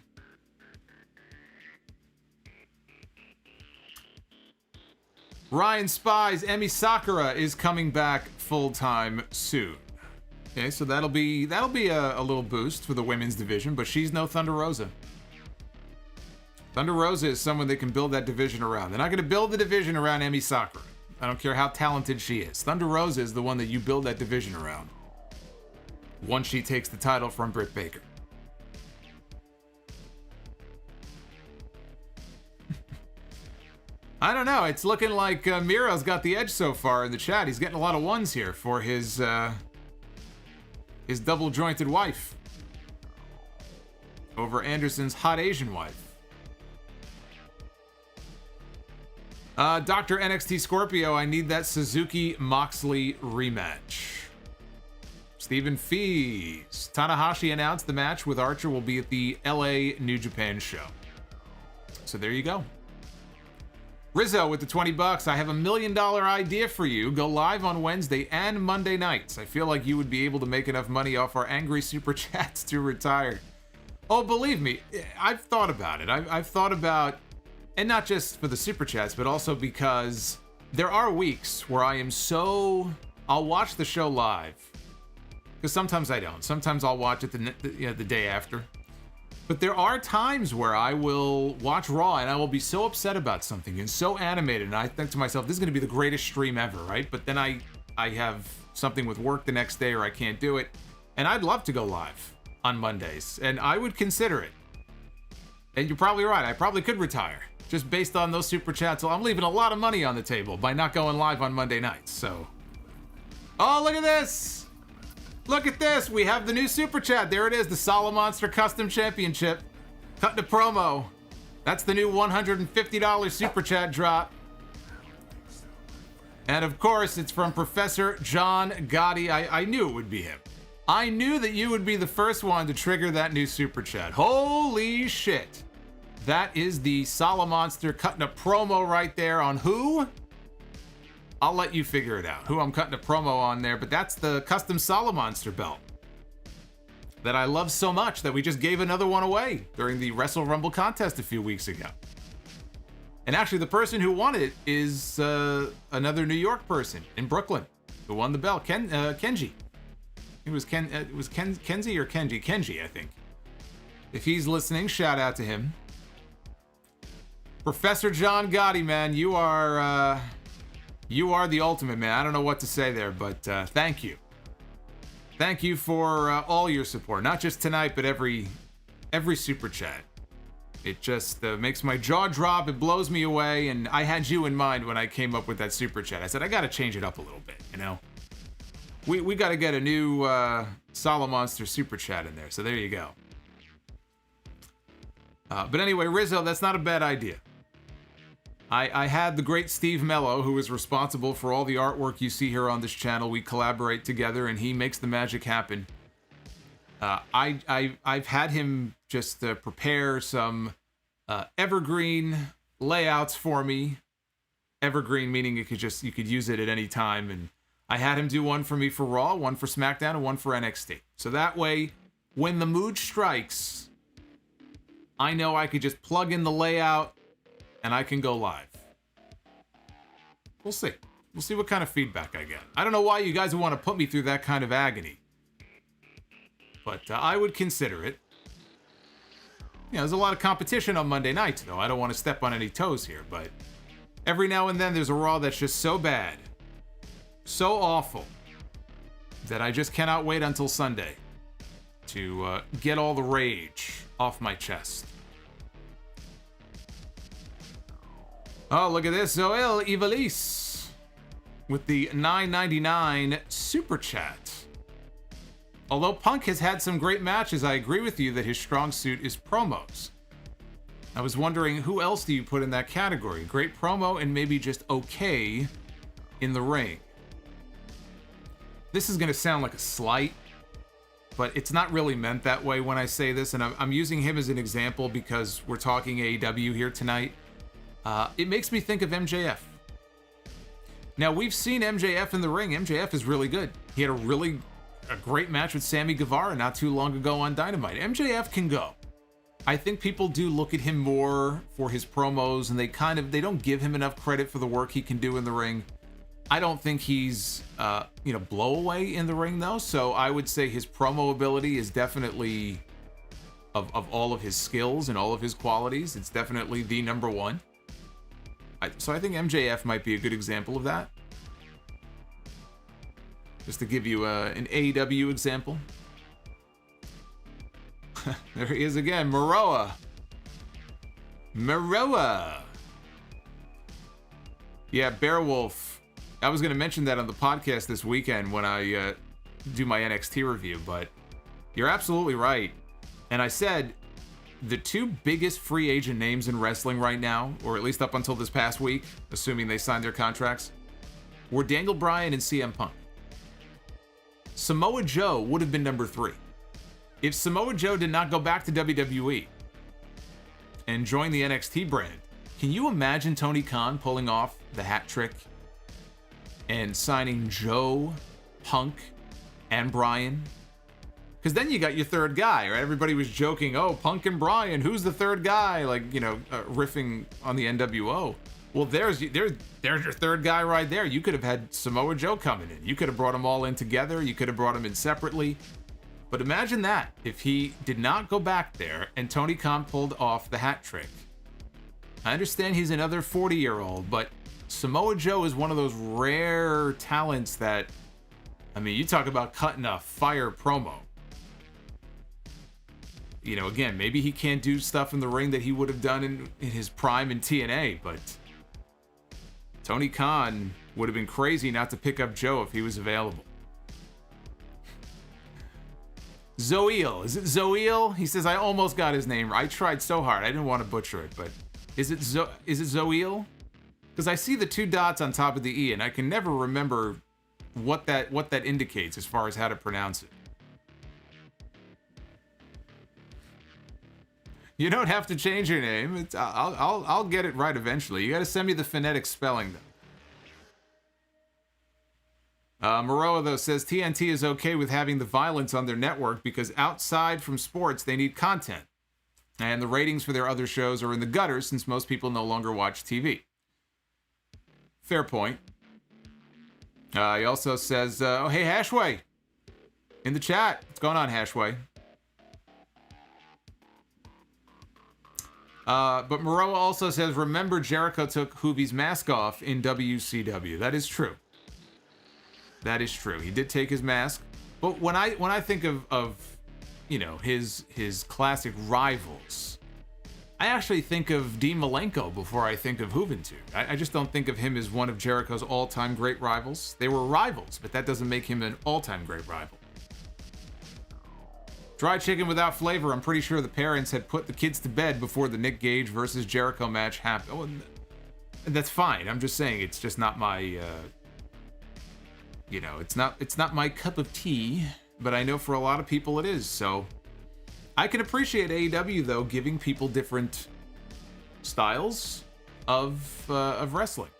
Ryan Spies, Emi Sakura is coming back full-time soon. Okay, so that'll be a little boost for the women's division, but she's no Thunder Rosa. Thunder Rosa is someone they can build that division around. They're not going to build the division around Emi Sakura. I don't care how talented she is. Thunder Rosa is the one that you build that division around once she takes the title from Britt Baker. I don't know. It's looking like Miro's got the edge so far in the chat. He's getting a lot of ones here for his double-jointed wife over Anderson's hot Asian wife. Dr. NXT Scorpio, I need that Suzuki Moxley rematch. Stephen Fees. Tanahashi announced the match with Archer will be at the LA New Japan show. So there you go. Rizzo with the $20. I have $1 million idea for you. Go live on Wednesday and Monday nights. I feel like you would be able to make enough money off our angry super chats to retire. Oh, believe me, I've thought about it. I've thought about, and not just for the super chats, but also because there are weeks where I'll watch the show live. Because sometimes I don't. Sometimes I'll watch it the day after. But there are times where I will watch Raw and I will be so upset about something and so animated, and I think to myself, this is going to be the greatest stream ever, right? But then I have something with work the next day or I can't do it, and I'd love to go live on Mondays, and I would consider it. And you're probably right, I probably could retire, just based on those super chats. So I'm leaving a lot of money on the table by not going live on Monday nights, so. Oh, look at this! Look at this, we have the new super chat. There it is, the Solomonster Custom Championship. Cut the promo. That's the new $150 super chat drop. And of course, it's from Professor John Gotti. I knew it would be him. I knew that you would be the first one to trigger that new super chat. Holy shit. That is the Solomonster cutting a promo right there on who? I'll let you figure it out, who I'm cutting a promo on there, but that's the custom Solomonster belt that I love so much that we just gave another one away during the Wrestle Rumble contest a few weeks ago. And actually, the person who won it is another New York person in Brooklyn who won the belt, Kenji. It was Kenzie or Kenji? Kenji, I think. If he's listening, shout out to him. Professor John Gotti, man, you are the ultimate, man. I don't know what to say there, but thank you. Thank you for all your support. Not just tonight, but every super chat. It just makes my jaw drop. It blows me away. And I had you in mind when I came up with that super chat. I said, I got to change it up a little bit, you know? We got to get a new Solomonster super chat in there. So there you go. But anyway, Rizzo, that's not a bad idea. I had the great Steve Mello, who is responsible for all the artwork you see here on this channel. We collaborate together, and he makes the magic happen. I've had him just prepare some evergreen layouts for me. Evergreen meaning you could use it at any time, and I had him do one for me for Raw, one for SmackDown, and one for NXT. So that way, when the mood strikes, I know I could just plug in the layout and I can go live. We'll see. We'll see what kind of feedback I get. I don't know why you guys would want to put me through that kind of agony, but I would consider it. There's a lot of competition on Monday nights, though. I don't want to step on any toes here, but every now and then there's a Raw that's just so bad, so awful, that I just cannot wait until Sunday to get all the rage off my chest. Oh, look at this. Zoel Ivalis with the $9.99 Super Chat. Although Punk has had some great matches, I agree with you that his strong suit is promos. I was wondering, who else do you put in that category? Great promo and maybe just okay in the ring. This is going to sound like a slight, but it's not really meant that way when I say this, and I'm using him as an example because we're talking AEW here tonight. It makes me think of MJF. Now, we've seen MJF in the ring. MJF is really good. He had a great match with Sammy Guevara not too long ago on Dynamite. MJF can go. I think people do look at him more for his promos, and they don't give him enough credit for the work he can do in the ring. I don't think he's, blow away in the ring, though. So I would say his promo ability is definitely, of all of his skills and all of his qualities, it's definitely the number one. So I think MJF might be a good example of that. Just to give you an AEW example. There he is again, Maroa. Yeah, Beowulf. I was going to mention that on the podcast this weekend when I do my NXT review, but you're absolutely right. And I said the two biggest free agent names in wrestling right now, or at least up until this past week, assuming they signed their contracts, were Daniel Bryan and CM Punk. Samoa Joe would have been number 3. If Samoa Joe did not go back to WWE and join the NXT brand, can you imagine Tony Khan pulling off the hat trick and signing Joe, Punk, and Bryan? Because then you got your third guy, right? Everybody was joking, oh, Punk and Bryan, who's the third guy? Riffing on the NWO. Well, there's your third guy right there. You could have had Samoa Joe coming in. You could have brought them all in together. You could have brought them in separately. But imagine that, if he did not go back there and Tony Khan pulled off the hat trick. I understand he's another 40-year-old, but Samoa Joe is one of those rare talents that, you talk about cutting a fire promo. Again, maybe he can't do stuff in the ring that he would have done in his prime in TNA, but Tony Khan would have been crazy not to pick up Joe if he was available. Zoeel. Is it Zoeel? He says, I almost got his name. I tried so hard. I didn't want to butcher it, but is it Zoeel? Because I see the 2 dots on top of the E, and I can never remember what that indicates as far as how to pronounce it. You don't have to change your name. I'll get it right eventually. You got to send me the phonetic spelling, though. Maroa, though, says TNT is okay with having the violence on their network because outside from sports, they need content. And the ratings for their other shows are in the gutter since most people no longer watch TV. Fair point. He also says, oh, hey, Hashway. In the chat. What's going on, Hashway? But Maroa also says, remember Jericho took Hoovie's mask off in WCW. That is true. That is true. He did take his mask. But when I think of his classic rivals, I actually think of Dean Malenko before I think of Juventud. I just don't think of him as one of Jericho's all-time great rivals. They were rivals, but that doesn't make him an all-time great rival. Dry chicken without flavor. I'm pretty sure the parents had put the kids to bed before the Nick Gage versus Jericho match happened. Oh, that's fine. I'm just saying it's just not my, it's not my cup of tea. but I know for a lot of people it is. So I can appreciate AEW though giving people different styles of wrestling.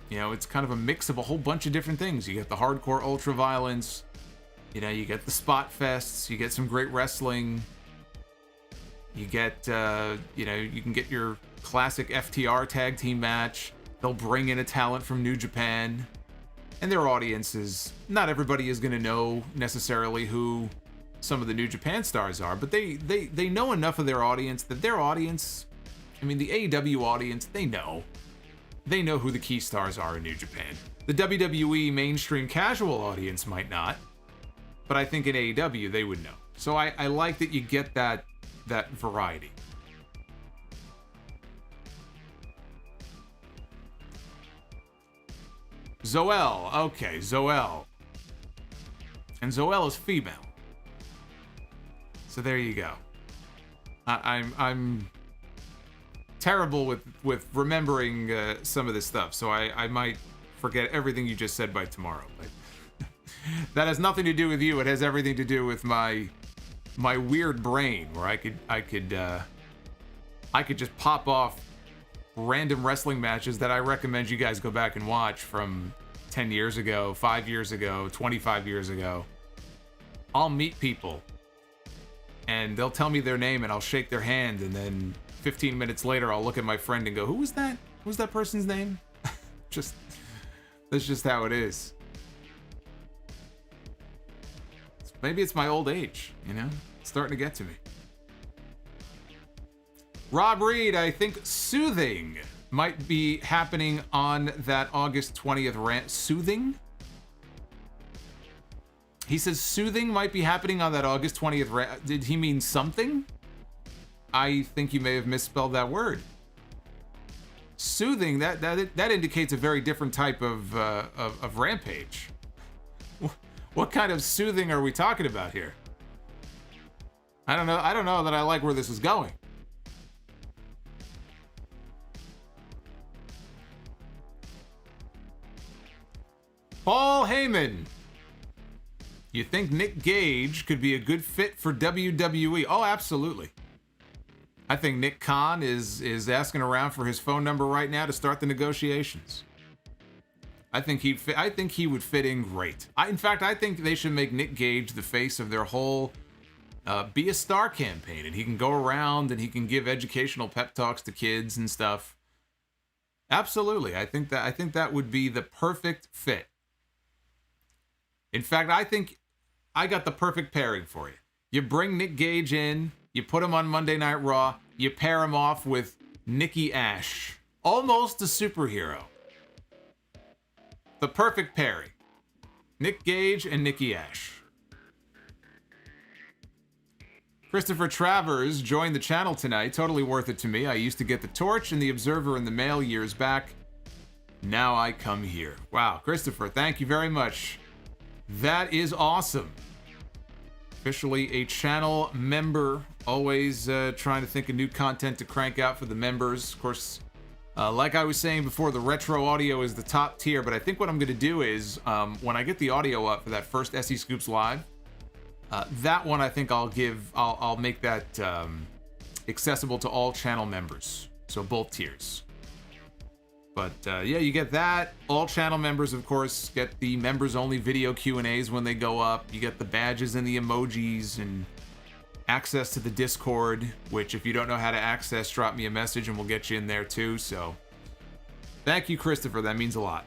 You know, it's kind of a mix of a whole bunch of different things. You get the hardcore ultra violence, you know, you get the spot fests, you get some great wrestling, you get you know, you can get your classic FTR tag team match. They'll bring in a talent from New Japan, and their audiences, not everybody is going to know necessarily who some of the New Japan stars are, but they know enough of their audience that their audience, I mean, the AEW audience, they know who the key stars are in New Japan. The WWE mainstream casual audience might not, but I think in AEW they would know. So I like that you get that variety. Zoel, okay, Zoel. And Zoel is female. So there you go. I'm terrible with remembering some of this stuff, so I might forget everything you just said by tomorrow. But that has nothing to do with you. It has everything to do with my weird brain, where I could just pop off random wrestling matches that I recommend you guys go back and watch from 10 years ago, 5 years ago, 25 years ago. I'll meet people and they'll tell me their name and I'll shake their hand, and then 15 minutes later I'll look at my friend and go, who was that? Who's that person's name? That's just how it is. Maybe it's my old age, you know? It's starting to get to me. Rob Reed, I think Soothing might be happening on that August 20th rant. Soothing? He says Soothing might be happening on that August 20th rant. Did he mean something? I think you may have misspelled that word. Soothing, that indicates a very different type of Rampage. What kind of soothing are we talking about here? I don't know that I like where this is going. Paul Heyman. You think Nick Gage could be a good fit for WWE? Oh, absolutely. I think Nick Khan is asking around for his phone number right now to start the negotiations. I think he would fit in great. In fact, I think they should make Nick Gage the face of their whole Be a Star campaign, and he can go around and he can give educational pep talks to kids and stuff. Absolutely. I think that would be the perfect fit. In fact, I think I got the perfect pairing for you. You bring Nick Gage in, you put him on Monday Night Raw, you pair him off with Nikki Ash. Almost a superhero. The perfect pairing. Nick Gage and Nikki Ash. Christopher Travers joined the channel tonight. Totally worth it to me. I used to get the Torch and the Observer in the mail years back. Now I come here. Wow, Christopher, thank you very much. That is awesome. Officially a channel member. Always trying to think of new content to crank out for the members. Of course, like I was saying before, the retro audio is the top tier, but I think what I'm going to do is, when I get the audio up for that first SE Scoops Live, that one I think I'll make that accessible to all channel members. So both tiers. But yeah, you get that. All channel members, of course, get the members-only video Q&As when they go up. You get the badges and the emojis and access to the Discord, which if you don't know how to access, drop me a message and we'll get you in there too. So thank you, Christopher. That means a lot.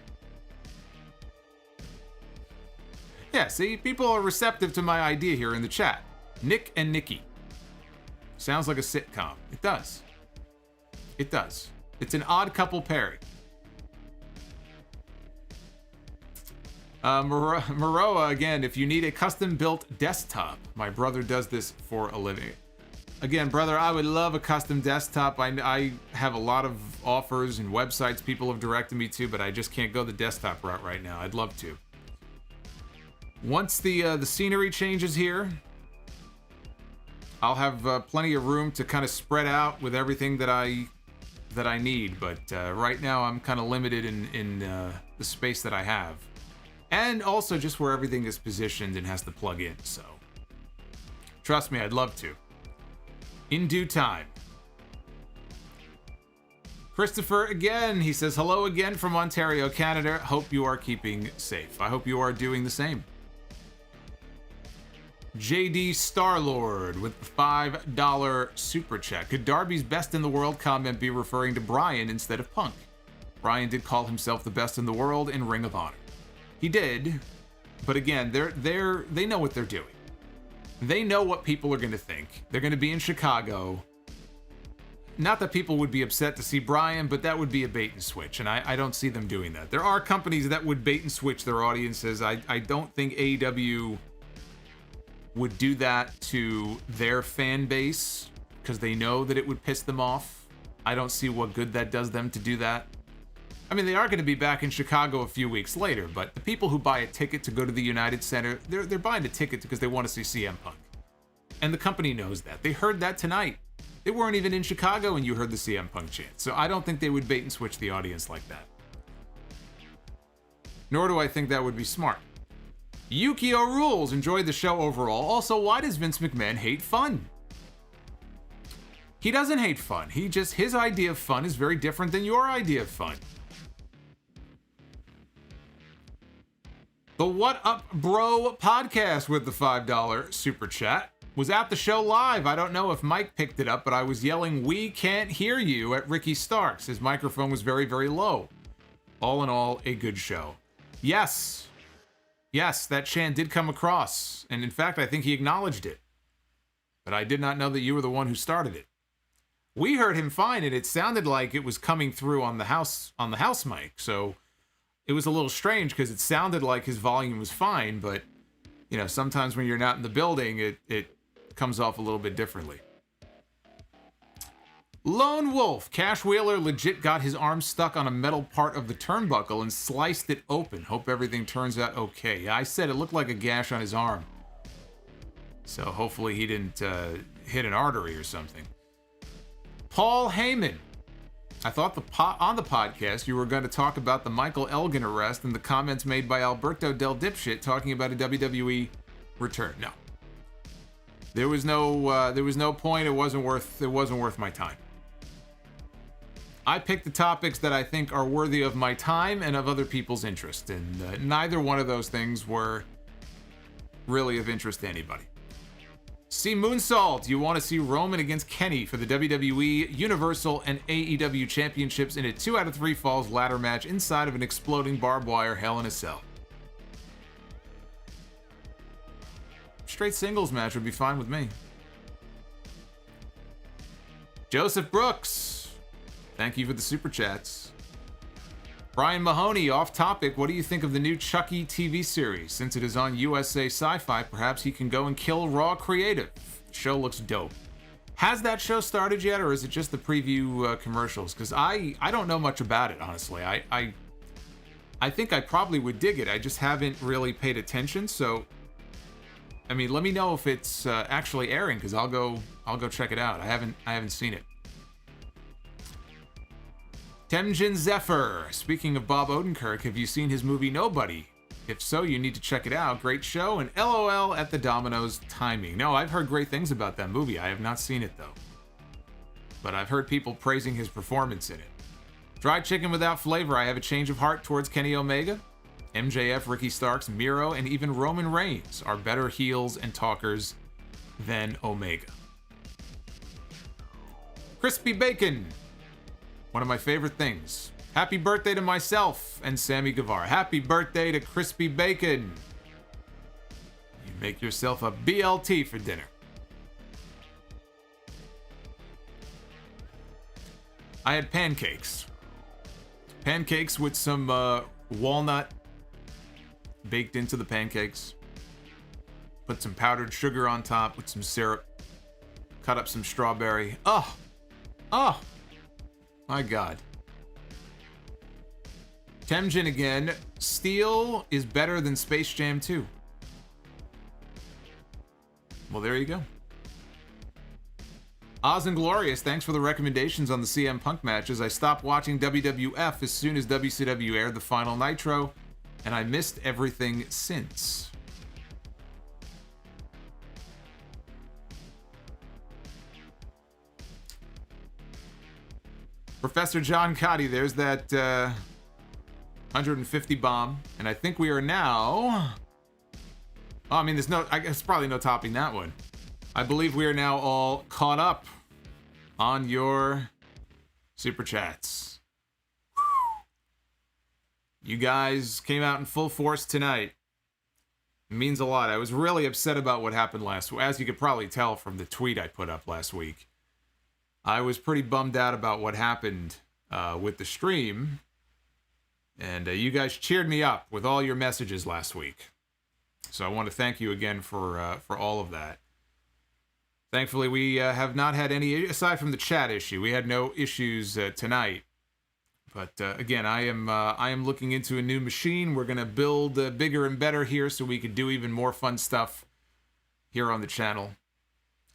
Yeah, see, people are receptive to my idea here in the chat. Nick and Nikki. Sounds like a sitcom. It does. It does. It's an odd couple pairing. Maroa, again, if you need a custom-built desktop, my brother does this for a living. Again, brother, I would love a custom desktop. I have a lot of offers and websites people have directed me to, but I just can't go the desktop route right now. I'd love to. Once the scenery changes here, I'll have plenty of room to kind of spread out with everything that I need. But right now, I'm kind of limited in the space that I have. And also just where everything is positioned and has to plug in, so. Trust me, I'd love to. In due time. Christopher again, he says, hello again from Ontario, Canada. Hope you are keeping safe. I hope you are doing the same. JD Starlord with the $5 super chat. Could Darby's best in the world comment be referring to Bryan instead of Punk? Bryan did call himself the best in the world in Ring of Honor. He did, but again, they know what they're doing. They know what people are going to think. They're going to be in Chicago. Not that people would be upset to see Bryan, but that would be a bait and switch, and I don't see them doing that. There are companies that would bait and switch their audiences. I don't think AEW would do that to their fan base because they know that it would piss them off. I don't see what good that does them to do that. I mean, they are going to be back in Chicago a few weeks later, but the people who buy a ticket to go to the United Center, they're buying a ticket because they want to see CM Punk. And the company knows that. They heard that tonight. They weren't even in Chicago and you heard the CM Punk chant. So I don't think they would bait and switch the audience like that. Nor do I think that would be smart. Yukio Rules enjoyed the show overall. Also, why does Vince McMahon hate fun? He doesn't hate fun. His idea of fun is very different than your idea of fun. The What Up Bro podcast with the $5 super chat was at the show live. I don't know if Mike picked it up, but I was yelling, "We can't hear you" at Ricky Starks. His microphone was very, very low. All in all, a good show. Yes, that chant did come across. And in fact, I think he acknowledged it. But I did not know that you were the one who started it. We heard him fine, and it sounded like it was coming through on the house mic. So it was a little strange because it sounded like his volume was fine, but you know, sometimes when you're not in the building, it comes off a little bit differently. Lone Wolf, Cash Wheeler legit got his arm stuck on a metal part of the turnbuckle and sliced it open. Hope everything turns out okay. Yeah, I said it looked like a gash on his arm. So hopefully he didn't hit an artery or something. Paul Heyman. I thought on the podcast you were going to talk about the Michael Elgin arrest and the comments made by Alberto Del Dipshit talking about a WWE return. No. There was no point. It wasn't worth my time. I picked the topics that I think are worthy of my time and of other people's interest, and neither one of those things were really of interest to anybody. See Moonsault, you want to see Roman against Kenny for the WWE, Universal, and AEW Championships in a 2 out of 3 falls ladder match inside of an exploding barbed wire Hell in a Cell. Straight singles match would be fine with me. Joseph Brooks, thank you for the super chats. Brian Mahoney, off topic, what do you think of the new Chucky TV series? Since it is on USA Sci-Fi, perhaps he can go and kill Raw Creative. The show looks dope. Has that show started yet, or is it just the preview commercials? Because I don't know much about it, honestly. I think I probably would dig it. I just haven't really paid attention, so I mean, let me know if it's actually airing, because I'll go check it out. I haven't seen it. Temjin Zephyr, speaking of Bob Odenkirk, have you seen his movie Nobody? If so, you need to check it out. Great show, and LOL at the Domino's timing. No, I've heard great things about that movie. I have not seen it, though. But I've heard people praising his performance in it. Fried chicken without flavor, I have a change of heart towards Kenny Omega. MJF, Ricky Starks, Miro, and even Roman Reigns are better heels and talkers than Omega. Crispy Bacon, one of my favorite things. Happy birthday to myself and Sammy Guevara. Happy birthday to Crispy Bacon. You make yourself a BLT for dinner. I had pancakes. Pancakes with some walnut baked into the pancakes. Put some powdered sugar on top with some syrup. Cut up some strawberry. Oh, my God. Temjin again. Steel is better than Space Jam 2. Well, there you go. Oz and Glorious, thanks for the recommendations on the CM Punk matches. I stopped watching WWF as soon as WCW aired the final Nitro. and I missed everything since. Professor John Cotty, there's that 150 bomb, and I think we are now... Oh, I mean, I guess probably no topping that one. I believe we are now all caught up on your Super Chats. You guys came out in full force tonight. It means a lot. I was really upset about what happened last week, as you could probably tell from the tweet I put up last week. I was pretty bummed out about what happened with the stream, and you guys cheered me up with all your messages last week. So I want to thank you again for all of that. Thankfully, we have not had any, aside from the chat issue, we had no issues tonight. But again, I am looking into a new machine. We're gonna build bigger and better here, so we could do even more fun stuff here on the channel.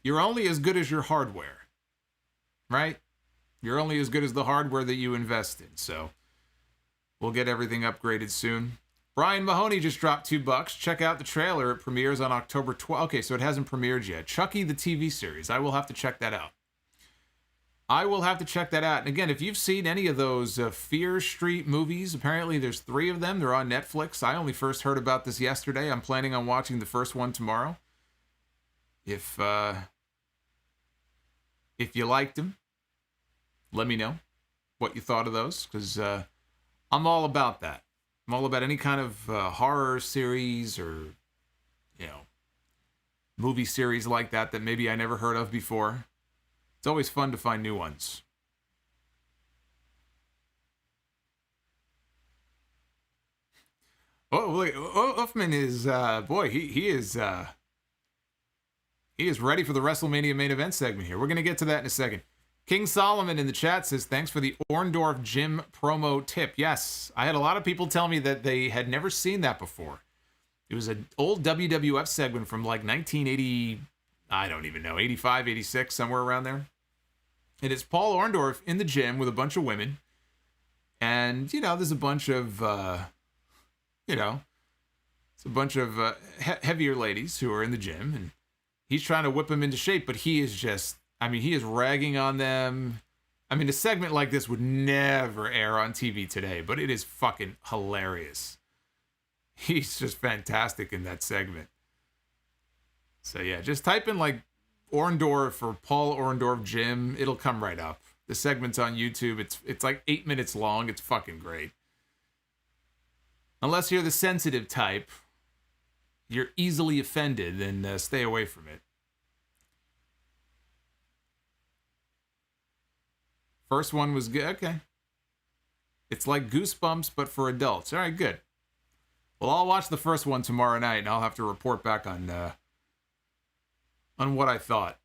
You're only as good as your hardware, right? You're only as good as the hardware that you invest in. So we'll get everything upgraded soon. Brian Mahoney just dropped $2. Check out the trailer. It premieres on October 12th. Okay, so it hasn't premiered yet. Chucky the TV series. I will have to check that out. And again, if you've seen any of those Fear Street movies, apparently there's 3 of them. They're on Netflix. I only first heard about this yesterday. I'm planning on watching the first one tomorrow. If you liked them, let me know what you thought of those, because I'm all about that. I'm all about any kind of horror series or, movie series like that maybe I never heard of before. It's always fun to find new ones. Oh, look, Uffman is, he is ready for the WrestleMania main event segment here. We're going to get to that in a second. King Solomon in the chat says, thanks for the Orndorff Gym promo tip. Yes, I had a lot of people tell me that they had never seen that before. It was an old WWF segment from like 1980, I don't even know, 85, 86, somewhere around there. And it's Paul Orndorff in the gym with a bunch of women. And, there's a bunch of, it's a bunch of heavier ladies who are in the gym. And he's trying to whip them into shape, but he is just... he is ragging on them. A segment like this would never air on TV today, but it is fucking hilarious. He's just fantastic in that segment. So yeah, just type in like Orndorff or Paul Orndorff Gym. It'll come right up. The segment's on YouTube. It's like 8 minutes long. It's fucking great. Unless you're the sensitive type, you're easily offended, then stay away from it. First one was good. Okay. It's like Goosebumps, but for adults. All right, good. Well, I'll watch the first one tomorrow night, and I'll have to report back on what I thought.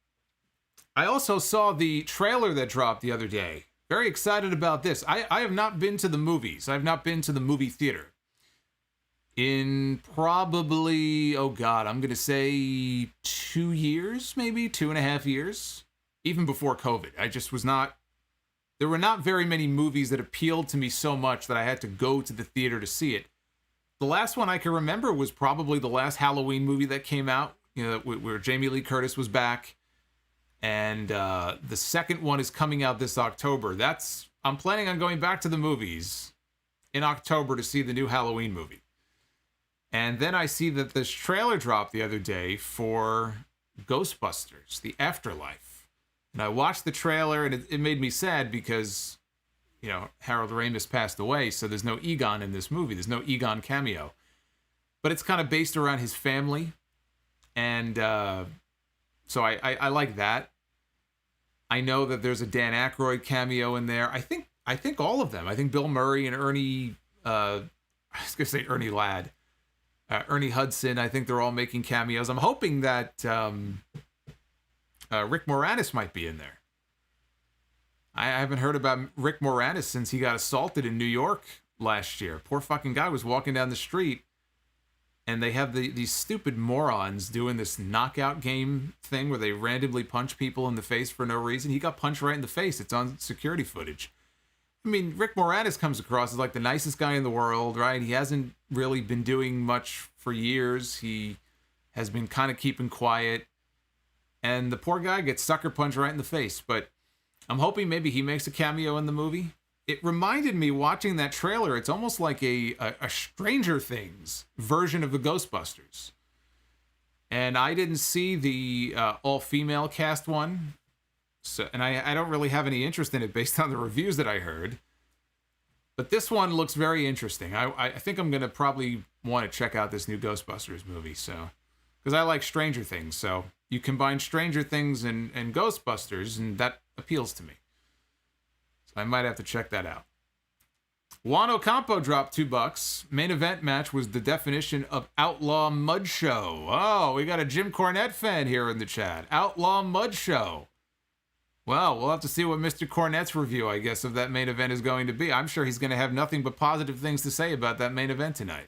I also saw the trailer that dropped the other day. Very excited about this. I have not been to the movies. I've not been to the movie theater in probably, I'm going to say 2 years, maybe 2.5 years, even before COVID. I just was not... There were not very many movies that appealed to me so much that I had to go to the theater to see it. The last one I can remember was probably the last Halloween movie that came out, where Jamie Lee Curtis was back. And the second one is coming out this October. I'm planning on going back to the movies in October to see the new Halloween movie. And then I see that this trailer dropped the other day for Ghostbusters, The Afterlife. And I watched the trailer, and it made me sad because, Harold Ramis passed away, so there's no Egon in this movie. There's no Egon cameo. But it's kind of based around his family, and so I like that. I know that there's a Dan Aykroyd cameo in there. I think all of them. I think Bill Murray and Ernie, I was going to say Ernie Ladd. Ernie Hudson, I think they're all making cameos. I'm hoping that... Rick Moranis might be in there. I haven't heard about Rick Moranis since he got assaulted in New York last year. Poor fucking guy was walking down the street, and they have these stupid morons doing this knockout game thing where they randomly punch people in the face for no reason. He got punched right in the face. It's on security footage. I mean, Rick Moranis comes across as like the nicest guy in the world, right? He hasn't really been doing much for years. He has been kind of keeping quiet. And the poor guy gets sucker punched right in the face. But I'm hoping maybe he makes a cameo in the movie. It reminded me, watching that trailer, it's almost like a Stranger Things version of the Ghostbusters. And I didn't see the all-female cast one. So, and I don't really have any interest in it based on the reviews that I heard. But this one looks very interesting. I think I'm going to probably want to check out this new Ghostbusters movie. So, because I like Stranger Things. So you combine Stranger Things and Ghostbusters, and that appeals to me. So I might have to check that out. Juan Ocampo dropped $2. Main event match was the definition of Outlaw Mud Show. Oh, we got a Jim Cornette fan here in the chat. Outlaw Mud Show. Well, we'll have to see what Mr. Cornette's review, I guess, of that main event is going to be. I'm sure he's going to have nothing but positive things to say about that main event tonight.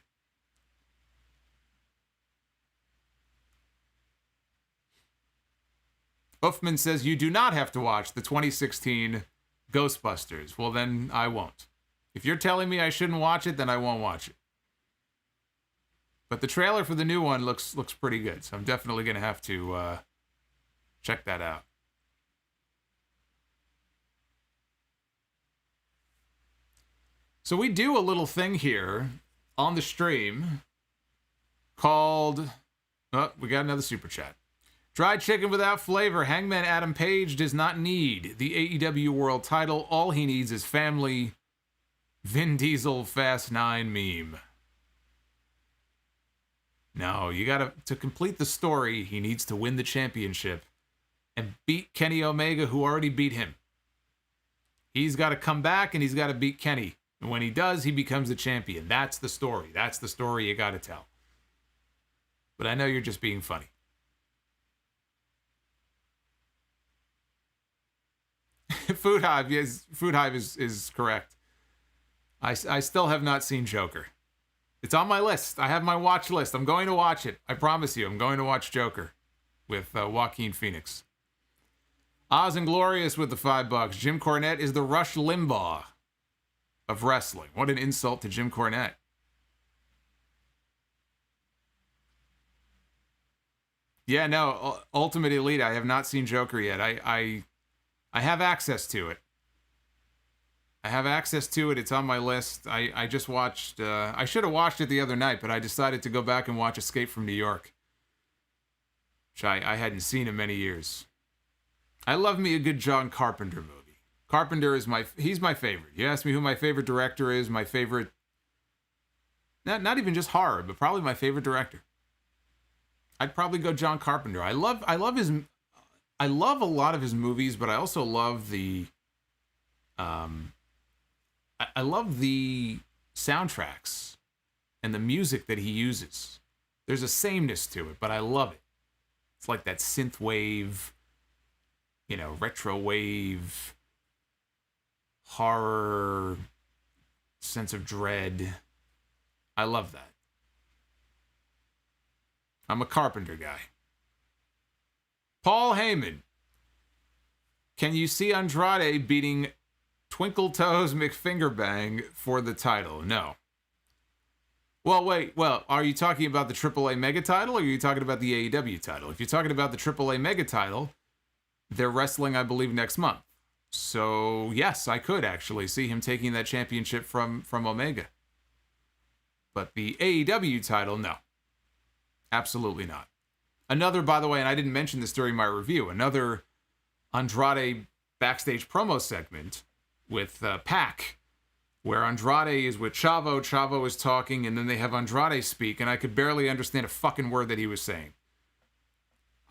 Uffman says you do not have to watch the 2016 Ghostbusters. Well, then I won't. If you're telling me I shouldn't watch it, then I won't watch it. But the trailer for the new one looks pretty good, so I'm definitely going to have to check that out. So we do a little thing here on the stream called... Oh, we got another super chat. Fried chicken without flavor. Hangman Adam Page does not need the AEW World title. All he needs is family. Vin Diesel Fast 9 meme. No, you gotta... To complete the story, he needs to win the championship and beat Kenny Omega, who already beat him. He's got to come back and he's got to beat Kenny. And when he does, he becomes the champion. That's the story. That's the story you got to tell. But I know you're just being funny. Food Hive, yes, Food Hive is correct. I still have not seen Joker. It's on my list. I have my watch list. I'm going to watch it. I promise you, I'm going to watch Joker with Joaquin Phoenix. Oz and Glorious with the $5. Jim Cornette is the Rush Limbaugh of wrestling. What an insult to Jim Cornette. Yeah, no, Ultimate Elite, I have not seen Joker yet. I have access to it. I have access to it. It's on my list. I just watched... I should have watched it the other night, but I decided to go back and watch Escape from New York, which I hadn't seen in many years. I love me a good John Carpenter movie. Carpenter is he's my favorite. You ask me who my favorite director is, my favorite... Not even just horror, but probably my favorite director. I'd probably go John Carpenter. I love a lot of his movies, but I also love the... I love the soundtracks and the music that he uses. There's a sameness to it, but I love it. It's like that synth wave, retro wave, horror, sense of dread. I love that. I'm a Carpenter guy. Paul Heyman. Can you see Andrade beating Twinkle Toes McFingerbang for the title? No. Well, wait. Well, are you talking about the AAA Mega title or are you talking about the AEW title? If you're talking about the AAA Mega title, they're wrestling, I believe, next month. So, yes, I could actually see him taking that championship from Omega. But the AEW title, no. Absolutely not. Another, by the way, and I didn't mention this during my review, another Andrade backstage promo segment with Pac, where Andrade is with Chavo, Chavo is talking, and then they have Andrade speak, and I could barely understand a fucking word that he was saying.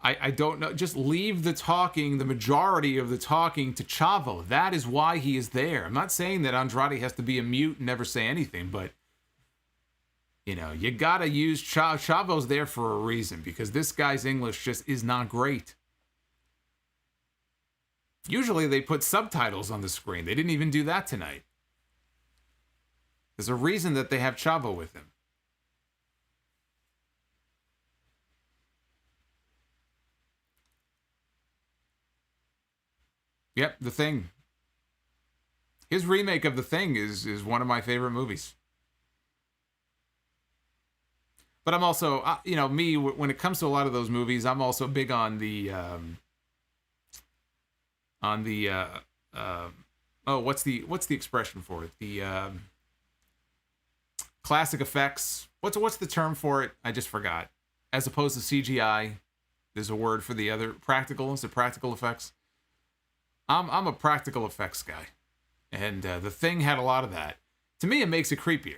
I don't know. Just leave the talking, the majority of the talking, to Chavo. That is why he is there. I'm not saying that Andrade has to be a mute and never say anything, but you gotta use Chavo's there for a reason, because this guy's English just is not great. Usually they put subtitles on the screen. They didn't even do that tonight. There's a reason that they have Chavo with him. Yep, the thing. His remake of The Thing is one of my favorite movies. But I'm also, me, when it comes to a lot of those movies, I'm also big on the, what's the expression for it? The classic effects. What's the term for it? I just forgot. As opposed to CGI, there's a word for the other. Practical. Is it practical effects? I'm a practical effects guy. And The Thing had a lot of that. To me, it makes it creepier.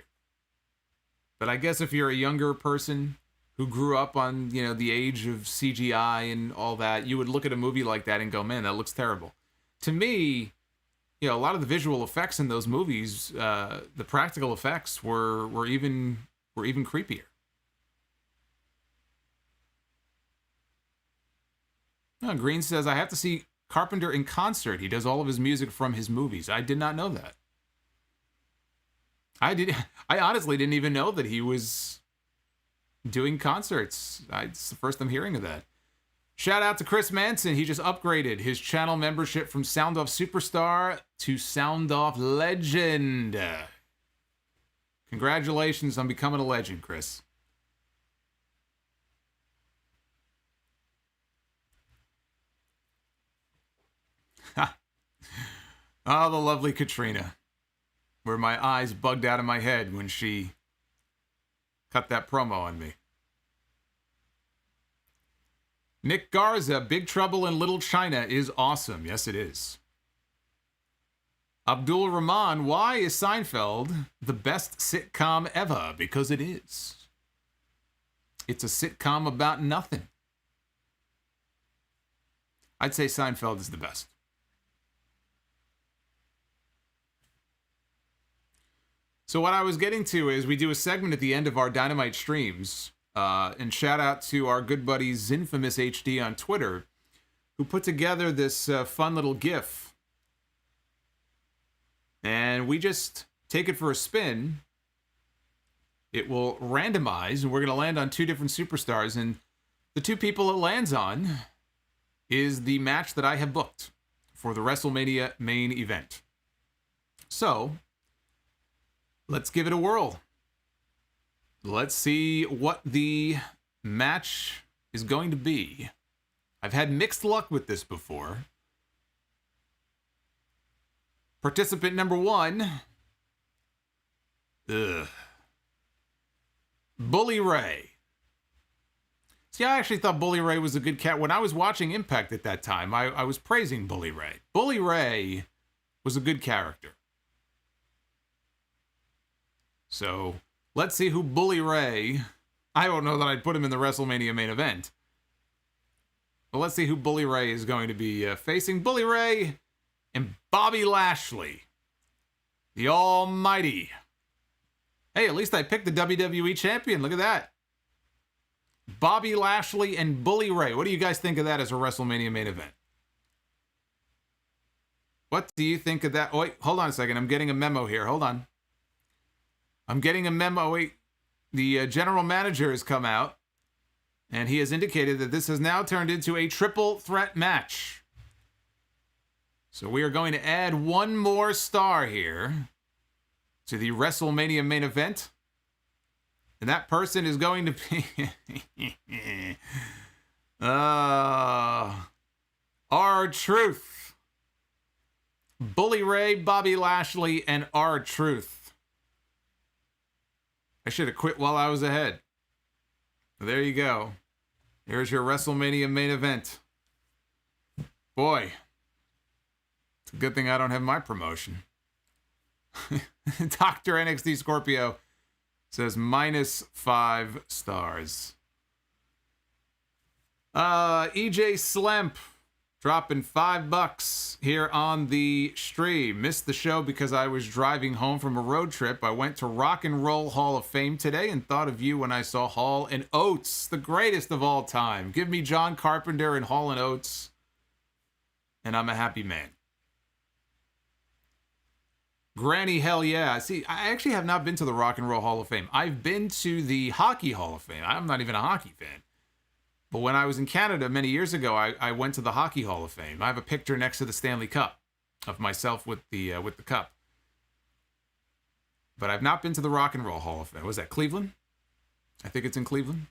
But I guess if you're a younger person who grew up on, the age of CGI and all that, you would look at a movie like that and go, man, that looks terrible. To me, a lot of the visual effects in those movies, the practical effects were even creepier. Green says, I have to see Carpenter in concert. He does all of his music from his movies. I did not know that. I honestly didn't even know that he was doing concerts. It's the first I'm hearing of that. Shout out to Chris Manson. He just upgraded his channel membership from Sound Off Superstar to Sound Off Legend. Congratulations on becoming a legend, Chris. Oh, the lovely Katrina. Where my eyes bugged out of my head when she cut that promo on me. Nick Garza, Big Trouble in Little China is awesome. Yes, it is. Abdul Rahman, why is Seinfeld the best sitcom ever? Because it is. It's a sitcom about nothing. I'd say Seinfeld is the best. So what I was getting to is we do a segment at the end of our Dynamite streams, and shout out to our good buddy Zinfamous HD on Twitter, who put together this fun little GIF. And we just take it for a spin. It will randomize, and we're going to land on two different superstars, and the two people it lands on is the match that I have booked for the WrestleMania main event. So let's give it a whirl. Let's see what the match is going to be. I've had mixed luck with this before. Participant number 1. Bully Ray. See, I actually thought Bully Ray was a good cat. When I was watching Impact at that time, I was praising Bully Ray. Bully Ray was a good character. So, let's see who Bully Ray... I don't know that I'd put him in the WrestleMania main event. But let's see who Bully Ray is going to be facing. Bully Ray and Bobby Lashley. The Almighty. Hey, at least I picked the WWE Champion. Look at that. Bobby Lashley and Bully Ray. What do you guys think of that as a WrestleMania main event? What do you think of that? Oh, wait, hold on a second. I'm getting a memo here. Hold on. I'm getting a memo. Wait. The general manager has come out, and he has indicated that this has now turned into a triple threat match. So we are going to add one more star here to the WrestleMania main event. And that person is going to be R-Truth. Bully Ray, Bobby Lashley, and R-Truth. I should have quit while I was ahead. There you go. Here's your WrestleMania main event. Boy, it's a good thing I don't have my promotion. Dr. NXT Scorpio says -5 stars. EJ Slemp dropping $5 here on the stream. Missed the show because I was driving home from a road trip. I went to Rock and Roll Hall of Fame today and thought of you when I saw Hall and Oates, the greatest of all time. Give me John Carpenter and Hall and Oates, and I'm a happy man. Granny, hell yeah. See, I actually have not been to the Rock and Roll Hall of Fame. I've been to the Hockey Hall of Fame. I'm not even a hockey fan. But when I was in Canada many years ago, I went to the Hockey Hall of Fame. I have a picture next to the Stanley Cup of myself with the cup. But I've not been to the Rock and Roll Hall of Fame. Was that Cleveland? I think it's in Cleveland.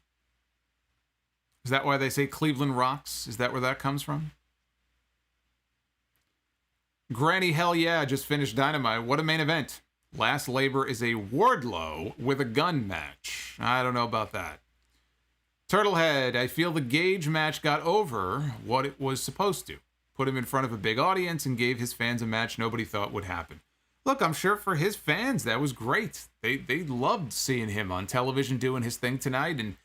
Is that why they say Cleveland rocks? Is that where that comes from? Granny Hell Yeah just finished Dynamite. What a main event. Last Labor is a Wardlow with a gun match. I don't know about that. Turtlehead, I feel the Gage match got over what it was supposed to. Put him in front of a big audience and gave his fans a match nobody thought would happen. Look, I'm sure for his fans, that was great. They loved seeing him on television doing his thing tonight, and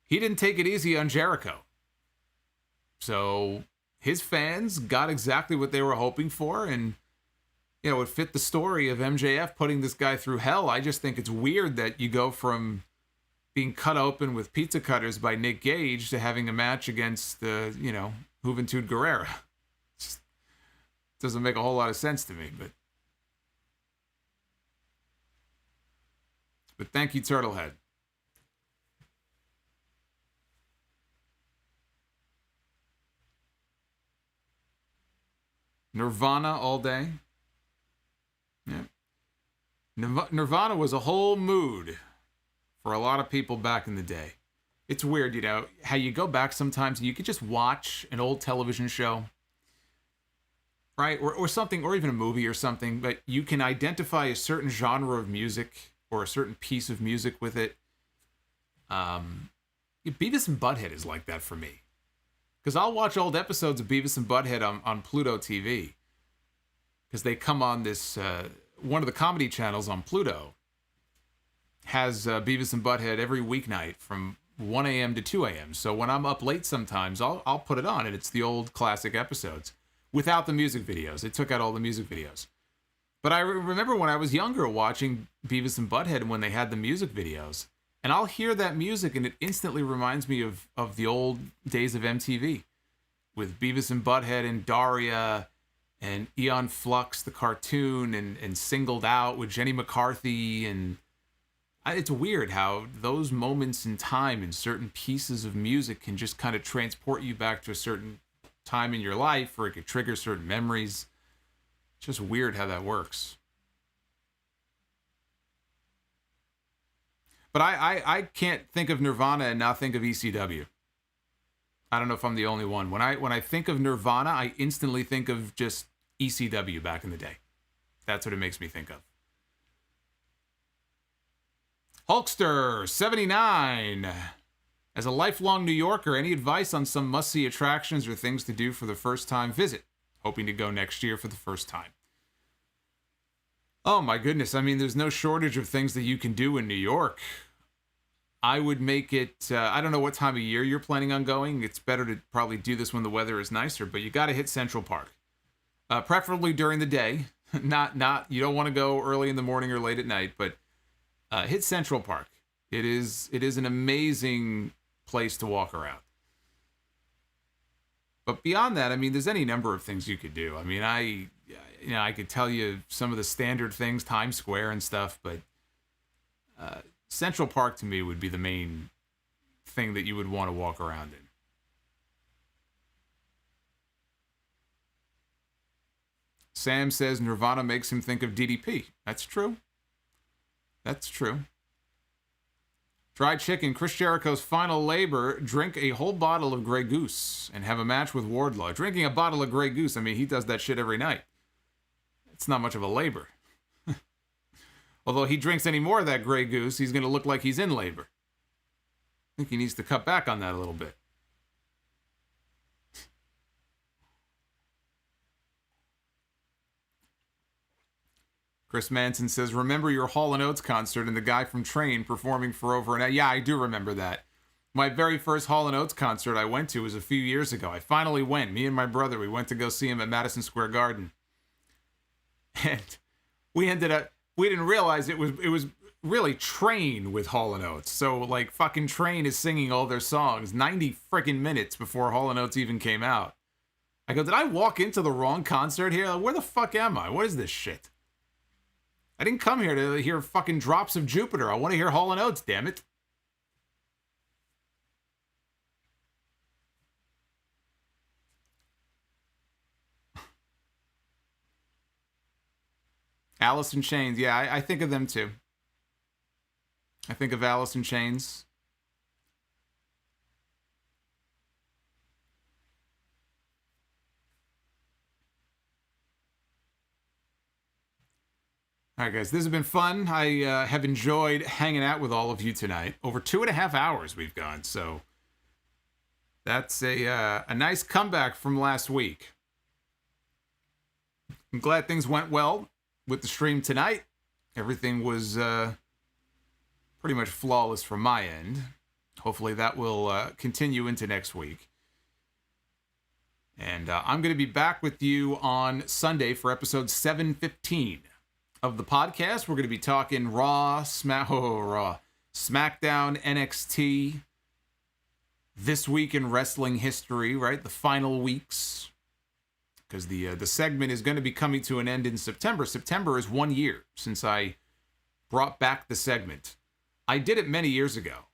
he didn't take it easy on Jericho. So his fans got exactly what they were hoping for, and it fit the story of MJF putting this guy through hell. I just think it's weird that you go from being cut open with pizza cutters by Nick Gage to having a match against, Juventud Guerrera. It just doesn't make a whole lot of sense to me, but thank you, Turtlehead. Nirvana all day. Yeah. Nirvana was a whole mood for a lot of people back in the day. It's weird, how you go back sometimes and you could just watch an old television show, right? Or something, or even a movie or something, but you can identify a certain genre of music or a certain piece of music with it. Beavis and Butthead is like that for me. Because I'll watch old episodes of Beavis and Butthead on Pluto TV. Because they come on this, one of the comedy channels on Pluto has Beavis and Butthead every weeknight from 1 a.m. to 2 a.m. So when I'm up late sometimes, I'll put it on, and it's the old classic episodes without the music videos. They took out all the music videos. But I remember when I was younger watching Beavis and Butthead when they had the music videos. And I'll hear that music and it instantly reminds me of the old days of MTV. With Beavis and Butthead and Daria and Aeon Flux, the cartoon, and Singled Out with Jenny McCarthy. And it's weird how those moments in time and certain pieces of music can just kind of transport you back to a certain time in your life, or it could trigger certain memories. It's just weird how that works. But I can't think of Nirvana and not think of ECW. I don't know if I'm the only one. When I think of Nirvana, I instantly think of just ECW back in the day. That's what it makes me think of. Hulkster 79. As a lifelong New Yorker, any advice on some must-see attractions or things to do for the first time visit? Hoping to go next year for the first time. Oh my goodness, I mean, there's no shortage of things that you can do in New York. I would make it, I don't know what time of year you're planning on going. It's better to probably do this when the weather is nicer, but you got to hit Central Park. Preferably during the day. Not you don't want to go early in the morning or late at night, but hit Central Park. It is an amazing place to walk around. But beyond that, I mean, there's any number of things you could do. I mean, I could tell you some of the standard things, Times Square and stuff, but Central Park to me would be the main thing that you would want to walk around in. Sam says Nirvana makes him think of DDP. That's true. That's true. Fried chicken, Chris Jericho's final labor, drink a whole bottle of Grey Goose and have a match with Wardlow. Drinking a bottle of Grey Goose, I mean, he does that shit every night. It's not much of a labor. Although he drinks any more of that Grey Goose, he's going to look like he's in labor. I think he needs to cut back on that a little bit. Chris Manson says, remember your Hall & Oates concert and the guy from Train performing for over an hour? Yeah, I do remember that. My very first Hall & Oates concert I went to was a few years ago. I finally went. Me and my brother, we went to go see him at Madison Square Garden. And we didn't realize it was really Train with Hall & Oates. So, like, fucking Train is singing all their songs 90 freaking minutes before Hall & Oates even came out. I go, did I walk into the wrong concert here? Like, where the fuck am I? What is this shit? I didn't come here to hear fucking Drops of Jupiter. I want to hear Hall & Oates, damn it. Alice in Chains. Yeah, I think of them too. I think of Alice in Chains. All right, guys, this has been fun. I have enjoyed hanging out with all of you tonight. Over 2.5 hours we've gone, so that's a nice comeback from last week. I'm glad things went well with the stream tonight. Everything was pretty much flawless from my end. Hopefully that will continue into next week. And I'm going to be back with you on Sunday for episode 715 of the podcast. We're going to be talking Raw, SmackDown, NXT, this week in wrestling history, right? The final weeks. Because the segment is going to be coming to an end in September. September is 1 year since I brought back the segment. I did it many years ago.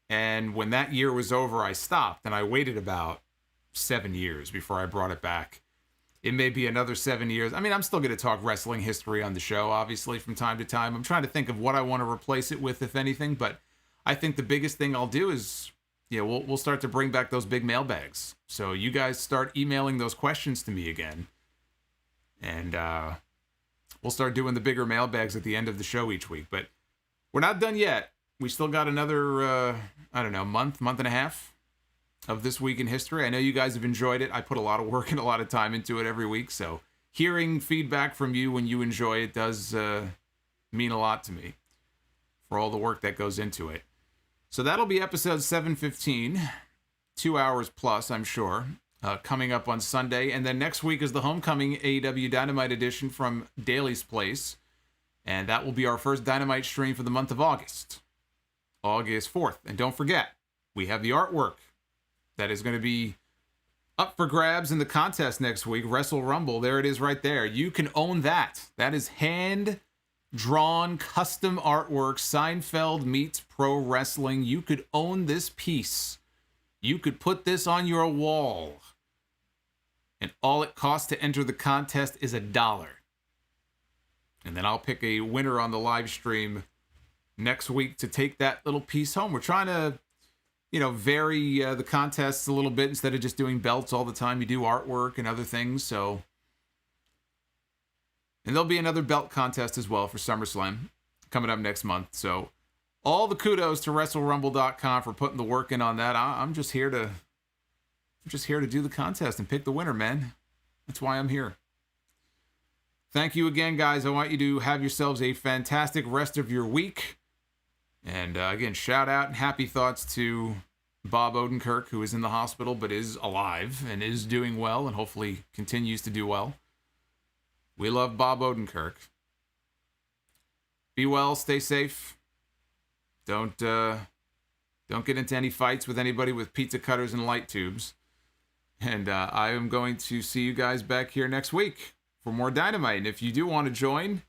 And when that year was over, I stopped. And I waited about 7 years before I brought it back. It may be another 7 years. I mean, I'm still going to talk wrestling history on the show, obviously, from time to time. I'm trying to think of what I want to replace it with, if anything. But I think the biggest thing I'll do is, we'll start to bring back those big mailbags. So you guys start emailing those questions to me again. And we'll start doing the bigger mailbags at the end of the show each week. But we're not done yet. We still got another, month and a half of This Week in History. I know you guys have enjoyed it. I put a lot of work and a lot of time into it every week. So hearing feedback from you when you enjoy it does mean a lot to me for all the work that goes into it. So that'll be episode 715, 2 hours plus, I'm sure, coming up on Sunday. And then next week is the homecoming AEW Dynamite edition from Daly's Place. And that will be our first Dynamite stream for the month of August 4th. And don't forget, we have the artwork that is going to be up for grabs in the contest next week, Wrestle Rumble. There it is right there. You can own that. That is hand-drawn custom artwork. Seinfeld meets pro wrestling. You could own this piece. You could put this on your wall. And all it costs to enter the contest is $1. And then I'll pick a winner on the live stream next week to take that little piece home. We're trying to, vary the contests a little bit. Instead of just doing belts all the time, you do artwork and other things. So, and there'll be another belt contest as well for SummerSlam coming up next month. So all the kudos to WrestleRumble.com for putting the work in on that. I'm just here to do the contest and pick the winner, man. That's why I'm here. Thank you again, guys. I want you to have yourselves a fantastic rest of your week. And again, shout out and happy thoughts to Bob Odenkirk, who is in the hospital but is alive and is doing well and hopefully continues to do well. We love Bob Odenkirk. Be well, stay safe. Don't get into any fights with anybody with pizza cutters and light tubes. And I am going to see you guys back here next week for more Dynamite. And if you do want to join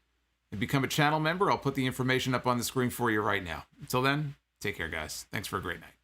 and become a channel member, I'll put the information up on the screen for you right now. Until then, take care, guys. Thanks for a great night.